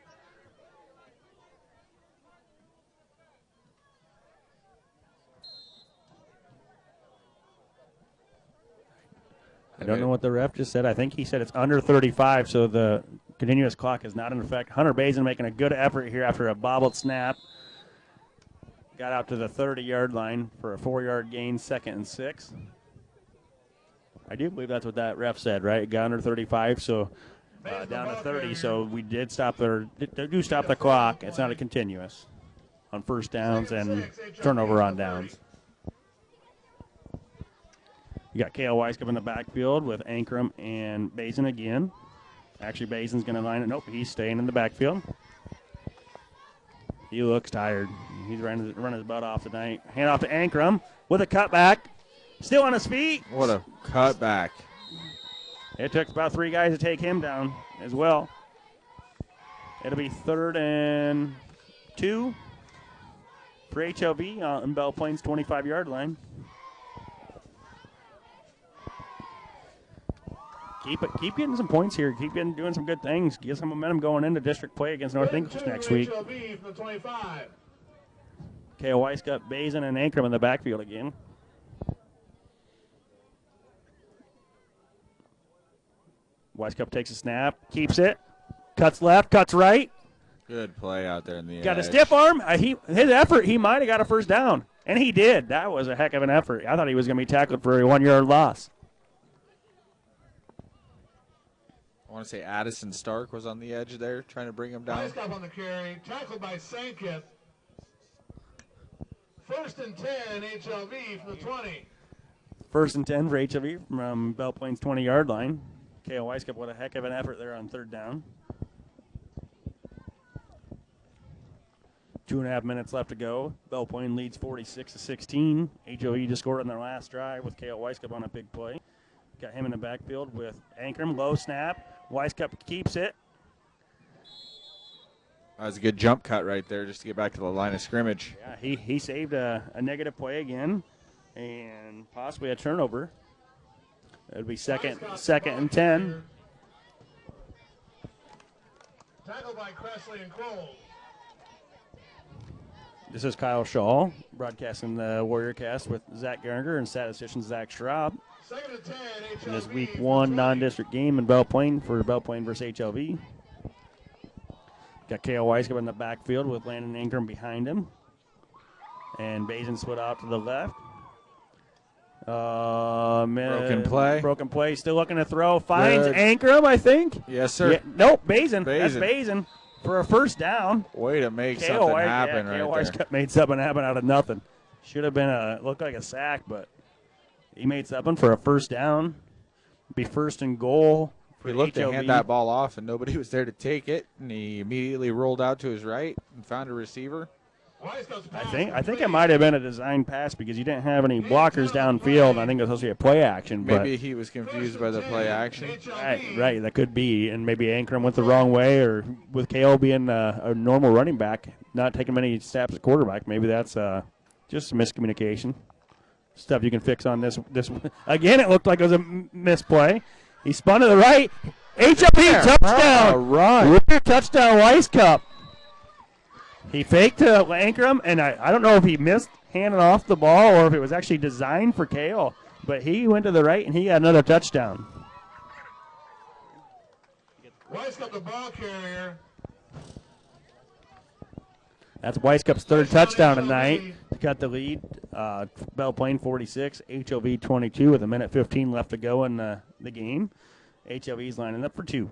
I don't know what the ref just said. I think he said it's under 35, so the continuous clock is not in effect. Hunter Bazin making a good effort here after a bobbled snap. Got out to the 30-yard line for a 4-yard gain, 2nd and 6. I do believe that's what that ref said, right? It got under 35, so down to 30. So we did stop the clock. It's not a continuous on first downs and turnover on downs. You got Kale Weisskopf in the backfield with Ankrum and Bazin again. Actually, Bazin's going to line it. Nope, he's staying in the backfield. He looks tired. He's running his butt off tonight. Hand off to Ankrum with a cutback. Still on his feet. What a cutback. It took about 3 guys to take him down as well. It'll be 3rd and 2 for HLV on Belle Plaine's 25-yard line. Keep getting some points here. Keep doing some good things. Get some momentum going into district play against North English next week. Kale Weisskopf, Bazin, and Ankrum in the backfield again. Weisskopf takes a snap, keeps it, cuts left, cuts right. Good play out there in the Got a stiff arm. His effort, he might have got a first down. And he did. That was a heck of an effort. I thought he was going to be tackled for a 1-yard loss. I want to say Addison Stark was on the edge there, trying to bring him down. Weisskopf on the carry, tackled by Sankith. 1st and 10, HLV from the 20. 1st and 10 for HLV from Belle Plaine's 20-yard line. Kale Weisskopf, what a heck of an effort there on 3rd down. 2.5 minutes left to go. Belle Plaine leads 46-16. HLV just scored on their last drive with Kale Weisskopf on a big play. Got him in the backfield with Ankrum. Low snap. Weisskopf keeps it. That was a good jump cut right there just to get back to the line of scrimmage. Yeah, he saved a negative play again and possibly a turnover. It'll be second and 10. Tackled by Cressley and Cole. This is Kyle Shaw, broadcasting the Warrior Cast with Zach Garner and statistician Zach Schraub. In this Week 1 non-district game in Belle Plaine for Belle Plaine versus HLV. Got Kale Weiskamp in the backfield with Landon Ingram behind him. And Bazin split out to the left. Broken play. Still looking to throw. Finds Ankrum, I think. Yes, sir. Yeah, nope, Bazin. That's Bazin for a first down. Way to make something happen right there. Kale made something happen out of nothing. Should have been looked like a sack, but he made something for a first down. Be first and goal. He looked to hand that ball off, and nobody was there to take it, and he immediately rolled out to his right and found a receiver. I think it might have been a design pass because you didn't have any blockers downfield. I think it was supposed to be a play action. Maybe he was confused by the play action. Right, that could be. And maybe Ankrum went the wrong way, or with Kale being a normal running back, not taking many snaps at quarterback, maybe that's just miscommunication. Stuff you can fix on this. Again, it looked like it was a misplay. He spun to the right. HLV touchdown. All right. Touchdown, Weiskamp. He faked to Ankrum, and I don't know if he missed handing off the ball or if it was actually designed for Kale, but he went to the right, and he got another touchdown. Weiskamp, the ball carrier. That's Weiskamp's third touchdown tonight. Got the lead. Belle Plaine 46, HLV 22 with 1:15 left to go in the game. HLV's lining up for 2.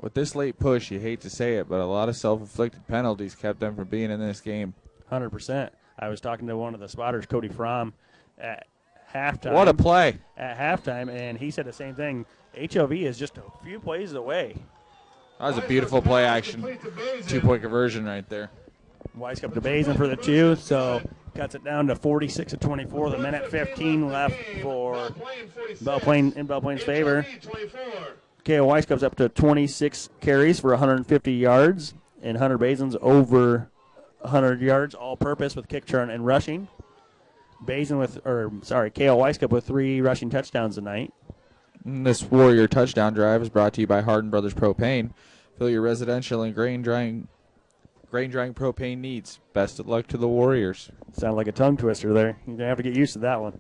With this late push, you hate to say it, but a lot of self-inflicted penalties kept them from being in this game. 100%. I was talking to one of the spotters, Cody Fromm, at halftime. What a play. At halftime, and he said the same thing. HLV is just a few plays away. That was a beautiful play action. 2-point conversion right there. Weiskamp to Bazin for the 2, so cuts it down to 46-24 with 1:15 left for Belle Plaine in Belle Plaine's favor. Kale Weisskamp's up to 26 carries for 150 yards, and Hunter Bazin's over 100 yards all-purpose with kick return and rushing. Kale Weiskamp with 3 rushing touchdowns tonight. And this Warrior touchdown drive is brought to you by Hardin Brothers Propane. Fill your residential and grain drying propane needs. Best of luck to the Warriors. Sound like a tongue twister there. You're going to have to get used to that one.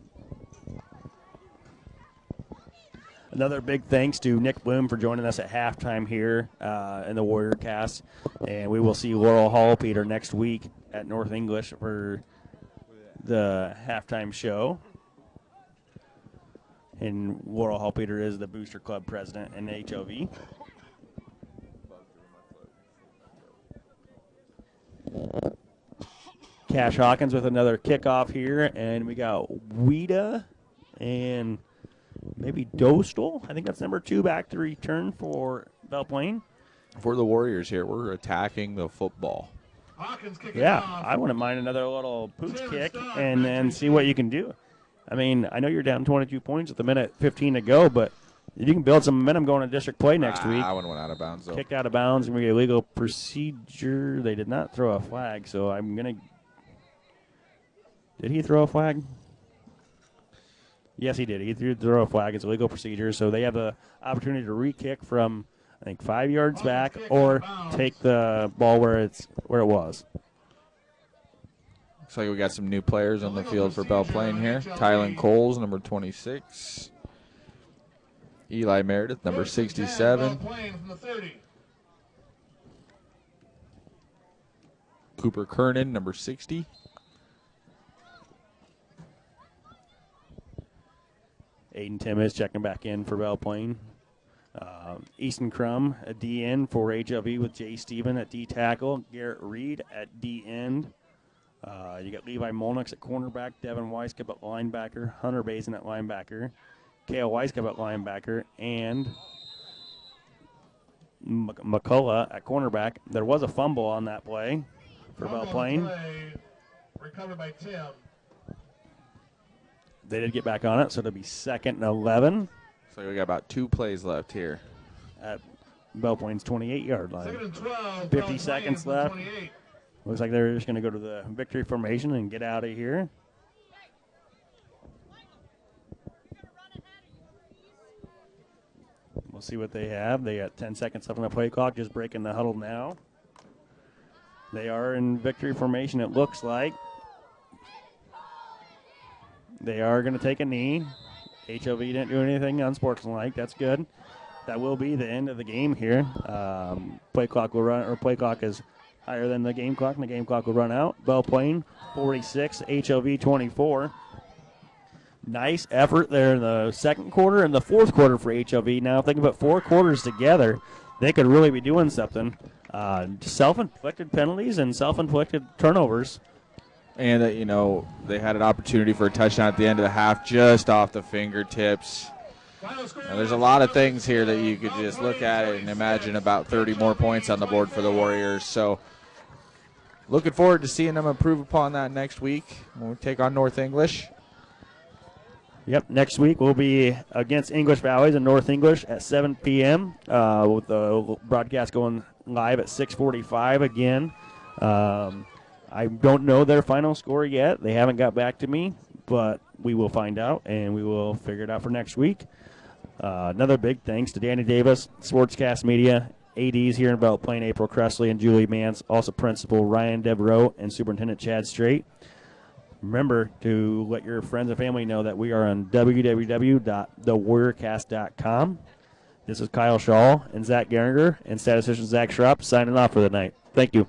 Another big thanks to Nick Bloom for joining us at halftime here in the Warrior Cast. And we will see Laurel Hall-Peter next week at North English for the halftime show. And Laurel Hall-Peter is the Booster Club president in HLV. Cash Hawkins with another kickoff here. And we got Weeda and maybe Dostal. I think that's number 2 back to return for Belle Plaine. For the Warriors here, we're attacking the football. Yeah, I wouldn't mind another little pooch kick and then see what you can do. I mean, I know you're down 22 points with 1:15 to go, but you can build some momentum going to district play next week. That one went out of bounds, though. Kicked out of bounds, and we get a legal procedure. They did not throw a flag, so I'm going to – did he throw a flag? Yes, he did. He threw a flag. It's a legal procedure, so they have the opportunity to re-kick from, I think, 5 yards back or take the ball where it was. Looks like we got some new players on the field for Belle Plaine here. Tylen Coles, number 26. Eli Meredith, number 67. Cooper Kernan, number 60. Aiden Timmons checking back in for Belle Plaine. Easton Crum at D end for HLV with Jay Steven at D tackle. Garrett Reed at D end. You got Levi Molnix at cornerback. Devin Weiskamp at linebacker. Hunter Bazin at linebacker. Kale Weiskamp at linebacker. And McCullough at cornerback. There was a fumble on that play for Belle Plaine. Recovered by Tim. They did get back on it, so it'll be 2nd and 11. So we got about 2 plays left here. At Belle Plaine's 28-yard line. 2nd and 12. 50 seconds left. Looks like they're just going to go to the victory formation and get out of here. We'll see what they have. They got 10 seconds left on the play clock, just breaking the huddle now. They are in victory formation, it looks like. They are going to take a knee. HLV didn't do anything unsportsmanlike. That's good. That will be the end of the game here. Play clock will run, or play clock is higher than the game clock, and the game clock will run out. Belle Plaine 46, HLV 24. Nice effort there in the second quarter and the fourth quarter for HLV. Now, if they can put 4 quarters together, they could really be doing something. Self-inflicted penalties and self-inflicted turnovers. And, they had an opportunity for a touchdown at the end of the half just off the fingertips. Now, there's a lot of things here that you could just look at it and imagine about 30 more points on the board for the Warriors. So looking forward to seeing them improve upon that next week when we take on North English. Yep, next week we'll be against English Valleys and North English at 7 p.m. With the broadcast going live at 6:45 again. I don't know their final score yet. They haven't got back to me, but we will find out, and we will figure it out for next week. Another big thanks to Danny Davis, Sportscast Media, ADs here in Belle Plaine, April Cressley and Julie Mance, also Principal Ryan Devereaux and Superintendent Chad Strait. Remember to let your friends and family know that we are on www.thewarriorcast.com. This is Kyle Shaw and Zach Geringer and statistician Zach Schrupp signing off for the night. Thank you.